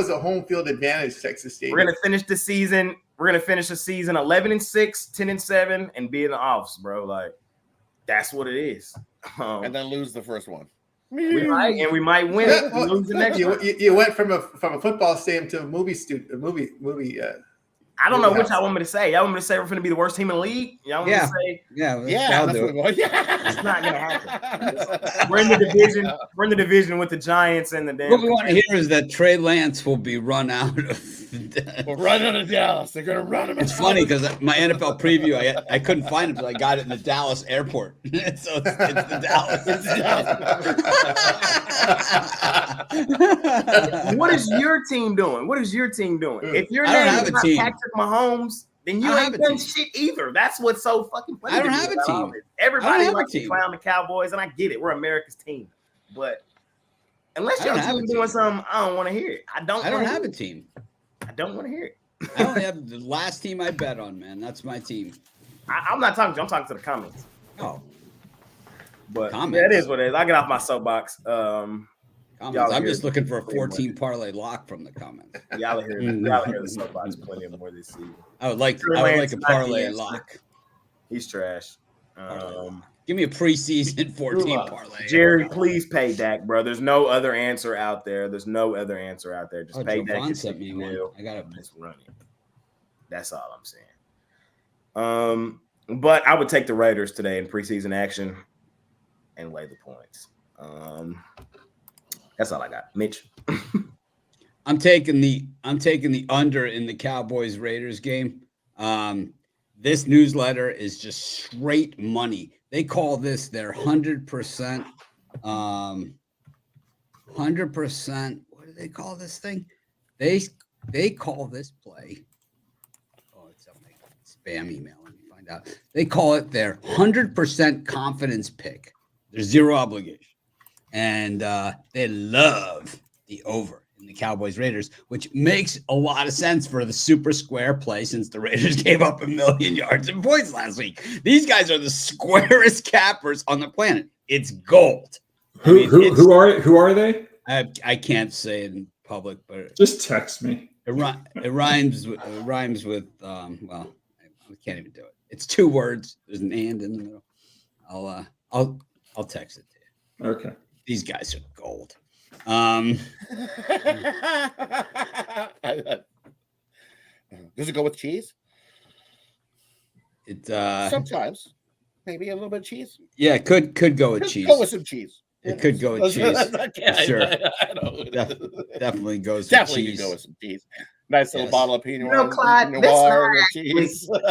a home field advantage. Texas Stadium. We're gonna finish the season. We're gonna finish the season 11-6, 10-7, and be in the offs, bro. Like that's what it is. And then lose the first one. We might win it. And lose the next one. You went from a football stadium to a movie. I don't know which y'all want me to say. Y'all want me to say we're going to be the worst team in the league? Y'all want me to say? Yeah. It's not going to happen. We're in the division. We're in the division with the Giants and the damn. What we want to hear is that Trey Lance will be run out of. We'll run out of Dallas. They're going to run him. It's funny because my NFL preview, I couldn't find it, but I got it in the Dallas airport. So it's the Dallas. What is your team doing? If your name is not Patrick Mahomes, then you ain't done shit either. That's what's so fucking funny. I don't have a team. Everybody likes to clown the Cowboys, and I get it. We're America's team. But unless your team doing something, I don't want to hear it. I don't have a team. I don't want to hear it. I only have the last team I bet on, man. That's my team. I'm not talking to you. I'm talking to the comments. Oh. But yeah, it is what it is. I get off my soapbox. I'm just looking for a 14 parlay lock from the comments. Y'all hear the soapbox plenty more this season. I would like a parlay lock. He's trash. Give me a preseason 14 parlay. Jerry, please pay Dak, bro. There's no other answer out there. Just pay Dak. Javon sent me one. I got to just run it. That's all I'm saying. But I would take the Raiders today in preseason action and lay the points. That's all I got. Mitch. I'm taking the under in the Cowboys-Raiders game. This newsletter is just straight money. They call this their 100%. 100%. What do they call this thing? They call this play. Oh, it's a spam email. Let me find out. They call it their 100% confidence pick. There's zero obligation, and they love the over in the Cowboys-Raiders, which makes a lot of sense for the super square play since the Raiders gave up 1 million yards and points last week. These guys are the squarest cappers on the planet. It's gold. Who are they? I can't say it in public, but just text me. It rhymes with well, I can't even do it. It's 2 words. There's an and in the middle. I'll text it to you. Okay. These guys are gold. Does it go with cheese? It sometimes maybe a little bit of cheese. Yeah, it could go with cheese. Go with some cheese. It could go with cheese. Sure. Definitely goes with cheese. Could go with some cheese. Nice little bottle of Pinot Noir. Clyde,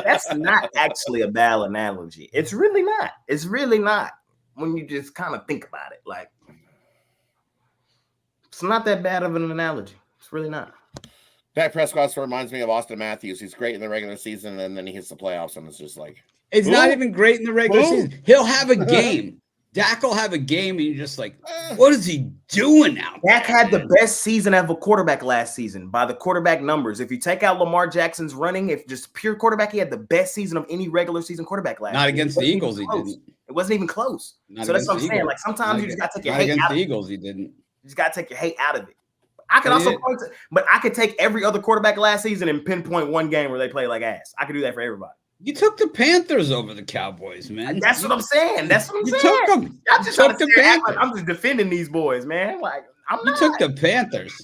that's not actually a bad analogy. It's really not. It's really not. When you just kind of think about it, like it's not that bad of an analogy. It's really not. Dak Prescott reminds me of Austin Matthews. He's great in the regular season, and then he hits the playoffs, and it's just like it's not even great in the regular season. He'll have a game. Dak will have a game, and you're just like, what is he doing now? Dak had the best season of a quarterback last season by the quarterback numbers. If you take out Lamar Jackson's running, if just pure quarterback, he had the best season of any regular season quarterback last Not against the Eagles, he didn't. It wasn't even close. So that's what I'm saying. Like sometimes you just got to take your hate out of it. Against the Eagles, he didn't. You just got to take your hate out of it. I could also point to, but I could take every other quarterback last season and pinpoint one game where they play like ass. I could do that for everybody. You took the Panthers over the Cowboys, man. That's what I'm saying. That's what I'm saying. Took them. I'm just trying to Panthers. I'm just defending these boys, man. Like I'm not. You took the Panthers.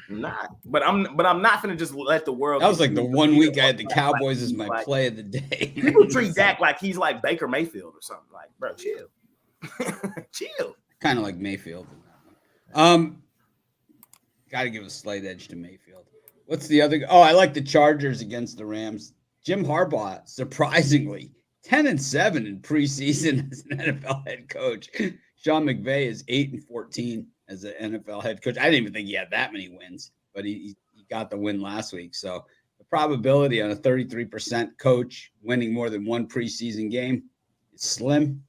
I'm not, but I'm not gonna just let the world. That was like the 1 week I had the Cowboys as my play of the day. People treat Dak like he's like Baker Mayfield or something. Like, bro, chill, chill. Kind of like Mayfield. Got to give a slight edge to Mayfield. What's the other? Oh, I like the Chargers against the Rams. Jim Harbaugh, surprisingly, 10-7 in preseason as an NFL head coach. Sean McVay is 8-14 as an NFL head coach. I didn't even think he had that many wins, but he got the win last week. So the probability on a 33% coach winning more than one preseason game is slim.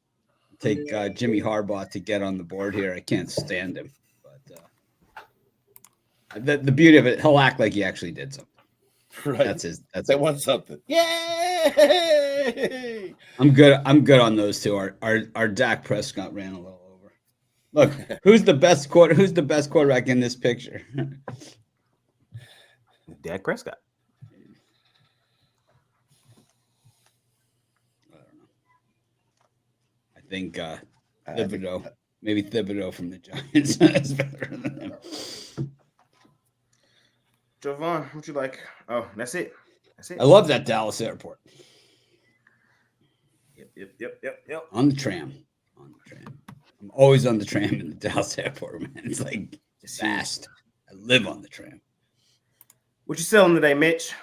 Take Jimmy Harbaugh to get on the board here. I can't stand him, but the beauty of it, he'll act like he actually did something. Right. That's they won something. Yay! I'm good on those two. Our Dak Prescott ran a little over. Look, who's the best quarterback in this picture? Dak Prescott. I don't know. I think Thibodeau, maybe Thibodeau from the Giants is better than him. Javon, what you like? Oh, that's it. I love that Dallas airport. Yep. On the tram. I'm always on the tram in the Dallas airport, man. It's like fast. I live on the tram. What you selling today, Mitch?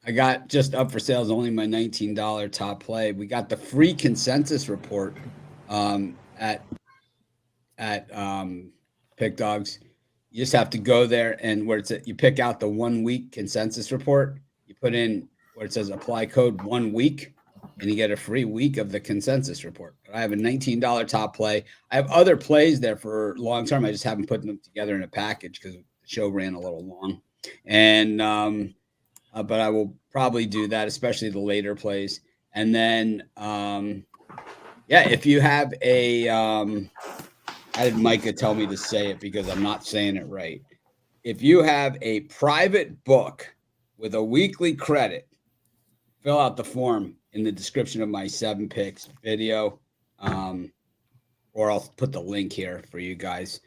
I got just up for sales only my $19 top play. We got the free consensus report at Pick Dogs. You just have to go there and where you pick out the 1 week consensus report. You put in where it says apply code 1 week, and you get a free week of the consensus report. I have a $19 top play. I have other plays there for long term. I just haven't put them together in a package because the show ran a little long. And but I will probably do that, especially the later plays. And then if you have a I had Micah tell me to say it because I'm not saying it right. If you have a private book with a weekly credit, fill out the form in the description of my 7 picks video, or I'll put the link here for you guys.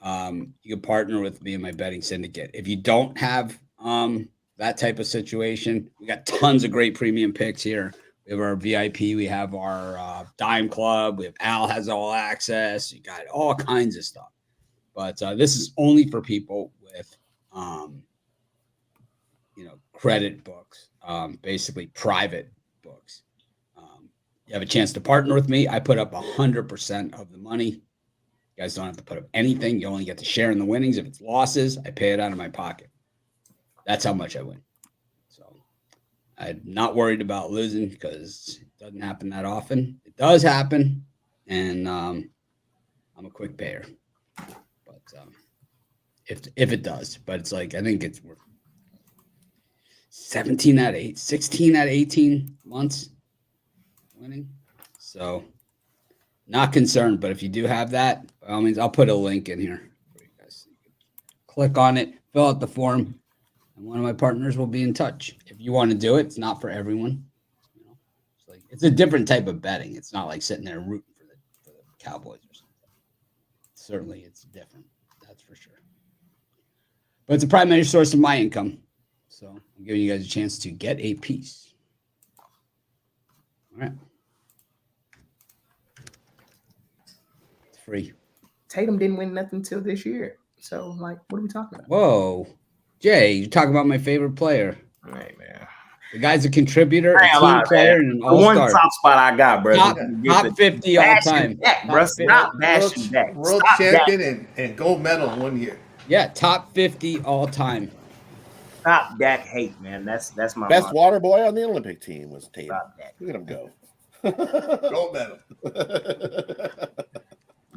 You can partner with me in my betting syndicate. If you don't have that type of situation, we got tons of great premium picks here. We have our VIP. We have our Dime Club. We have Al has all access. You got all kinds of stuff. But this is only for people with, credit books, basically private books. You have a chance to partner with me. I put up 100% of the money. You guys don't have to put up anything. You only get to share in the winnings. If it's losses, I pay it out of my pocket. That's how much I win. So I'm not worried about losing because it doesn't happen that often. It does happen, and I'm a quick payer. But if it does, but it's like I think it's worth 16 out of 18 months winning. So not concerned, but if you do have that, by all means, I'll put a link in here for you guys. So you can click on it, fill out the form, and one of my partners will be in touch. If you want to do it, it's not for everyone. It's a different type of betting. It's not like sitting there rooting for the Cowboys or something. Certainly it's different. That's for sure. But it's a primary source of my income. So I'm giving you guys a chance to get a piece. All right. It's free. Tatum didn't win nothing till this year. So, what are we talking about? Whoa. Jay, you're talking about my favorite player. Hey, man. The guy's a contributor, a team player, and an all-star. The one top spot I got, bro. Top 50 all time. Stop bashing back. World champion and gold medal 1 year. Yeah, top 50 all time. Stop that hate, man. That's my best water boy on the Olympic team was Tatum. Look at him go. Gold medal.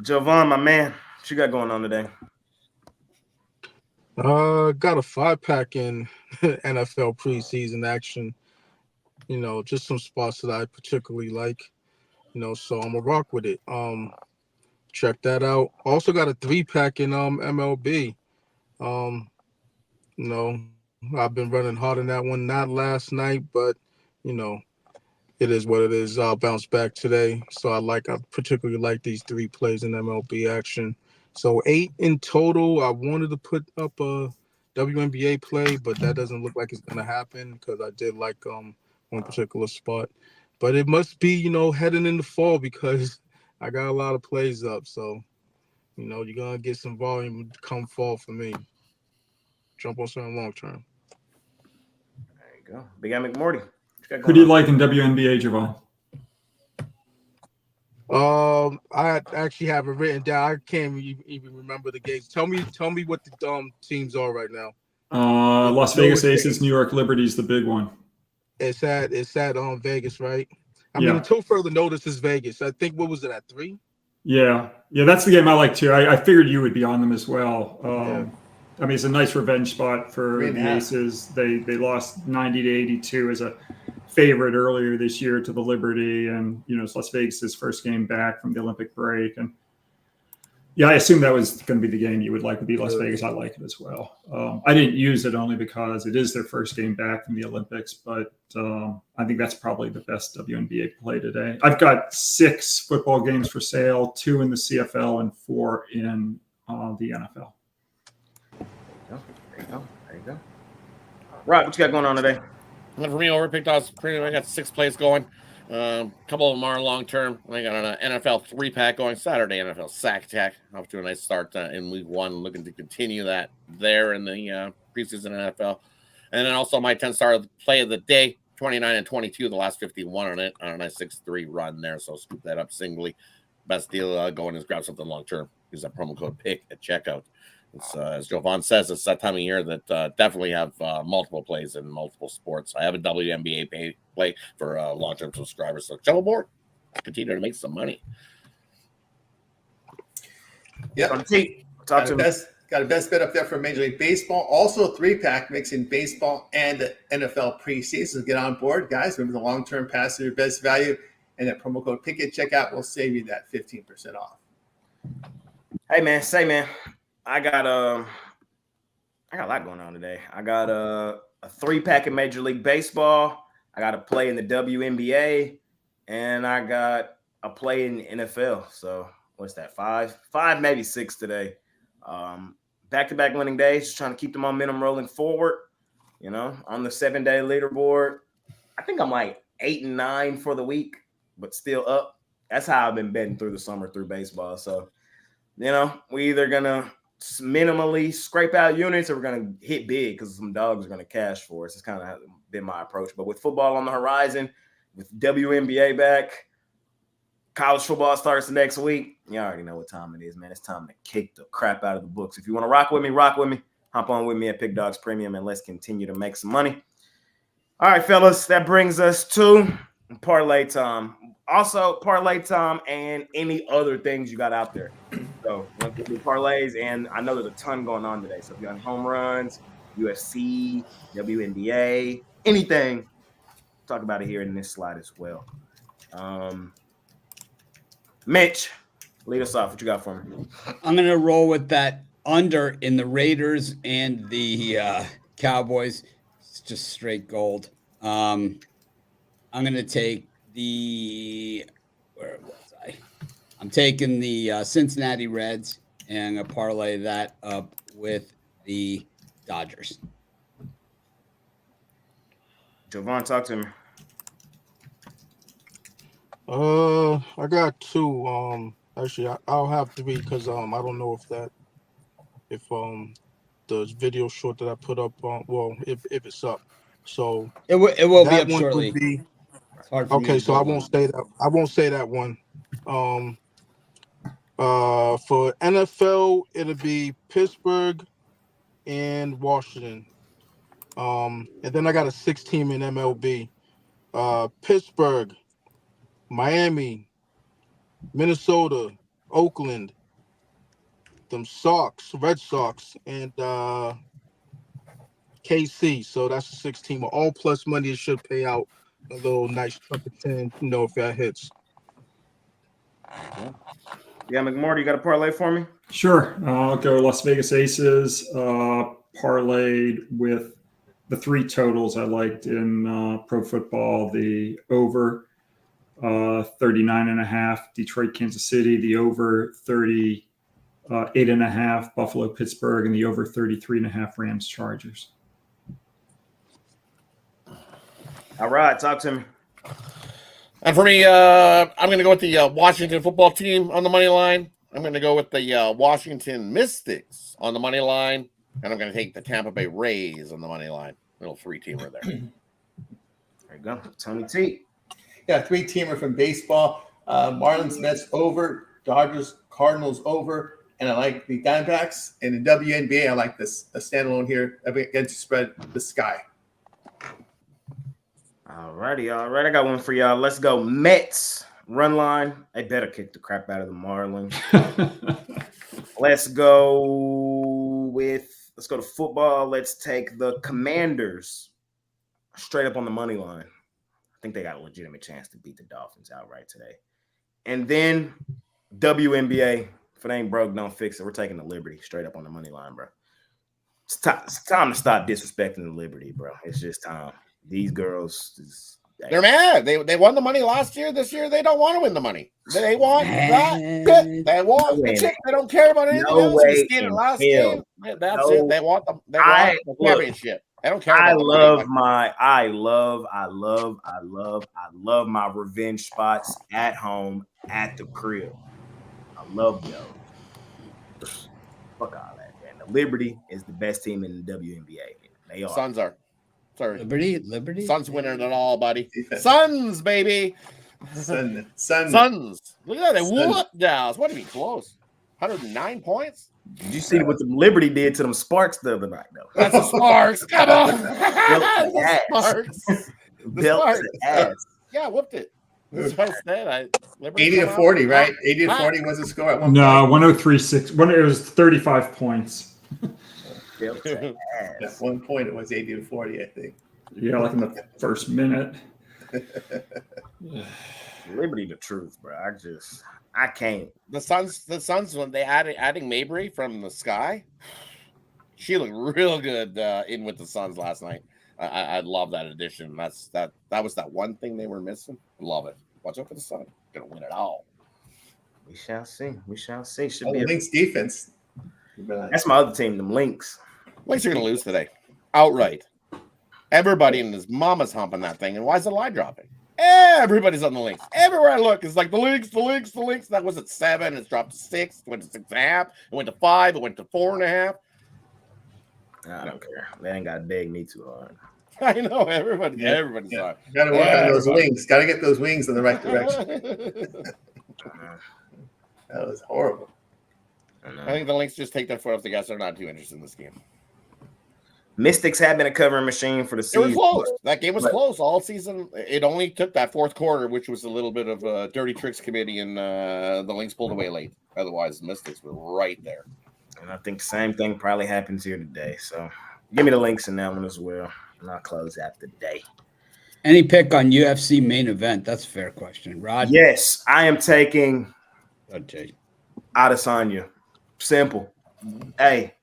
Jovan, my man, what you got going on today? Got a 5-pack in NFL preseason action. Just some spots that I particularly like. So I'm gonna rock with it. Check that out. Also got a 3-pack in MLB. I've been running hard on that one. Not last night, but it is what it is. I'll bounce back today. So I particularly like these 3 plays in MLB action. So 8 in total. I wanted to put up a WNBA play, but that doesn't look like it's gonna happen because I did like one particular spot. But it must be, heading into fall because I got a lot of plays up. So, you're gonna get some volume come fall for me. Jump on something long term. There you go. Big Guy McMorty. Who do you like in WNBA, Javon? I actually have it written down. I can't even remember the games. Tell me what the teams are right now. Las Vegas Aces, New York Liberty's the big one. It's at Vegas, right? I mean, until further notice, is Vegas. I think what was it at 3? Yeah, that's the game I like too. I figured you would be on them as well. I mean, it's a nice revenge spot for the Aces. They lost 90-82 as a favorite earlier this year to the Liberty, and it's Las Vegas's first game back from the Olympic break. And yeah, I assume that was going to be the game you would like to be Las Vegas. I like it as well. I didn't use it only because it is their first game back from the Olympics, but I think that's probably the best WNBA play today. I've got 6 football games for sale, 2 in the CFL and 4 in the NFL. There you go. Rob, what you got going on today? For me, overpicked odds. I got 6 plays going. A couple of them are long term. I got an NFL 3-pack going Saturday. NFL Sack Attack off to a nice start in week 1. Looking to continue that there in the preseason NFL, and then also my 10-star play of the day, 29-22, the last 51 on it on a nice 6-3 run there. So scoop that up singly. Best deal going is grab something long term. Use that promo code PICK at checkout. It's, as Jovan says, it's that time of year that definitely have multiple plays in multiple sports. I have a WNBA play for long-term subscribers. So jump aboard. Continue to make some money. Yeah. Talk to me. Got a best bet up there for Major League Baseball. Also a 3-pack mixing baseball and the NFL preseason. Get on board, guys. Remember the long-term pass to your best value. And that promo code PICK at checkout will save you that 15% off. Hey, man. I got a lot going on today. I got a 3-pack in Major League Baseball. I got a play in the WNBA, and I got a play in the NFL. So what's that? Five, maybe 6 today. Back-to-back winning days, just trying to keep the momentum rolling forward. You know, on the 7-day leaderboard, I think I'm like 8-9 for the week, but still up. That's how I've been betting through the summer through baseball. So, you know, we either gonna minimally scrape out units or we're gonna hit big because some dogs are gonna cash for us. It's kind of been my approach. But with football on the horizon, with WNBA back, college football starts next week. You already know what time it is, man. It's time to kick the crap out of the books. If you want to rock with me. Hop on with me at Pick Dogs Premium, and let's continue to make some money. All right, fellas, that brings us to parlay time. Also, parlay time and any other things you got out there. So, we're going to do parlays, and I know there's a ton going on today. So, if you're on home runs, UFC, WNBA, anything, talk about it here in this slide as well. Mitch, lead us off. What you got for me? I'm going to roll with that under in the Raiders and the Cowboys. It's just straight gold. I'm going to take where was I? I'm taking the Cincinnati Reds, and I'm going to parlay that up with the Dodgers. Jovan, talk to me. I got 2. Actually, I'll have 3 because I don't know if the video short that I put up if it's up. So It will be that up one shortly. would be It's hard for me okay. to So go I won't on. say that. I won't say that one. For NFL, it'll be Pittsburgh and Washington. And then I got a 6-team in MLB. Pittsburgh, Miami, Minnesota, Oakland, them Red Sox, and KC. So that's a 6-team. All plus money. It should pay out a little nice chunk of 10, if that hits. Yeah, McMorty, you got a parlay for me? Sure. I'll go Las Vegas Aces, parlayed with the 3 totals I liked in pro football, the over 39.5, Detroit, Kansas City, the over 38.5, Buffalo, Pittsburgh, and the over 33.5, Rams, Chargers. All right, talk to me. And for me, I'm going to go with the Washington football team on the money line. I'm going to go with the Washington Mystics on the money line. And I'm going to take the Tampa Bay Rays on the money line. Little 3-teamer there. There you go. Tony T. Yeah, 3-teamer from baseball. Marlins-Mets over, Dodgers-Cardinals over, and I like the Diamondbacks. And in WNBA, I like this a standalone here against spread the sky. All righty. I got one for y'all. Let's go Mets run line. They better kick the crap out of the Marlins. Let's go to football. Let's take the Commanders straight up on the money line. I think they got a legitimate chance to beat the Dolphins outright today. And then WNBA. If it ain't broke, don't fix it. We're taking the Liberty straight up on the money line, bro. It's time to stop disrespecting the Liberty, bro. It's just time. These girls, they're mad. They won the money last year. This year, they don't want to win the money. They want that shit. They want the chip. They don't care about anything else. We seen it last game. That's it. They want the championship. They don't care about I love my revenge spots at home, at the crib. I love those. Fuck all that, man. The Liberty is the best team in the WNBA. They are. Suns are. Sorry. Liberty. Suns winning it all, buddy. Suns, baby. Suns. Look at that. They whooped Dallas. What did he close? 109 points? Did you see what the Liberty did to them Sparks the other night, though? That's the Sparks. Come on. The Sparks. Belt ass. Yeah, whooped it. 80-40, right? 80-40 was the score at one point. No, 103.6. It was 35 points. At one point, it was 80-40, I think. Yeah, like in the first minute. Liberty, the truth, bro. I can't. The Suns when they adding Mabry from the Sky, she looked real good in with the Suns last night. I love that addition. That was that one thing they were missing. Love it. Watch out for the Sun. Gonna win it all. We shall see. We shall see. Should Oh, be the Lynx defense. That's my other team, them Lynx. Lynx are gonna lose today, outright. Everybody and his mama's humping that thing. And why is the line dropping? Everybody's on the Lynx. Everywhere I look, it's like the Lynx. That was at 7. It's dropped to 6. It went to 6.5. It went to 5. It went to 4.5. I don't care. They ain't got to beg me too hard. I know everybody's on. Got to work on those wings. Got to get those wings in the right direction. That was horrible. I think the Lynx just take their foot off the gas. They're not too interested in this game. Mystics have been a covering machine for the season. It was close. That game was close all season. It only took that fourth quarter, which was a little bit of a dirty tricks committee, and the Lynx pulled away late. Otherwise, the Mystics were right there. And I think the same thing probably happens here today. So give me the Lynx in that one as well. And I'll close out the day. Any pick on UFC main event? That's a fair question. Rod? Yes, I am taking Okay. Adesanya. Simple. Hey,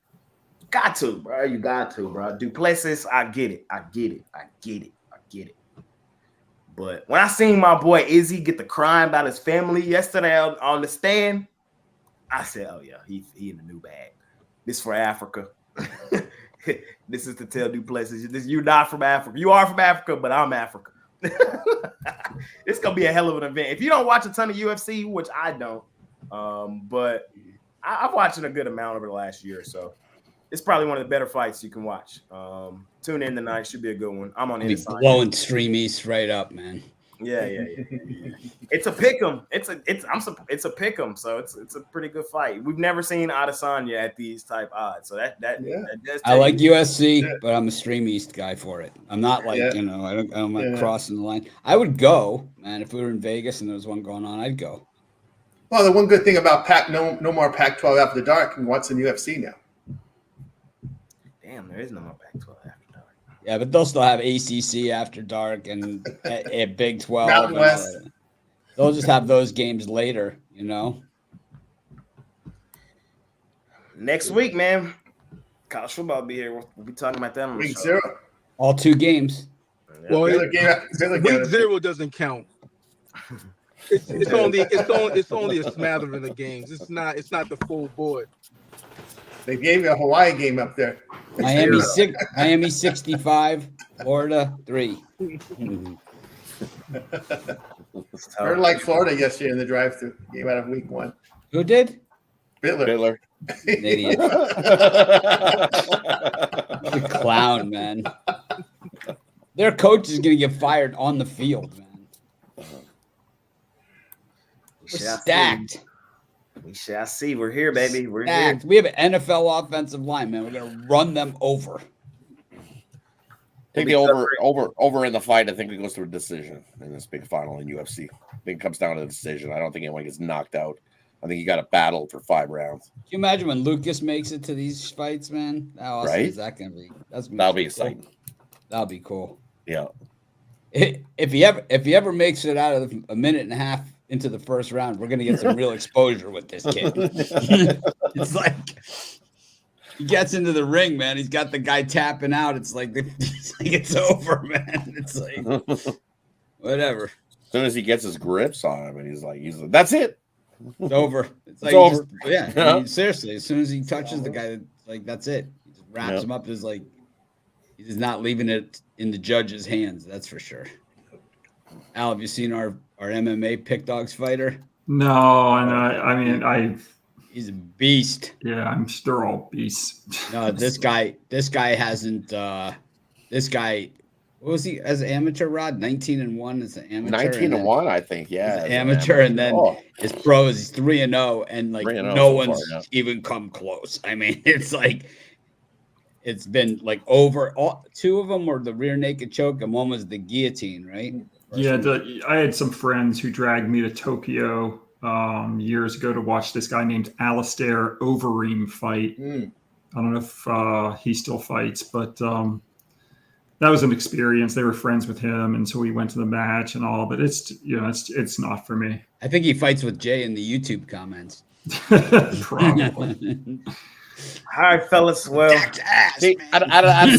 got to, bro. You got to, bro. Duplessis, I get it. But when I seen my boy Izzy get the crying about his family yesterday on the stand, I said, oh, yeah, he in the new bag. This for Africa. This is to tell Duplessis, you're not from Africa. You are from Africa, but I'm Africa. It's going to be a hell of an event. If you don't watch a ton of UFC, which I don't, but I'm watching a good amount over the last year or so. It's probably one of the better fights you can watch. Tune in tonight. Should be a good one. I'm on Be blowing Stream East right up, man. Yeah. It's a pick'em. It's a pick'em. So it's a pretty good fight. We've never seen Adesanya at these type odds. So that does. I like USC, but I'm a Stream East guy for it. I'm not like I'm not crossing the line. I would go, man. If we were in Vegas and there was one going on, I'd go. Well, the one good thing about no more Pac-12 after the dark and what's in UFC now. Damn, there is no more Pac-12 after dark. Yeah, but they'll still have ACC after dark and a Big 12. Mountain West. They'll just have those games later, you know. Next week, man, college football will be here. We'll be talking about that on the Week show. 0. All 2 games. Well, Week 0 doesn't count. It's only a smattering of games. It's not the full board. They gave you a Hawaii game up there. Miami 65, Florida 3. Heard like Florida yesterday in the drive-thru game out of week 1. Who did? Bittler. An idiot. The clown, man. Their coach is going to get fired on the field, man. We're stacked. We shall see. We're here, baby. We're stacked. here. We have an NFL offensive line, man. We're going to run them over. Take the over in the fight. I think it goes to a decision in this big final in UFC. I think it comes down to a decision. I don't think anyone gets knocked out. I think you got to battle for 5 rounds. Can you imagine when Lucas makes it to these fights, man? How awesome is that going to be? That'll be exciting. That'll be cool. Yeah. If he ever makes it out of a minute and a half into the first round, we're going to get some real exposure with this kid. It's like he gets into the ring, man. He's got the guy tapping out. It's like it's over, man. It's like whatever. As soon as he gets his grips on him, and he's like, that's it. It's over. It's like over. I mean, seriously, as soon as he touches the guy, like that's it. He just wraps him up. Is like he's not leaving it in the judge's hands. That's for sure. Al, have you seen our MMA pick dogs fighter? No, and I he's a beast. Yeah, I'm sure all beasts. No, this guy hasn't. This guy, what was he as an amateur? Rod 19-1 as an amateur. 19-1 I think. Yeah, amateur, and then his pros. He's 3-0, and like no one's even come close. I mean, it's like. It's been like over. 2 of them were the rear naked choke, and one was the guillotine, right? Yeah, I had some friends who dragged me to Tokyo years ago to watch this guy named Alistair Overeem fight. I don't know if he still fights, but that was an experience. They were friends with him, and so we went to the match and all. But it's not for me. I think he fights with Jay in the YouTube comments. Probably. All right, fellas. Well, See, I'd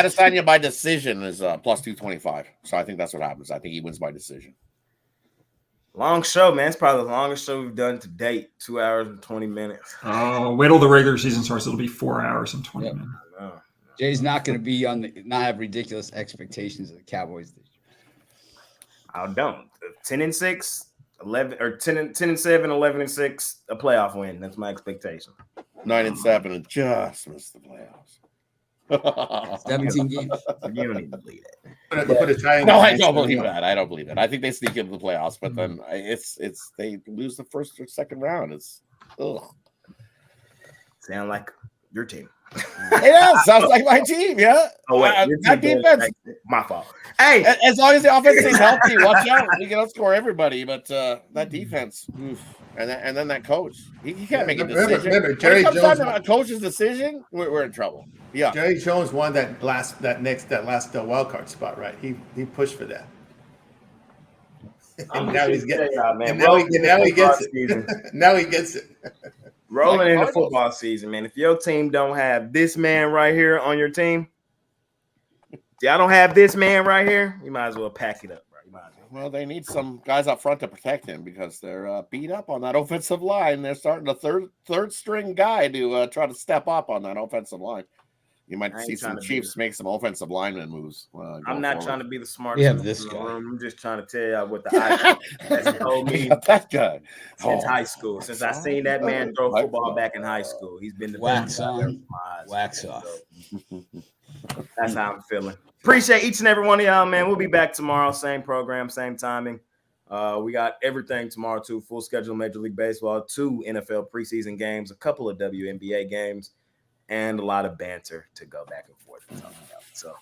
assign you by decision is plus 225. So I think that's what happens. I think he wins by decision. long show, man. It's probably the longest show we've done to date. 2 hours and 20 minutes. Wait till the regular season starts. It'll be 4 hours and 20 minutes. Jay's not going to be not have ridiculous expectations of the Cowboys this year. I don't. 10-6, 11 or 10-7, 11-6, a playoff win. That's my expectation. 9-7 and just missed the playoffs. 17 games. You don't even believe it. No, I don't believe that. I don't believe it. I think they sneak into the playoffs, but then it's they lose the first or second round. It's Sound like your team. Yeah, sounds like my team. Yeah. Oh wait, that defense. My fault. Hey, as long as the offense stays healthy, watch out. We can outscore everybody, but that defense, oof. And then that coach, he can't make a decision. Remember, Jerry when it Jones. comes down to a coach's decision, we're in trouble. Yeah. Jerry Jones won that last wild card spot, right? He pushed for that. And now he's getting. Now he gets it. Now he gets it. Rolling into football season, man. If your team don't have this man right here on your team, y'all don't have this man right here, you might as well pack it up, bro. You might as well. Well, they need some guys up front to protect him because they're beat up on that offensive line. They're starting a third string guy to try to step up on that offensive line. You might see some Chiefs make some offensive lineman moves. I'm not trying to be the smartest. We have this guy. I'm just trying to tell y'all what the eye has told me that guy since high school. Since I seen that man throw football back in high school, he's been the wax on, wax off. That's how I'm feeling. Appreciate each and every one of y'all, man. We'll be back tomorrow, same program, same timing. We got everything tomorrow too. Full schedule, Major League Baseball, 2 NFL preseason games, a couple of WNBA games, and a lot of banter to go back and forth and talk about. So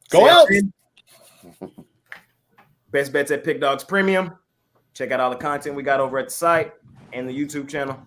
go out. Best bets at Pick Dogs Premium. Check out all the content we got over at the site and the YouTube channel.